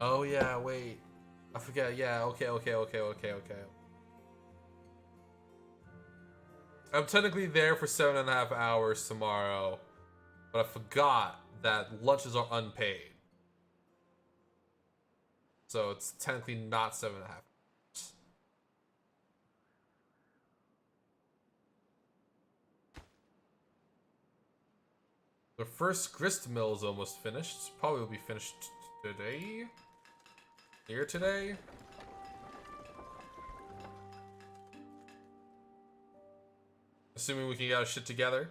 Speaker 1: Oh yeah, wait. I forget. Yeah, okay. I'm technically there for 7.5 hours tomorrow, but I forgot that lunches are unpaid. So it's technically not 7.5 hours. The first grist mill is almost finished. Probably will be finished today. Here today. Assuming we can get our shit together.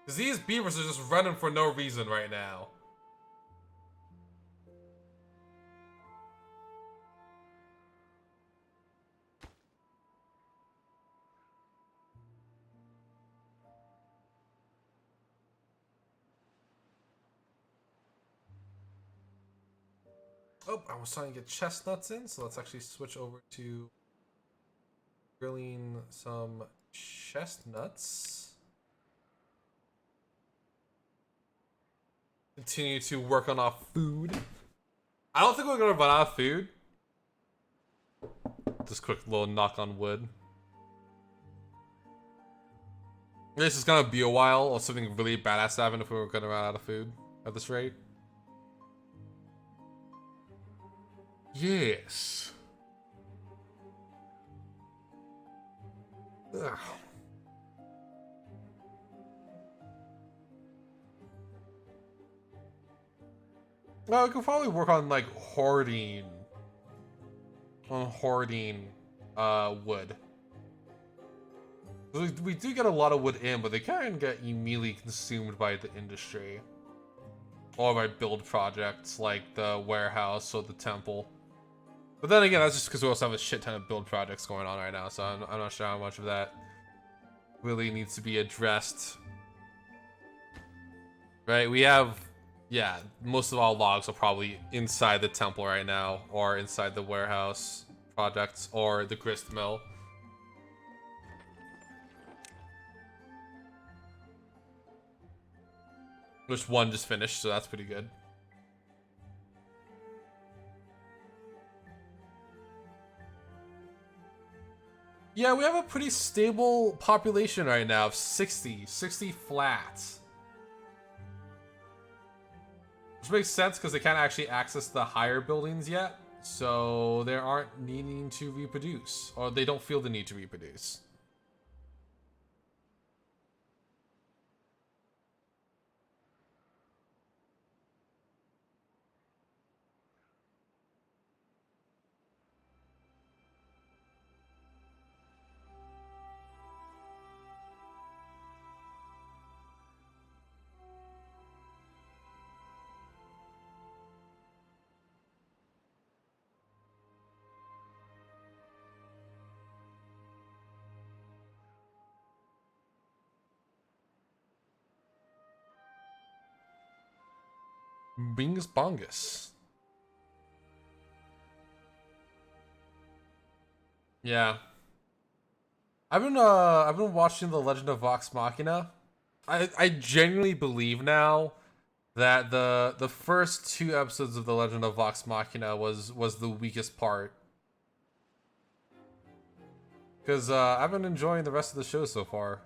Speaker 1: Because these beavers are just running for no reason right now. Oh, I was trying to get chestnuts in, so let's actually switch over to grilling some chestnuts. Continue to work on our food. I don't think we're gonna run out of food. Just quick little knock on wood. This is gonna be a while, or something really badass to happen if we were gonna run out of food at this rate. Yes. Ugh. Well, we could probably work on like hoarding. Wood. We do get a lot of wood in, but they can get immediately consumed by the industry. Or by build projects like the warehouse or the temple. But then again, that's just because we also have a shit ton of build projects going on right now, so I'm not sure how much of that really needs to be addressed. Right, we have, yeah, most of our logs are probably inside the temple right now, or inside the warehouse projects, or the grist mill. Which one just finished, so that's pretty good. Yeah, we have a pretty stable population right now of 60 flats. Which makes sense because they can't actually access the higher buildings yet. So they aren't needing to reproduce. Or they don't feel the need to reproduce. Bingus Bongus. Yeah. I've been watching The Legend of Vox Machina. I genuinely believe now that the first 2 episodes of The Legend of Vox Machina was the weakest part. Because I've been enjoying the rest of the show so far.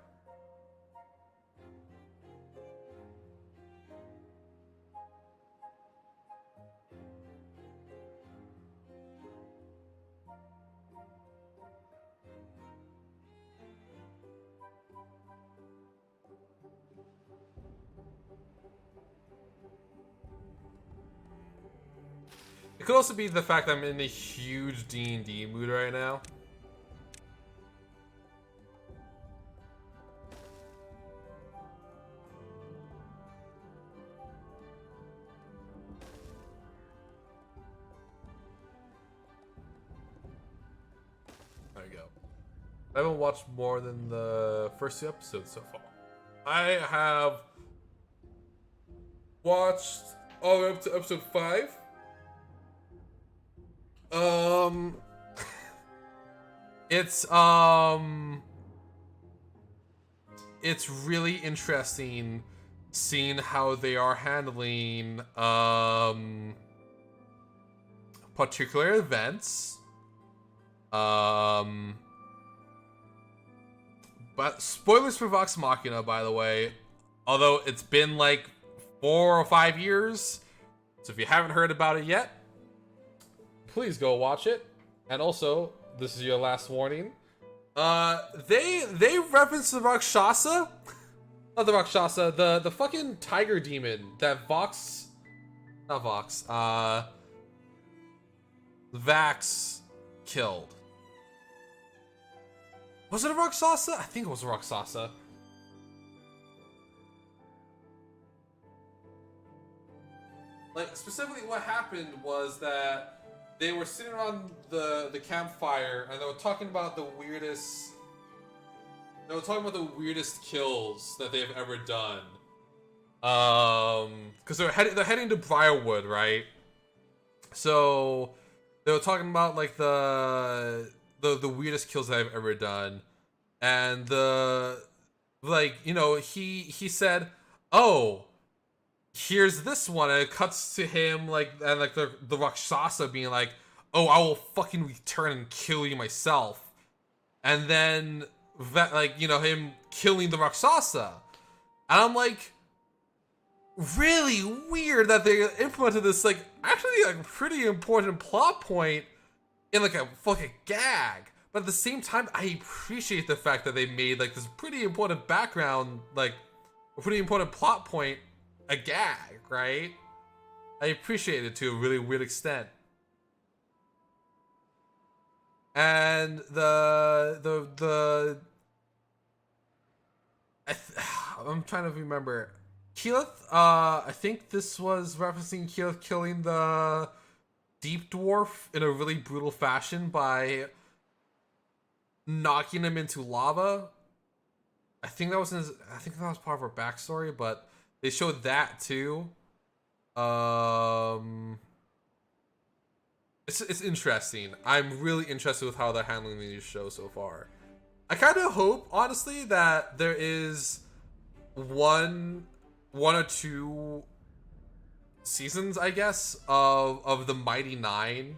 Speaker 1: It could also be the fact that I'm in a huge D&D mood right now. I haven't watched more than the first 2 episodes so far. I have watched all the way up to episode 5. Um, it's it's really interesting seeing how they are handling particular events. But spoilers for Vox Machina, by the way. Although it's been like 4 or 5 years, so if you haven't heard about it yet, please go watch it. And also, this is your last warning. They reference the Rakshasa, not the Rakshasa, the fucking tiger demon that Vax killed. Was it a Rakshasa? I think it was a Rakshasa. Like, specifically what happened was that they were sitting around the campfire and they were talking about the weirdest kills that they've ever done. Because they're heading to Briarwood, right? So they were talking about like the weirdest kills that I've ever done, and he said, "Oh, here's this one," and it cuts to him like the Rakshasa being like, "Oh, I will fucking return and kill you myself," and then him killing the Rakshasa, and I'm like, really weird that they implemented this like actually like pretty important plot point in like a fucking gag. But at the same time, I appreciate the fact that they made like this pretty important background, like a pretty important plot point, a gag, right? I appreciate it to a really weird extent. And I'm trying to remember. Keyleth, I think this was referencing Keyleth killing the deep dwarf in a really brutal fashion by knocking him into lava. I think that was part of her backstory, but they showed that too. It's interesting. I'm really interested with how they're handling these shows so far. I kind of hope, honestly, that there is one or two seasons, I guess, of the Mighty Nine.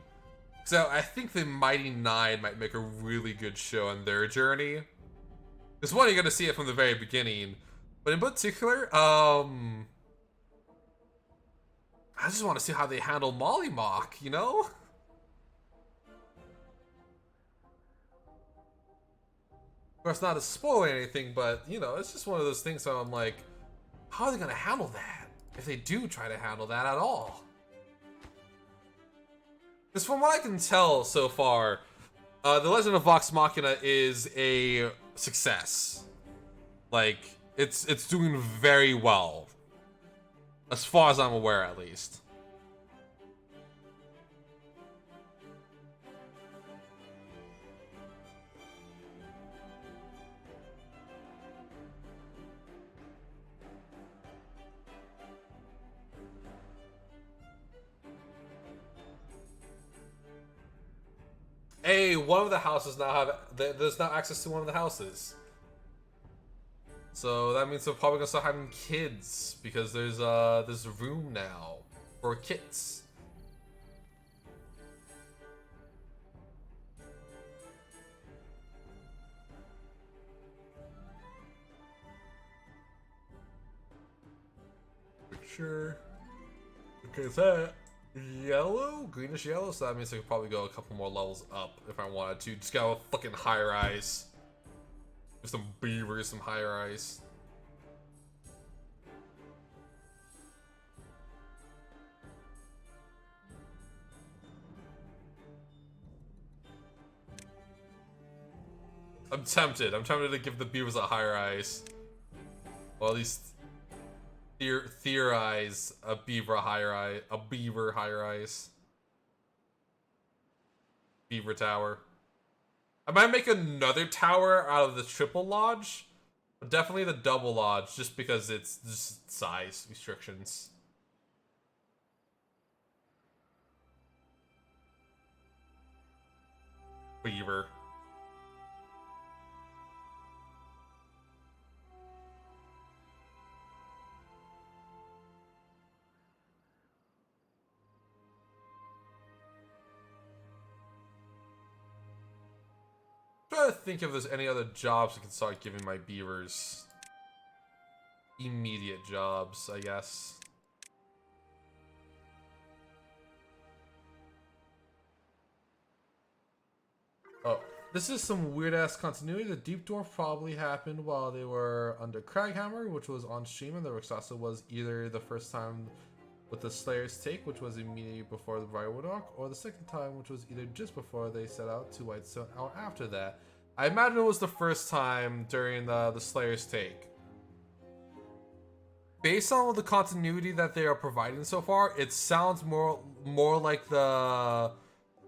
Speaker 1: So I think the Mighty Nine might make a really good show on their journey. Because one, you're gonna see it from the very beginning, but in particular, I just want to see how they handle Molly Mock, you know? Of course, not to spoil anything, but you know, it's just one of those things. So I'm like, how are they gonna handle that if they do try to handle that at all? Because from what I can tell so far, The Legend of Vox Machina is a success. Like, it's doing very well. As far as I'm aware, at least. Hey, one of the houses now have... There's now access to one of the houses. So that means they're probably gonna start having kids, because there's a room now for kids. Sure. Okay, is that yellow? Greenish yellow? So that means I could probably go a couple more levels up if I wanted to. Just got a fucking high rise. With some beavers, some high rise. I'm tempted to give the beavers a high rise. Well, at least theorize a beaver high rise, a beaver high rise. Beaver tower. I might make another tower out of the triple lodge, but definitely the double lodge, just because it's just size restrictions. Beaver. Trying to think if there's any other jobs I can start giving my beavers. Immediate jobs, I guess. Oh, this is some weird ass continuity. The Deep Dwarf probably happened while they were under Craghammer, which was on stream, and the Rexasa was either the first time with the Slayer's Take, which was immediately before the Briarwood arc, or the second time, which was either just before they set out to Whitestone or after that. I imagine it was the first time during the Slayer's Take. Based on the continuity that they are providing so far, it sounds more like the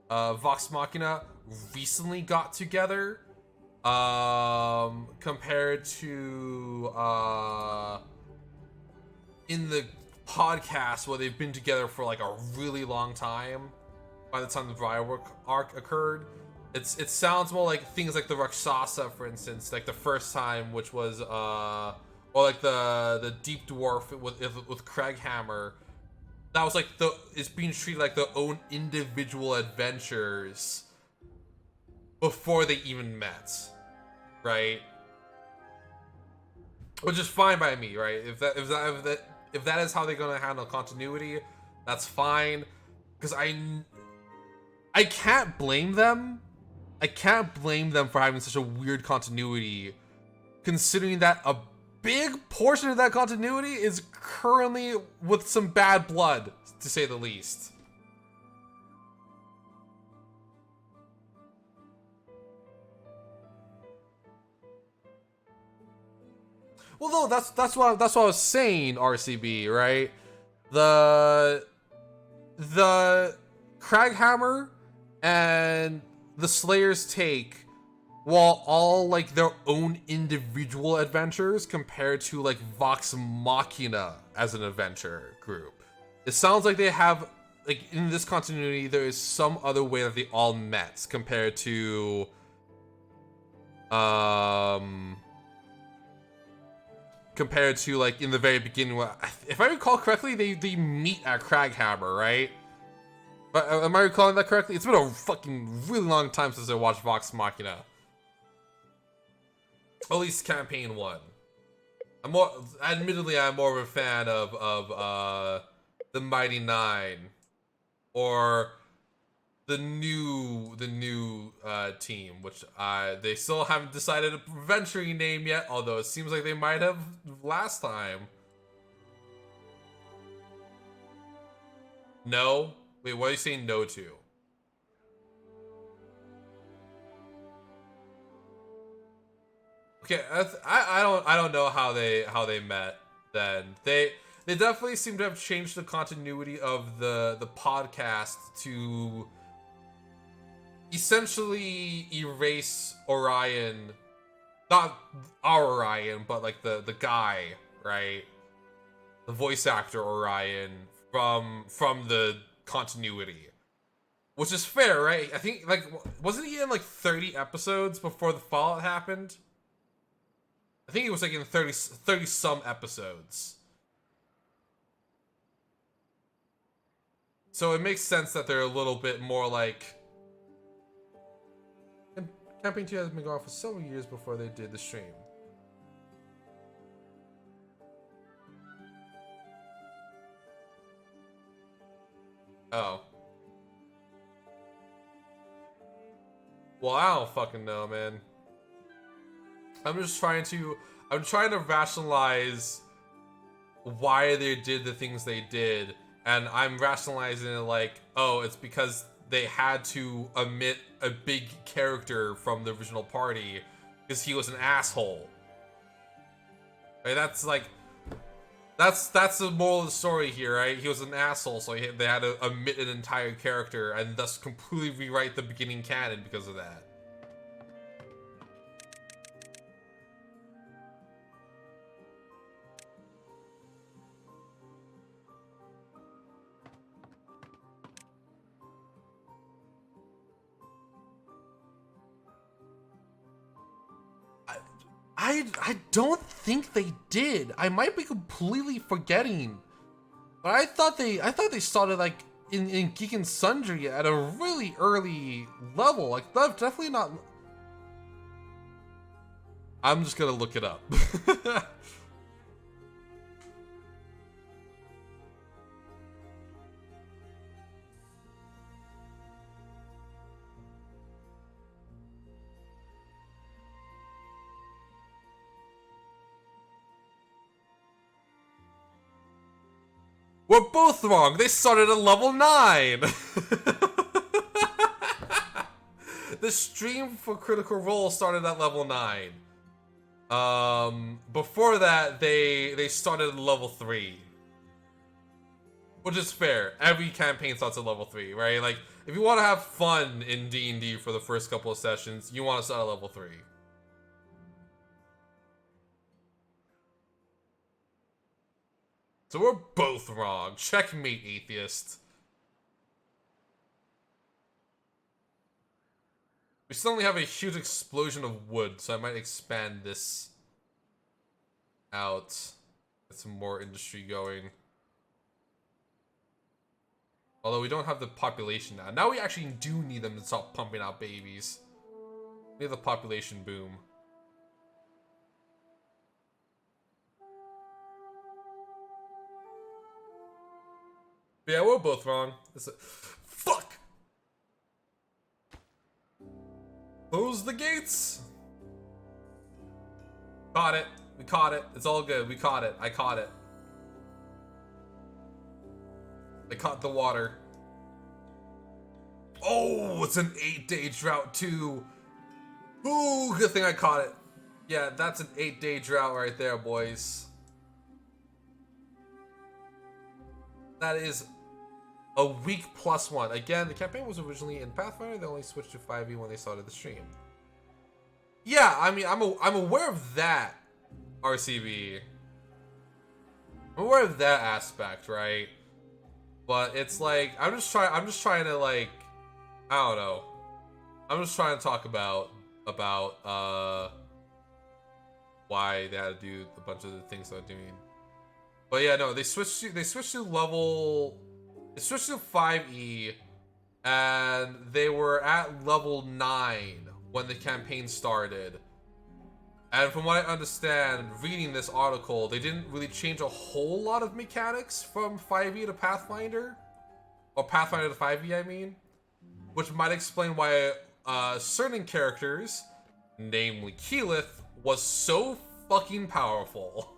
Speaker 1: Vox Machina recently got together compared to in the podcast where they've been together for like a really long time by the time the Briarwood arc occurred. It sounds more like things like the Rakshasa, for instance, like the first time, which was or like the Deep Dwarf with Craghammer. That was like it's being treated like their own individual adventures before they even met, right? Which is fine by me, right? If that is how they're gonna handle continuity, that's fine. Because I can't blame them. I can't blame them for having such a weird continuity, considering that a big portion of that continuity is currently with some bad blood, to say the least. Well, no, that's what I was saying. RCB, right? The Craghammer and the Slayer's Take, while all like their own individual adventures compared to like Vox Machina as an adventure group, it sounds like they have like in this continuity there is some other way that they all met compared to like in the very beginning. If I recall correctly, they meet at Craghammer, right? But am I recalling that correctly? It's been a fucking really long time since I watched Vox Machina. At least campaign 1. Admittedly, I'm more of a fan of the Mighty Nine, or the new team, which they still haven't decided a venture name yet. Although it seems like they might have last time. No, wait, what are you saying no to? Okay, I don't know how they met. Then they definitely seem to have changed the continuity of the podcast to essentially erase Orion, not our Orion, but like the guy, right? The voice actor Orion from the continuity, which is fair, right? I think like wasn't he in like 30 episodes before the Fallout happened? I think it was like in 30 some episodes. So it makes sense that they're a little bit more like. And Campaign 2 has been going on for several years before they did the stream. Oh. Well, I don't fucking know, man. I'm trying to rationalize why they did the things they did, and I'm rationalizing it like, oh, it's because they had to omit a big character from the original party because he was an asshole. Right? That's the moral of the story here, right? He was an asshole, so they had to omit an entire character and thus completely rewrite the beginning canon because of that. I don't think they did. I might be completely forgetting. But I thought they started like in Geek and Sundry at a really early level. Like definitely not. I'm just gonna look it up. We're both wrong. They started at level 9. The stream for Critical Role started at level 9. Before that, they started at level 3. Which is fair. Every campaign starts at level 3, right? Like, if you want to have fun in D&D for the first couple of sessions, you want to start at level 3. So we're both wrong. Checkmate, atheist. We suddenly have a huge explosion of wood, so I might expand this out. Get some more industry going. Although we don't have the population now. Now we actually do need them to stop pumping out babies. We need the population boom. But yeah, we're both wrong. Fuck! Close the gates! Caught it. We caught it. It's all good. We caught it. I caught it. I caught the water. Oh, it's an 8-day drought too. Ooh, good thing I caught it. Yeah, that's an 8-day drought right there, boys. That is a week +1. Again, the campaign was originally in Pathfinder. They only switched to 5e when they started the stream. Yeah, I mean, I'm aware of that, RCB. I'm aware of that aspect, right? But it's like I'm just trying to like, I don't know. I'm just trying to talk about why they had to do a bunch of the things they're doing. But yeah, no, they switched to 5e, and they were at level 9 when the campaign started. And from what I understand, reading this article, they didn't really change a whole lot of mechanics from 5e to Pathfinder. Or Pathfinder to 5e, I mean. Which might explain why certain characters, namely Keyleth, was so fucking powerful.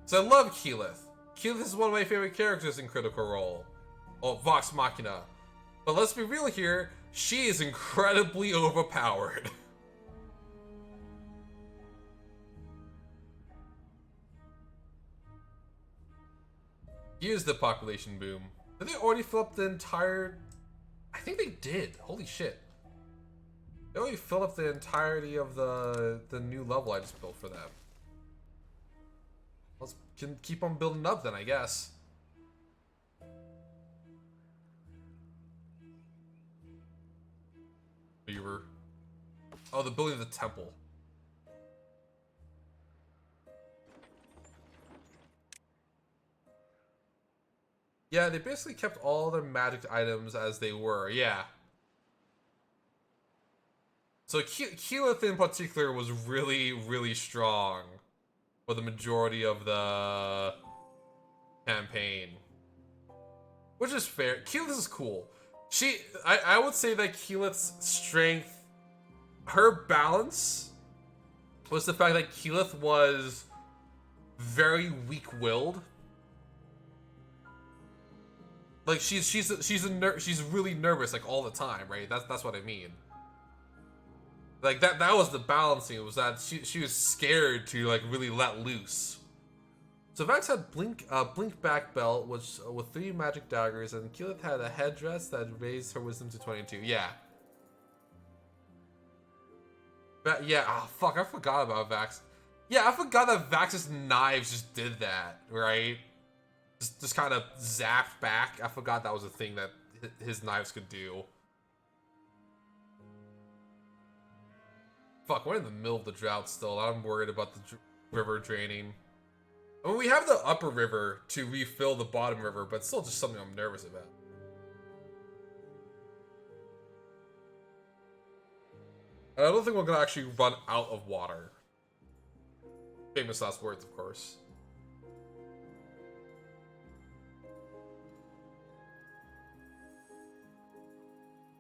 Speaker 1: So I love Keyleth. Keyleth is one of my favorite characters in Critical Role. Or Vox Machina. But let's be real here, she is incredibly overpowered. Here's the population boom. Did they already fill up the entire... I think they did. Holy shit. They already filled up the entirety of the new level I just built for them. Let's keep on building up then, I guess. Beaver. Oh, the building of the temple. Yeah, they basically kept all their magic items as they were. Yeah. So Keyleth in particular was really, really strong for the majority of the campaign. Which is fair. Keyleth is cool. I would say that Keyleth's strength, her balance, was the fact that Keyleth was very weak-willed. Like she's really nervous like all the time, right? That's what I mean. Like that was the balancing. It was that she was scared to like really let loose. So Vax had blink back belt, which with 3 magic daggers, and Keyleth had a headdress that raised her wisdom to 22. Yeah. Yeah. Oh fuck, I forgot about Vax. Yeah, I forgot that Vax's knives just did that, right? Just kind of zapped back. I forgot that was a thing that his knives could do. Fuck, we're in the middle of the drought still. I'm worried about the river draining. I mean, we have the upper river to refill the bottom river, but it's still just something I'm nervous about. And I don't think we're gonna actually run out of water. Famous last words, of course.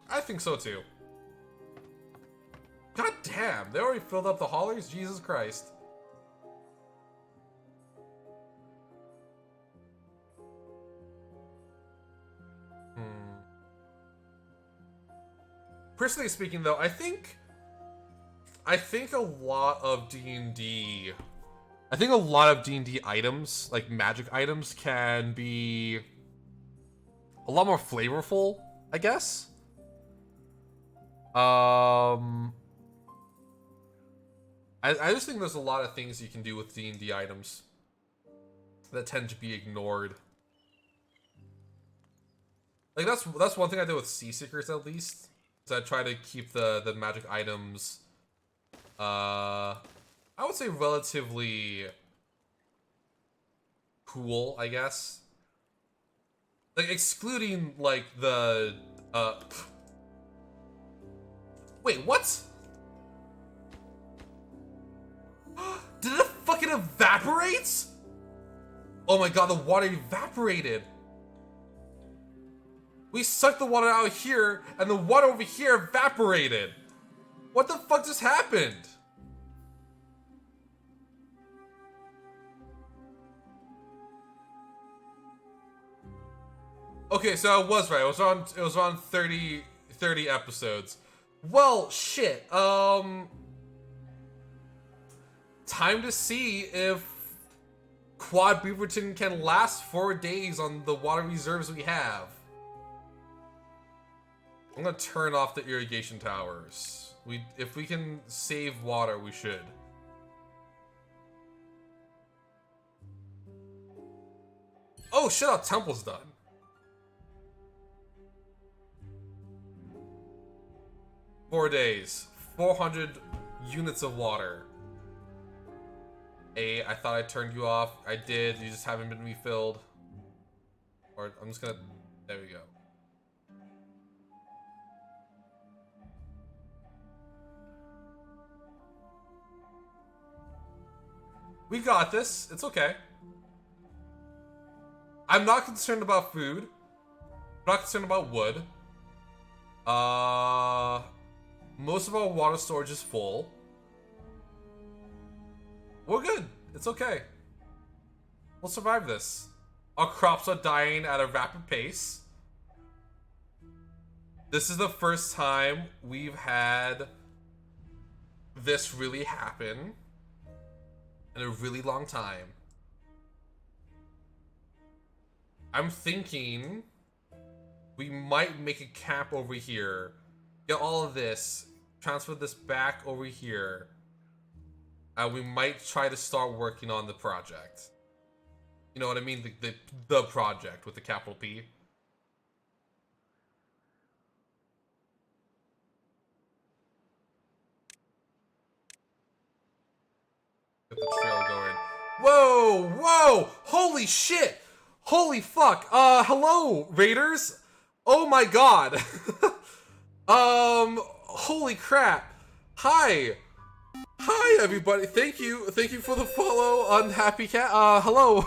Speaker 1: I think so too. God damn, they already filled up the haulers? Jesus Christ. Personally speaking though, I think a lot of D&D items, like magic items, can be a lot more flavorful, I guess. I just think there's a lot of things you can do with D&D items that tend to be ignored. Like that's one thing I do with Seaseekers at least. Is I try to keep the magic items I would say relatively cool, I guess. Like excluding like the wait, what? Did it fucking evaporate? Oh my god, the water evaporated. We sucked the water out here, and the water over here evaporated. What the fuck just happened? Okay, so I was right. It was on 30 episodes. Well, shit. Time to see if Quad Beaverton can last 4 days on the water reserves we have. I'm gonna turn off the irrigation towers. If we can save water, we should. Oh shit, our temple's done. Four days, 400 units of water. I thought I turned you off. I did. You just haven't been refilled. Or I'm just gonna. There we go. We got this. It's okay. I'm not concerned about food. I'm not concerned about wood. Most of our water storage is full. We're good. It's okay. We'll survive this. Our crops are dying at a rapid pace. This is the first time we've had this really happen in a really long time. I'm thinking we might make a camp over here, get all of this, transfer this back over here, and we might try to start working on the project. You know what I mean? The project with the capital P. Get the trail going. Whoa! Whoa! Holy shit! Holy fuck! Hello, Raiders! Oh my god! Holy crap! Hi! Hi, everybody! Thank you for the follow, Unhappy Cat. Hello!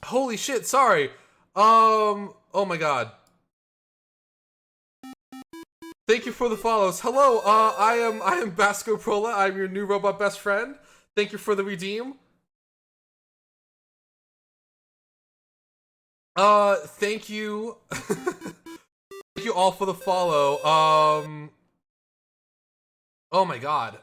Speaker 1: Holy shit, sorry! Oh my god. Thank you for the follows. Hello, I am Basco Prola. I'm your new robot best friend. Thank you for the redeem. Thank you. Thank you all for the follow. Oh my god.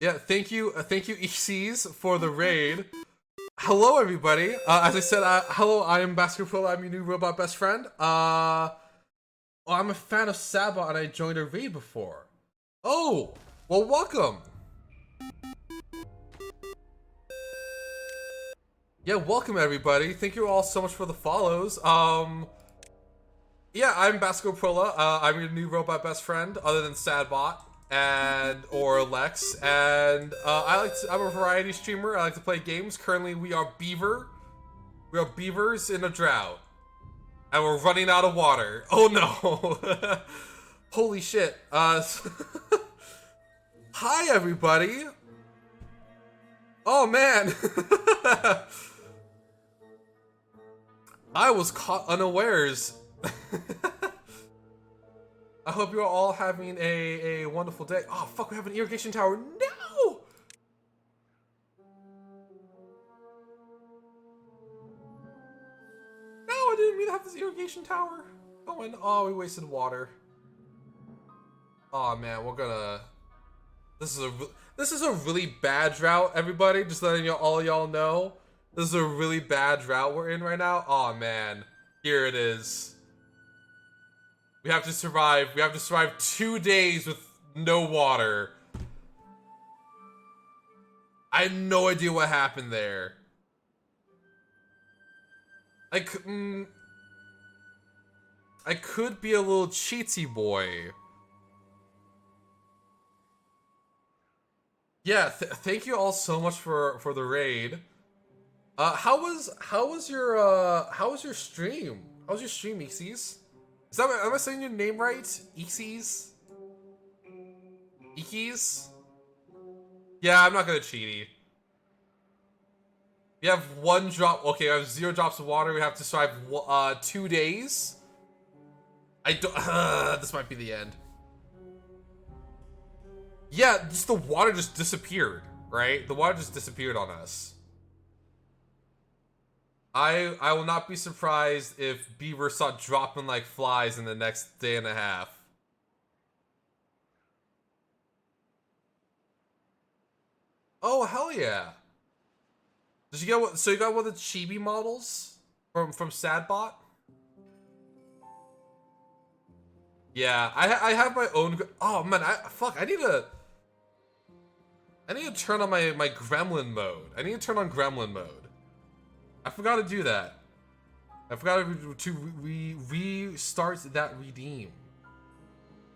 Speaker 1: Yeah, thank you ECs for the raid. Hello everybody. As I said, hello, I am Basco Prola. I'm your new robot best friend. Oh, I'm a fan of Sabah and I joined a raid before. Oh, well, welcome. Yeah, welcome everybody. Thank you all so much for the follows. Yeah, I'm Basco Prola. I'm your new robot best friend, other than Sadbot and or Lex. And I'm a variety streamer. I like to play games. Currently, we are Beaver. We are beavers in a drought, and we're running out of water. Oh no! Holy shit! Hi everybody. Oh man. I was caught unawares. I hope you're all having a wonderful day. Oh fuck, we have an irrigation tower. No! No, I didn't mean to have this irrigation tower. Going, oh, we wasted water. Oh man, we're gonna. This is a really bad drought, everybody. Just letting all y'all know. This is a really bad drought we're in right now. Oh man, here it is. We have to survive. We have to survive 2 days with no water. I have no idea what happened there. I could be a little cheatsy boy. Yeah, thank you all so much for the raid. How was your stream? How was your stream, Exies? Am I saying your name right? Exies? Ekies? Yeah, I'm not gonna cheaty. We have 1 drop. Okay, we have 0 drops of water. We have to survive 2 days. I don't. This might be the end. Yeah, just the water just disappeared, right? The water just disappeared on us. I will not be surprised if beavers start dropping like flies in the next day and a half. Oh hell yeah! Did you get what? So you got one of the chibi models from Sadbot? Yeah, I have my own. Oh man, I need to turn on my gremlin mode. I need to turn on gremlin mode. I forgot to do that. I forgot to restart that redeem.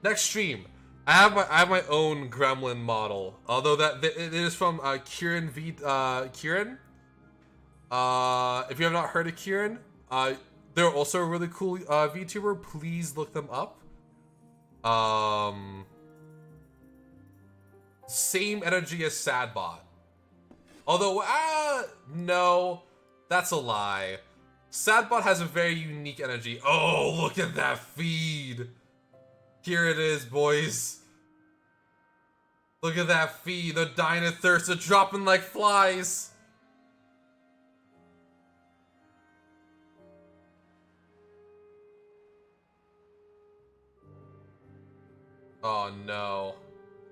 Speaker 1: Next stream, I have my own gremlin model. Although it is from Kieran Kieran. If you have not heard of Kieran, they're also a really cool VTuber. Please look them up. Same energy as Sadbot. Although, no, that's a lie. Sadbot has a very unique energy. Oh, look at that feed. Here it is, boys. Look at that feed. They're dying of thirst. They're dropping like flies. Oh no.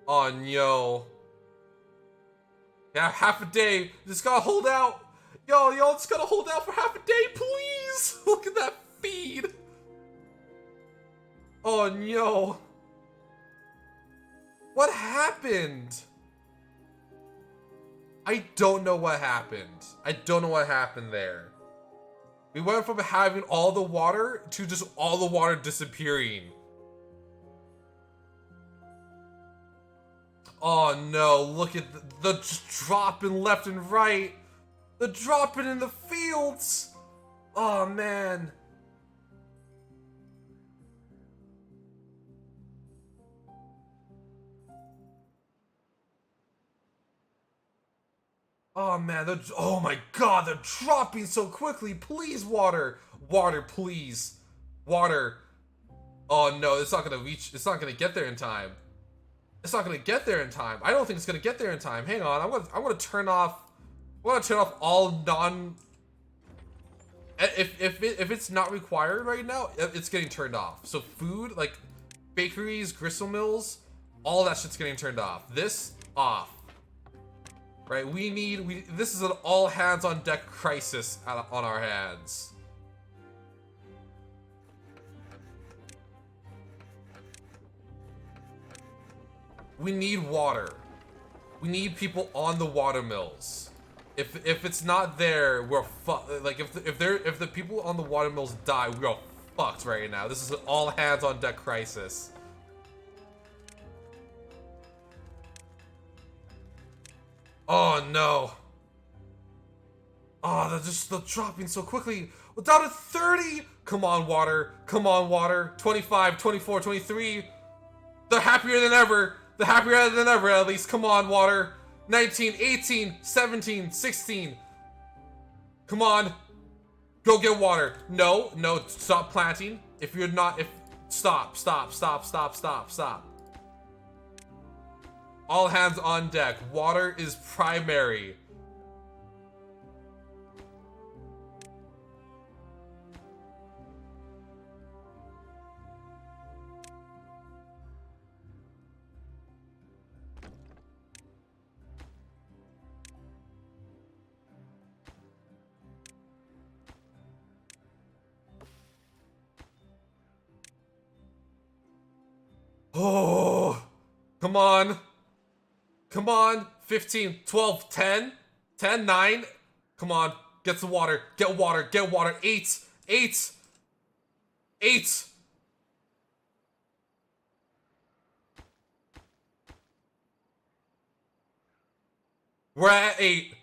Speaker 1: Oh no. Yeah, half a day. Just gotta hold out. Y'all just gotta hold out for half a day, please. Look at that feed. Oh no. What happened? I don't know what happened. I don't know what happened there. We went from having all the water to just all the water disappearing. Oh no, look at the dropping left and right. The dropping in the fields. Oh man. Oh man, oh my god, they're dropping so quickly. Please, water. Water, please. Water. Oh no, it's not gonna reach, it's not gonna get there in time. It's not gonna get there in time. I don't think it's gonna get there in time. Hang on, I'm gonna turn off all non. If it's not required right now, it's getting turned off. So food, like bakeries, gristle mills, all that shit's getting turned off. This off. Right? This is an all hands on deck crisis on our hands. We need water. We need people on the water mills. If it's not there, we're like if the people on the water mills die, we are fucked right now. This is an all hands on deck crisis. Oh no. Oh, they're dropping so quickly. We're down to 30. Come on, water. Come on, water. 25, 24, 23. They're happier than ever. They're happier than ever, at least. Come on, water. 19, 18, 17, 16. Come on. Go get water. No, no, stop planting. If you're not, stop. All hands on deck. Water is primary. Oh, come on. Come on. 15, 12, 10, 10, 9. Come on. Get some water. Get water. Get water. 8, 8, 8. We're at 8.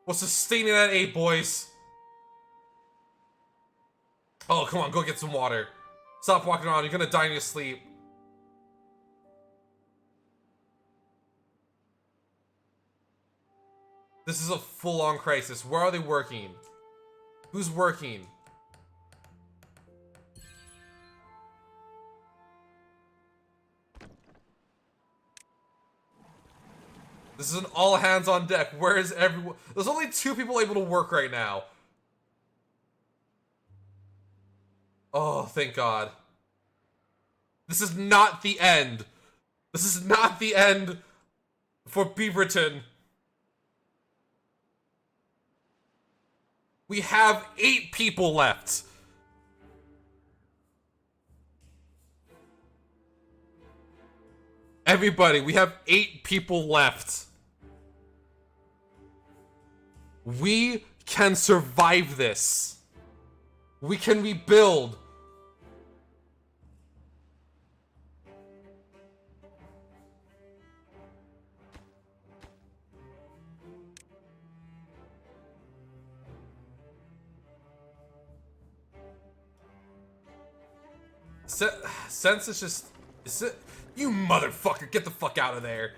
Speaker 1: We're sustaining at 8, boys. Oh, come on. Go get some water. Stop walking around. You're gonna die in your sleep. This is a full-on crisis. Where are they working? Who's working? This is an all hands on deck. Where is everyone? There's only 2 people able to work right now. Oh, thank God. This is not the end. This is not the end for Beaverton. We have 8 people left. Everybody, we have 8 people left. We can survive this. We can rebuild. Sense is just... Is it? You motherfucker, get the fuck out of there.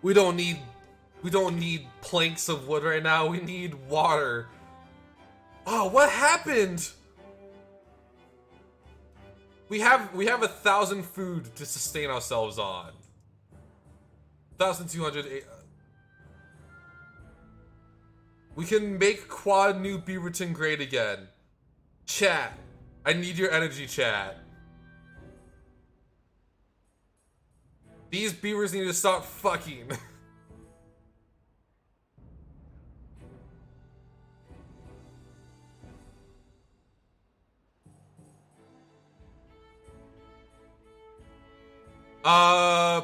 Speaker 1: We don't need planks of wood right now. We need water. Oh, what happened? We have 1,000 food to sustain ourselves on. 1,200. We can make Quad New Beaverton great again. Chat. I need your energy, chat. These beavers need to stop fucking.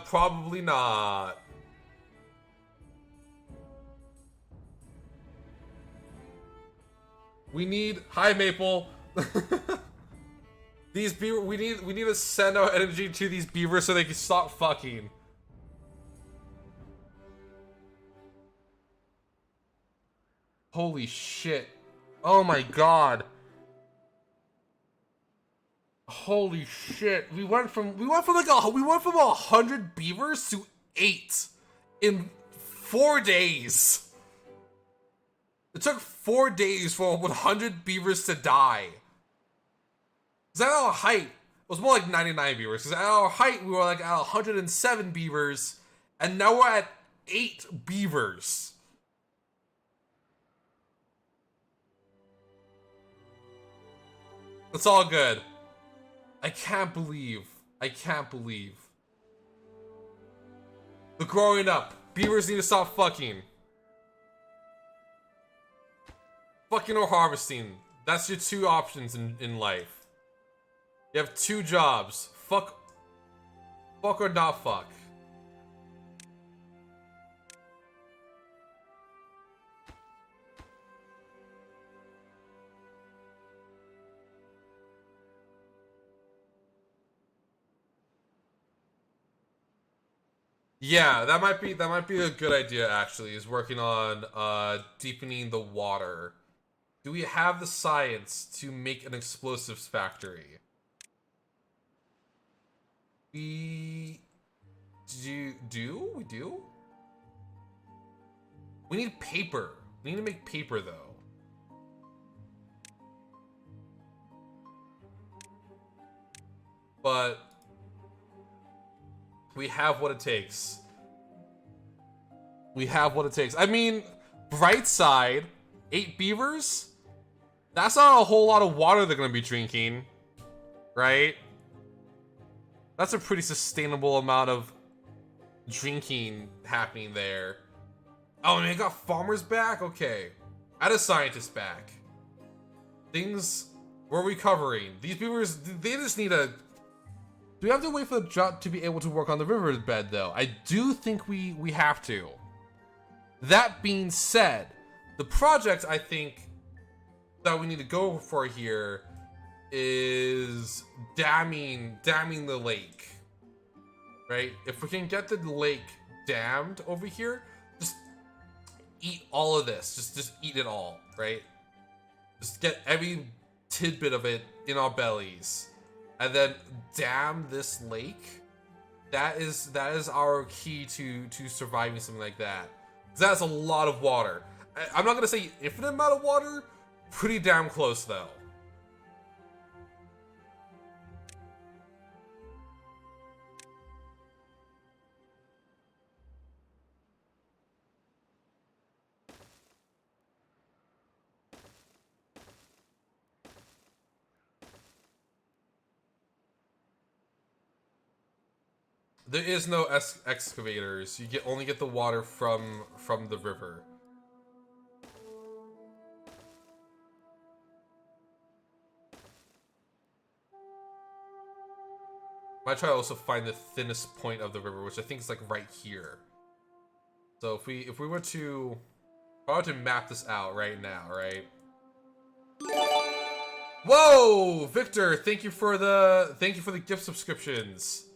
Speaker 1: Probably not. We need... Hi, Maple. These beaver... We need to send our energy to these beavers so they can stop fucking. Holy shit. Oh my god. Holy shit. We went from 100 beavers to 8 in 4 days. It took 4 days for 100 beavers to die. Because at our height, it was more like 99 beavers. Because at our height, we were like at 107 beavers. And now we're at 8 beavers. It's all good. I can't believe. But growing up, beavers need to stop fucking. Fucking or harvesting. That's your 2 options in life. You have 2 jobs. Fuck or not fuck. Yeah, that might be a good idea actually, is working on deepening the water. Do we have the science to make an explosives factory? We we do? We need paper. We need to make paper though. But we have what it takes. We have what it takes. I mean, bright side, 8 beavers? That's not a whole lot of water they're gonna be drinking, right? That's a pretty sustainable amount of drinking happening there. Oh, and they got farmers back? Okay. I had a scientist back. Things we're recovering. These beavers, they just need a... Do we have to wait for the drought to be able to work on the riverbed, though? I do think we have to. That being said, the project I think that we need to go for here is damming the lake. Right? If we can get the lake dammed over here, just eat all of this. Just eat it all, right? Just get every tidbit of it in our bellies. And then dam this lake. That is our key to surviving something like that. That's a lot of water. I'm not gonna say infinite amount of water. Pretty damn close though. There is no excavators. You only get the water from the river. Might try to also find the thinnest point of the river, which I think is like right here. So if we were to, if I were to map this out right now, right? Whoa, Victor! Thank you for the gift subscriptions.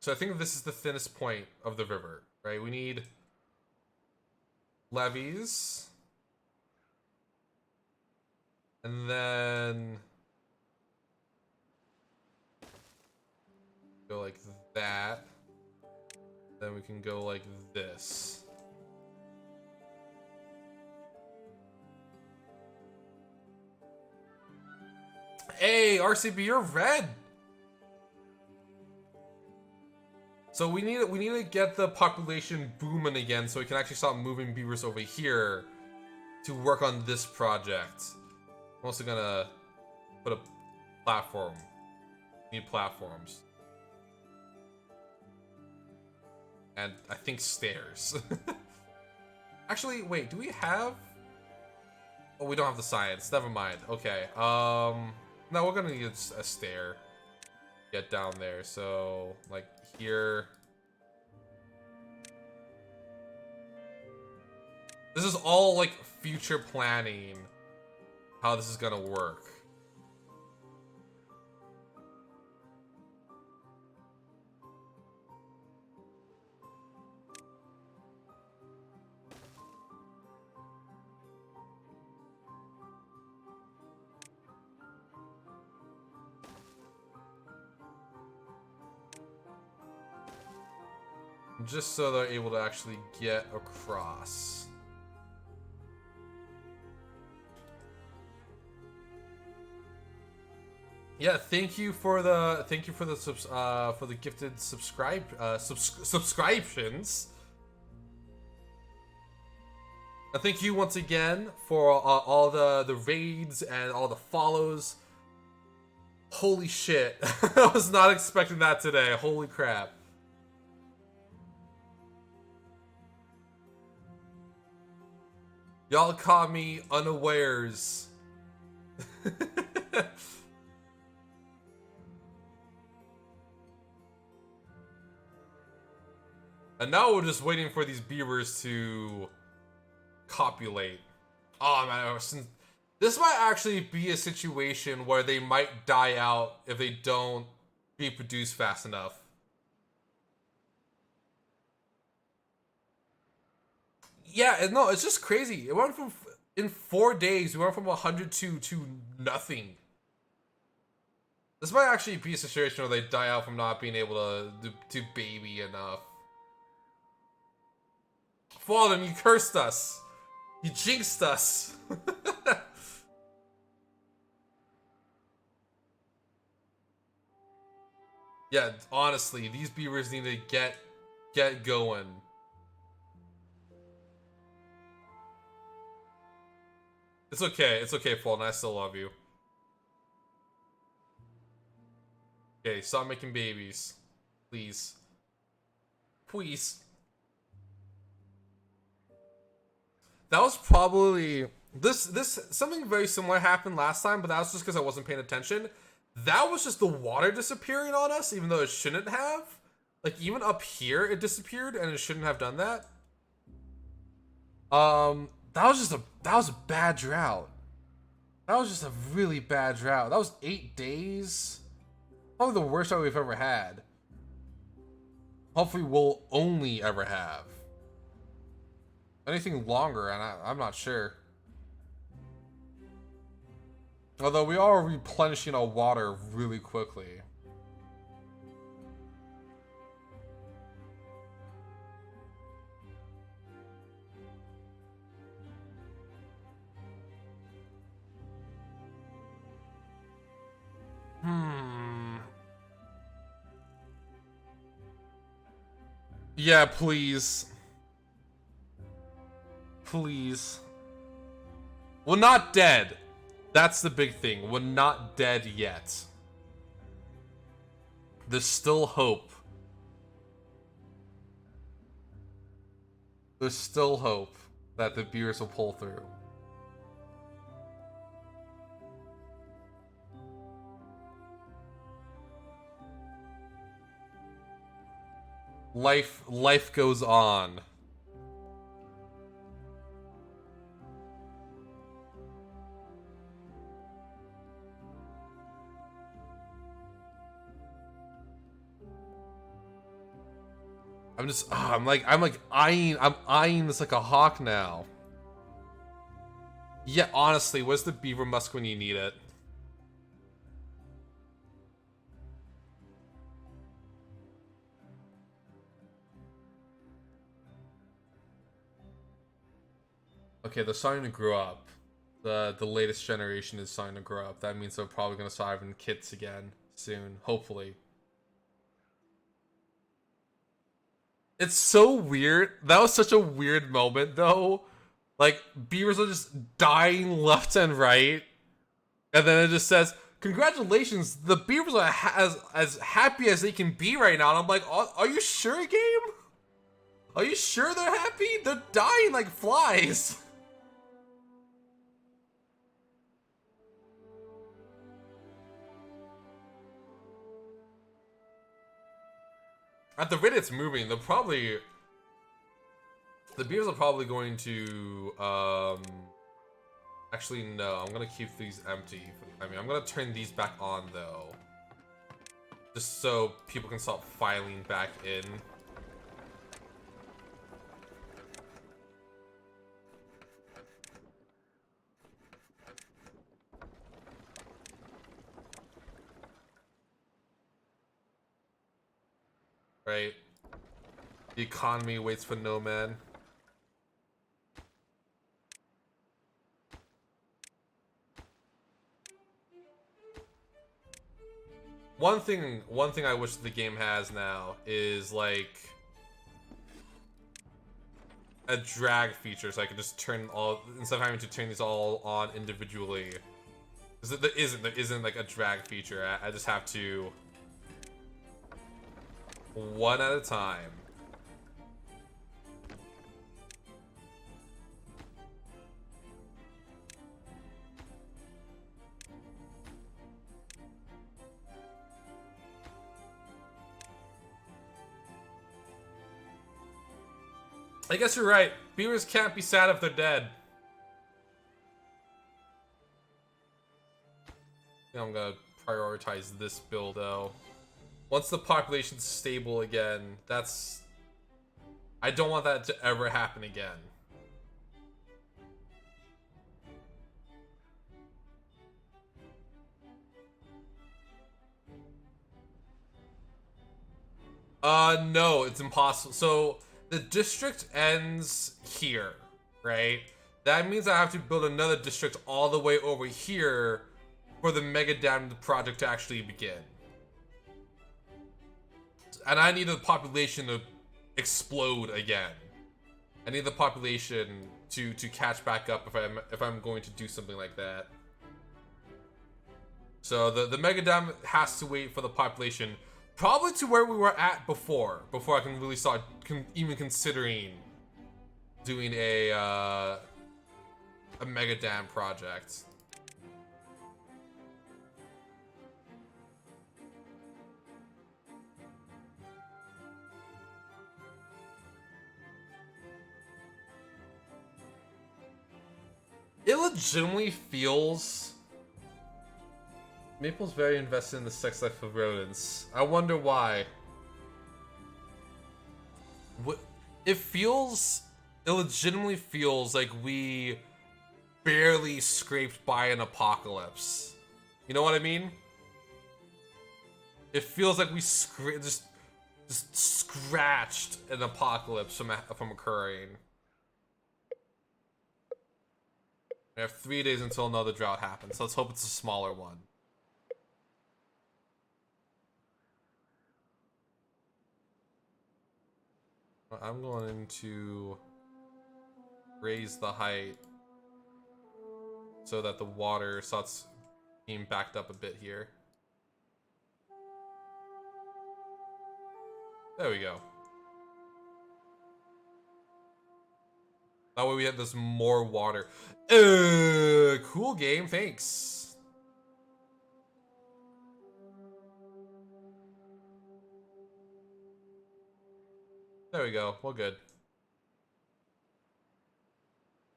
Speaker 1: So I think this is the thinnest point of the river, right? We need levees, and then go like that. Then we can go like this. Hey, RCB, you're red. So we need to get the population booming again, so we can actually start moving beavers over here to work on this project. I'm also gonna put a platform. We need platforms. And I think stairs. Actually, wait, do we have... Oh, we don't have the science. Never mind. Okay. No, we're gonna need a stair. Get down there. So, like, here. This is all, like, future planning. How this is gonna work. Just so they're able to actually get across. Yeah, thank you for the gifted subscriptions. And thank you once again for all the raids and all the follows. Holy shit. I was not expecting that today. Holy crap. Y'all caught me unawares. And now we're just waiting for these beavers to copulate. Oh man, this might actually be a situation where they might die out if they don't reproduce fast enough. Yeah, no, it's just crazy. It went from in 4 days. We went from 100 to nothing. This might actually be a situation where they die out from not being able to baby enough. Fallen, you cursed us. You jinxed us. Yeah, honestly, these beavers need to get going. It's okay, Fallen. I still love you. Okay, stop making babies. Please. Please. That was probably this something very similar happened last time, but that was just because I wasn't paying attention. That was just the water disappearing on us, even though it shouldn't have. Like even up here, it disappeared, and it shouldn't have done that. That was just a bad drought. That was just a really bad drought. That was 8 days. Probably the worst drought we've ever had. Hopefully, we'll only ever have. Anything longer, and I'm not sure. Although we are replenishing our water really quickly. Yeah, please. Please. We're not dead. That's the big thing. We're not dead yet. There's still hope. There's still hope that the beers will pull through. Life goes on. I'm eyeing this like a hawk now. Yeah, honestly, where's the beaver musk when you need it? Okay, they're starting to grow up. The latest generation is starting to grow up. That means they're probably gonna start having kits again soon, hopefully. It's so weird. That was such a weird moment, though. Like, beavers are just dying left and right. And then it just says, congratulations, the beavers are as happy as they can be right now. And I'm like, are you sure, game? Are you sure they're happy? They're dying like flies. At the rate it's moving, the beavers are probably going to, actually, no, I'm gonna keep these empty. I'm gonna turn these back on, though. Just so people can stop filing back in. Right? The economy waits for no man. One thing I wish the game has now is like a drag feature, so I can just turn all instead of having to turn these all on individually. Because there isn't like a drag feature. I just have to one at a time. I guess you're right. Beavers can't be sad if they're dead. I think I'm gonna prioritize this build though. Once the population's stable again, I don't want that to ever happen again. No, it's impossible. So the district ends here, right? That means I have to build another district all the way over here for the mega dam project to actually begin. And I need the population to explode again. I need the population to catch back up if I'm going to do something like that. So the mega dam has to wait for the population probably to where we were at before I can really start even considering doing a mega dam project. It legitimately feels... Maple's very invested in the sex life of rodents. I wonder why. It feels... It legitimately feels like we barely scraped by an apocalypse. You know what I mean? It feels like we just scratched an apocalypse from occurring. We have 3 days until another drought happens. So let's hope it's a smaller one. I'm going to raise the height so that the water starts being backed up a bit here. There we go. That way we have this more water. Cool game, thanks. There we go, we're good.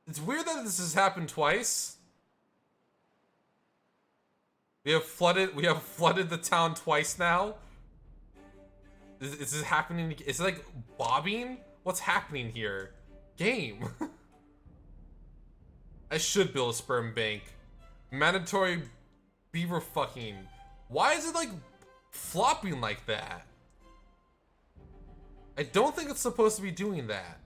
Speaker 1: It's weird that this has happened twice. We have flooded the town twice now. Is this happening? Is it like bobbing? What's happening here? Game. I should build a sperm bank. Mandatory beaver fucking. Why is it like flopping like that? I don't think it's supposed to be doing that.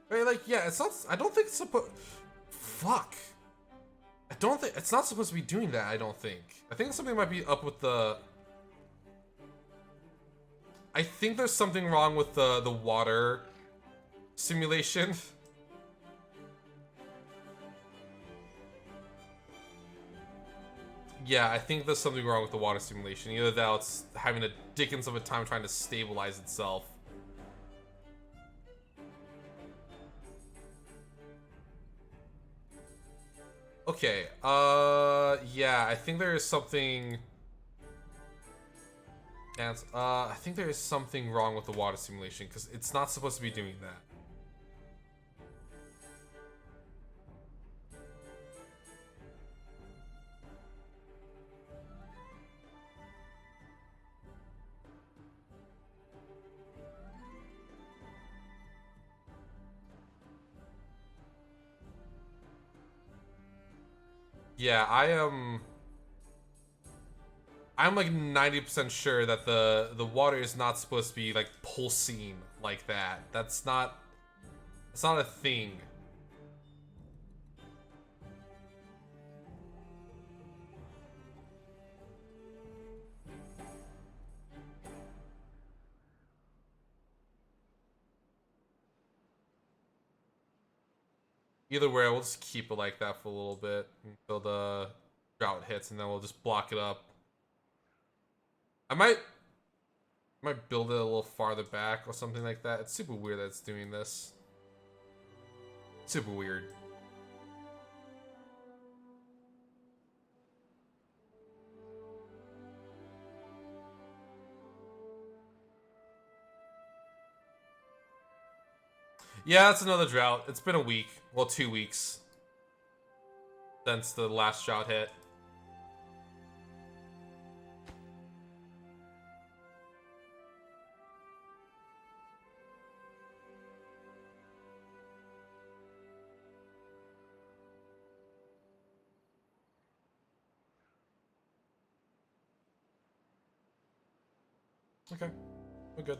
Speaker 1: Right, like, yeah, it's not, I don't think it's supposed, fuck. I don't think, it's not supposed to be doing that, I don't think. I think something might be up with the, I think there's something wrong with the water simulation. Yeah, I think there's something wrong with the water simulation. Either that or it's having a dickens of a time trying to stabilize itself. Okay, yeah, I think there is something... I think there is something wrong with the water simulation, because it's not supposed to be doing that. Yeah, I'm like 90% sure that the water is not supposed to be like pulsing like that. That's not a thing. Either way, we'll just keep it like that for a little bit until the drought hits, and then we'll just block it up. I might build it a little farther back or something like that. It's super weird that it's doing this. Super weird. Yeah, that's another drought. It's been a week. Well, 2 weeks. Since the last drought hit. Okay, we're good.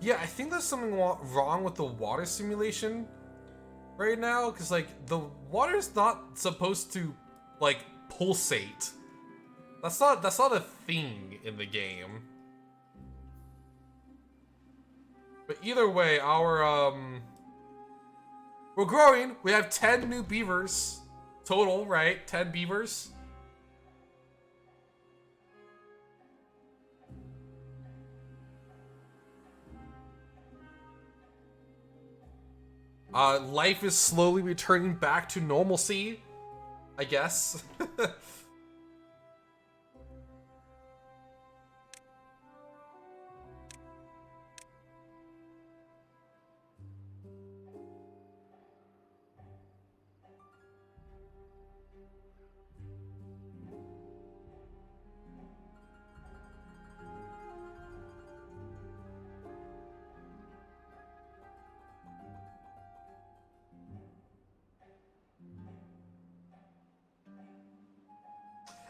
Speaker 1: Yeah, I think there's something wrong with the water simulation right now, because like the water's not supposed to like pulsate. That's not a thing in the game. But either way, we're growing. We have 10 new beavers total, right? 10 beavers. Life is slowly returning back to normalcy, I guess.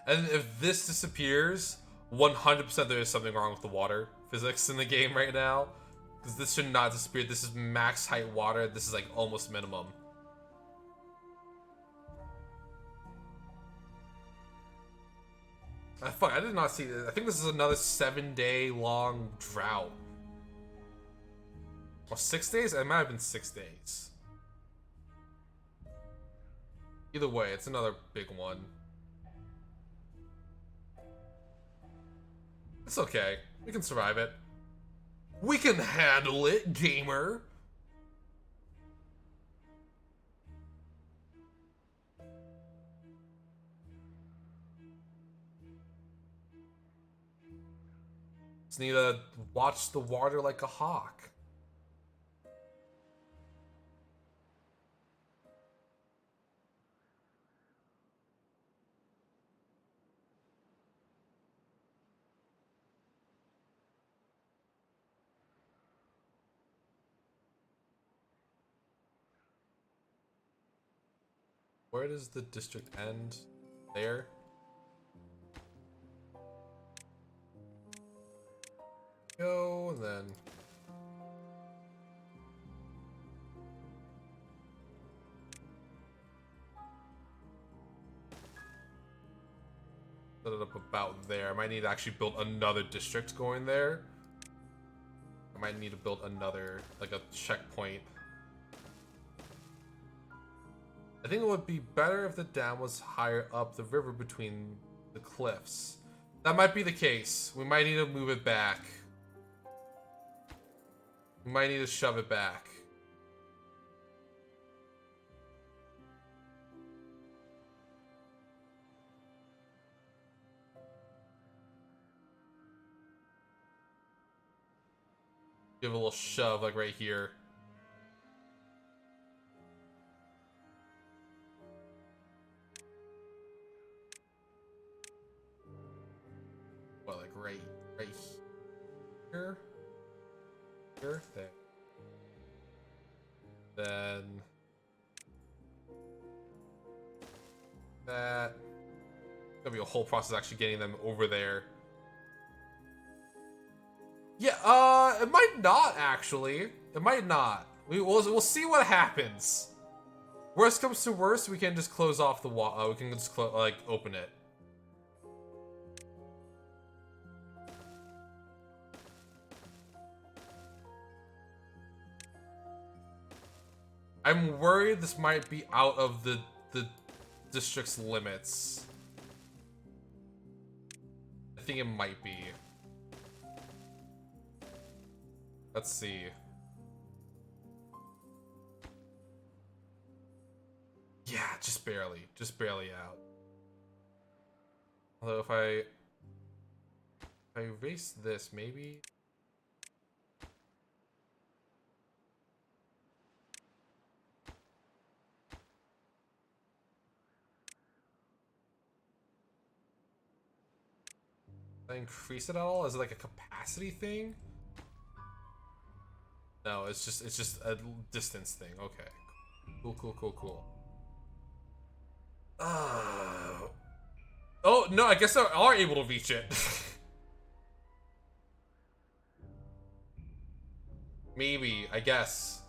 Speaker 1: And if this disappears, 100% there is something wrong with the water physics in the game right now. Because this should not disappear. This is max height water. This is like almost minimum. Fuck, I did not see this. I think this is another 7-day long drought. Or 6 days? It might have been 6 days. Either way, it's another big one. It's okay. We can survive it. We can handle it, gamer. Just need to watch the water like a hawk. Where does the district end? There? Go, and then... set it up about there. I might need to actually build another district going there. I might need to build another, like a checkpoint. I think it would be better if the dam was higher up the river between the cliffs. That might be the case. We might need to move it back. We might need to shove it back. Give it a little shove, like right here. What, like right here? Here? There. Then... that... It's gonna be a whole process actually getting them over there. Yeah, it might not actually. It might not. We'll see what happens. Worst comes to worst, we can just close off the wall. We can just like open it. I'm worried this might be out of the district's limits. I think it might be. Let's see. Yeah, just barely out. Although if I erase this, maybe. Did I increase it at all? Is it like a capacity thing? No, it's just a distance thing. Okay. Cool. Oh, no, I guess they are able to reach it. Maybe, I guess.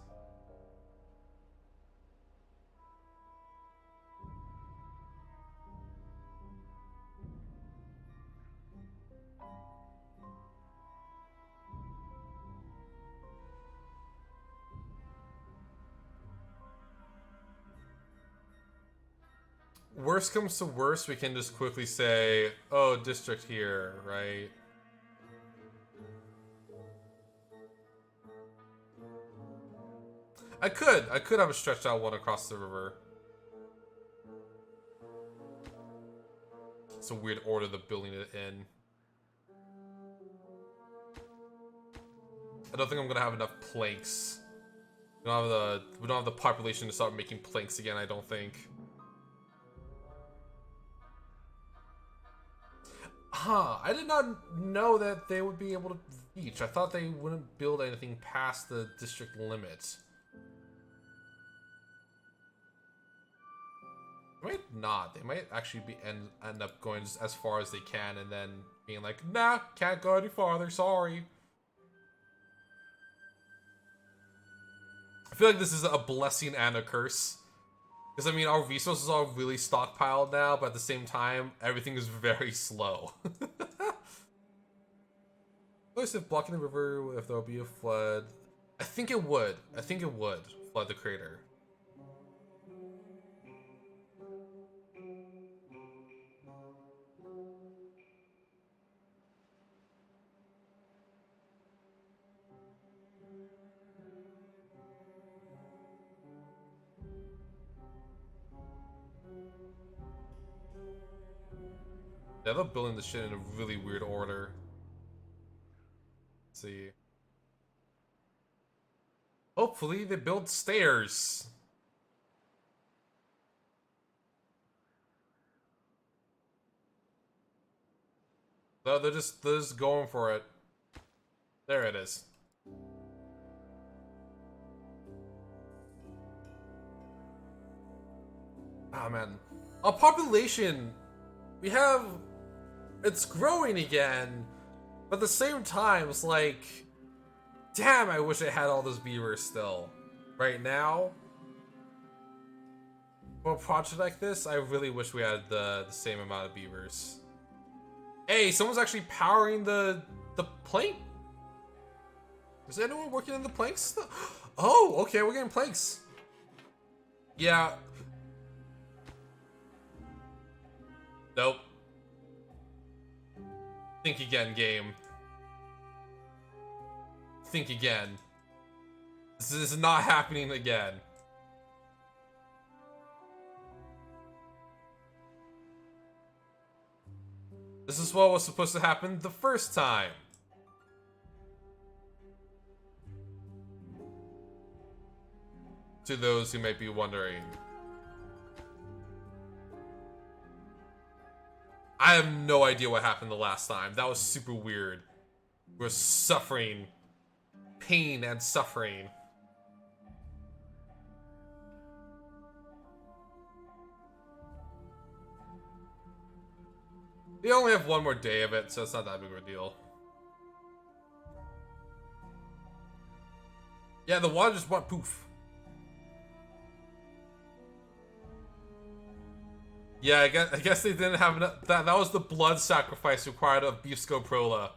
Speaker 1: Worst comes to worst, we can just quickly say, oh, district here, right? I could have a stretched out one across the river. It's a weird order they're building it in. I don't think I'm gonna have enough planks. We don't have the population to start making planks again, I don't think. Huh, I did not know that they would be able to reach. I thought they wouldn't build anything past the district limits. They might not. They might actually end up going just as far as they can and then being like, nah, can't go any farther, sorry. I feel like this is a blessing and a curse. Because, I mean, our resources are really stockpiled now, but at the same time, everything is very slow. Notice if blocking the river, if there will be a flood. I think it would. I think it would flood the crater. Yeah, they're building this shit in a really weird order. Let's see. Hopefully they build stairs. No, they're just going for it. There it is. Ah, man. Our population, we have, it's growing again, but at the same time, it's like, damn, I wish I had all those beavers still. Right now, for a project like this, I really wish we had the same amount of beavers. Hey, someone's actually powering the plank. Is anyone working on the planks? Oh, okay, we're getting planks. Yeah. Nope. Think again, game. Think again. This is not happening again. This is what was supposed to happen the first time. To those who might be wondering. I have no idea what happened the last time. That was super weird. We're suffering. Pain and suffering. We only have one more day of it, so it's not that big of a deal. Yeah, the water just went poof. Yeah, I guess they didn't have enough. That was the blood sacrifice required of Beefsco Prola.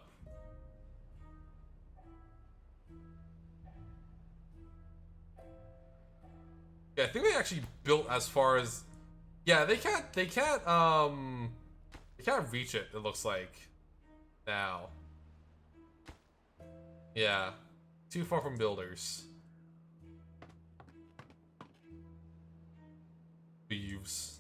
Speaker 1: Yeah, I think they actually built as far as. Yeah, they can't reach it. It looks like now. Yeah, too far from builders. Beeves.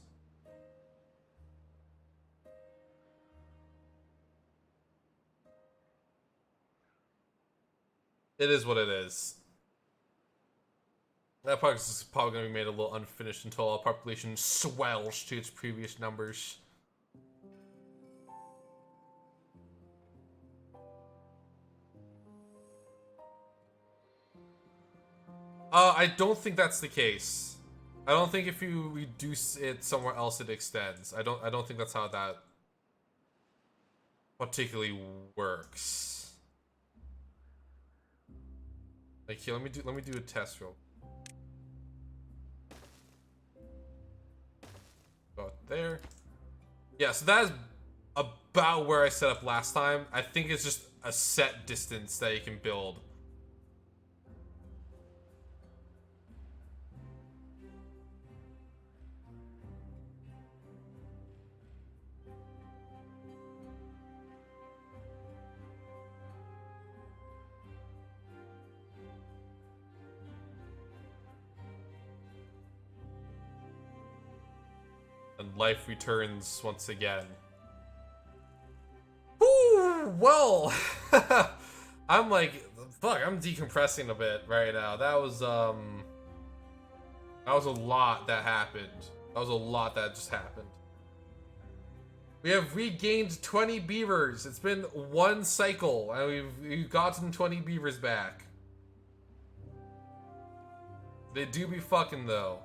Speaker 1: It is what it is. That project is probably going to be made a little unfinished until our population swells to its previous numbers. I don't think that's the case. I don't think if you reduce it somewhere else, it extends. I don't think that's how that particularly works. Like here, let me do a test real. About there. Yeah, so that is about where I set up last time. I think it's just a set distance that you can build. And life returns once again. Ooh, well, I'm like, fuck, I'm decompressing a bit right now. That was a lot that happened. That was a lot that just happened. We have regained 20 beavers. It's been one cycle, and we've gotten 20 beavers back. They do be fucking though.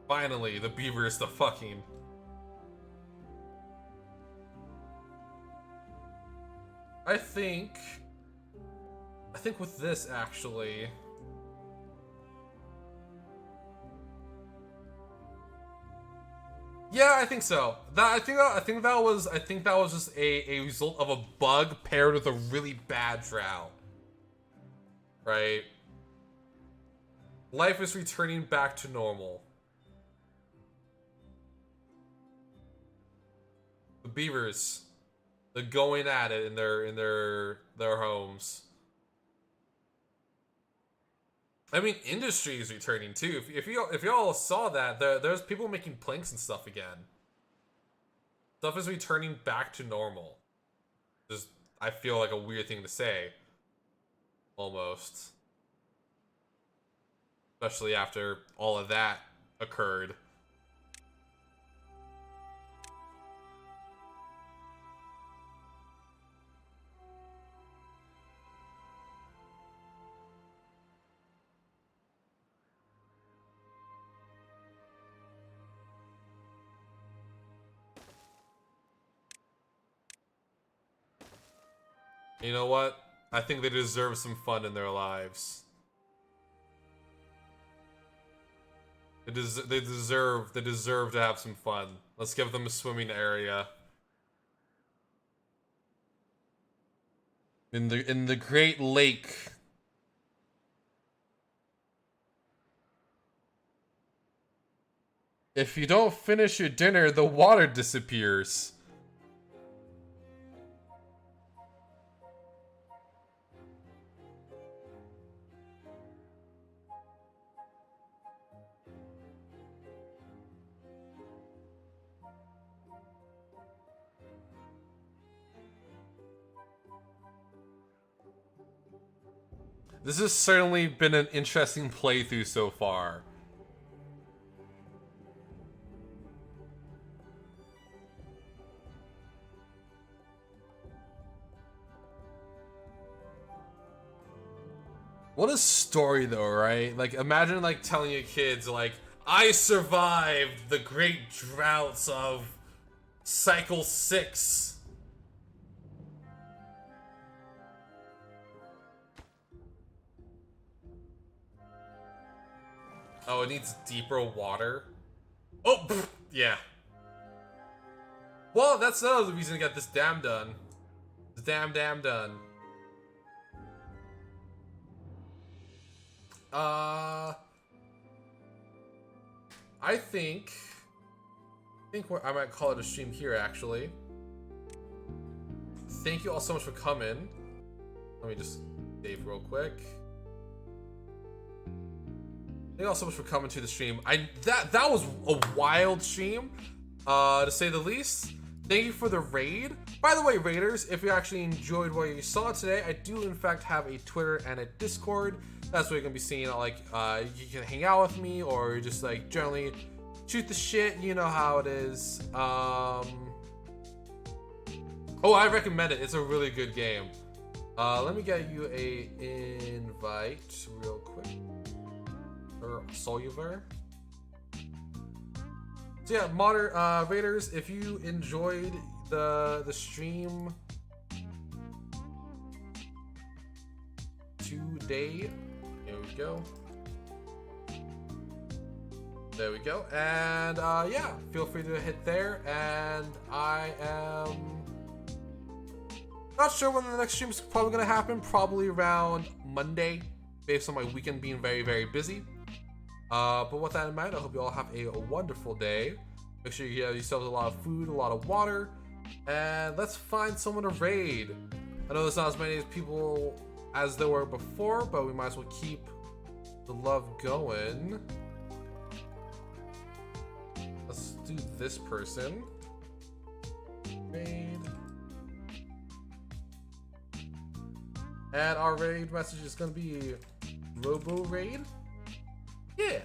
Speaker 1: Finally, the beaver is the fucking. I think with this actually. Yeah, I think so. I think that was just a result of a bug paired with a really bad drought. Right? Life is returning back to normal. The beavers, they're going at it in their homes. I mean, industry is returning too. If y'all saw that, there's people making planks and stuff again. Stuff is returning back to normal. Just, I feel like a weird thing to say. Almost. Especially after all of that occurred. You know what? I think they deserve some fun in their lives. They deserve to have some fun. Let's give them a swimming area. In the Great Lake. If you don't finish your dinner, the water disappears. This has certainly been an interesting playthrough so far. What a story though, right? Like, imagine like telling your kids like, I survived the great droughts of cycle 6. Oh, it needs deeper water? Oh, pff, yeah. Well, that's another reason to get this dam done. This dam done. I think I might call it a stream here, actually. Thank you all so much for coming. Let me just save real quick. Thank you all so much for coming to the stream. That was a wild stream, to say the least. Thank you for the raid. By the way, raiders, if you actually enjoyed what you saw today, I do in fact have a Twitter and a Discord. That's where you're gonna be seeing like you can hang out with me or just like generally shoot the shit. You know how it is. Oh, I recommend it. It's a really good game. Let me get you a invite real quick. Or Soluver. So yeah, modern Raiders, if you enjoyed the stream today, here we go. There we go. And yeah, feel free to hit there. And I am not sure when the next stream is probably going to happen. Probably around Monday, based on my weekend being very, very busy. But with that in mind, I hope you all have a wonderful day. Make sure you have yourselves a lot of food, a lot of water, and let's find someone to raid. I know there's not as many people as there were before, but we might as well keep the love going. Let's do this person. Raid. And our raid message is going to be Robo Raid. Yeah.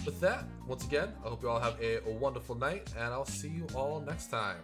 Speaker 1: With that, once again, I hope you all have a wonderful night, and I'll see you all next time.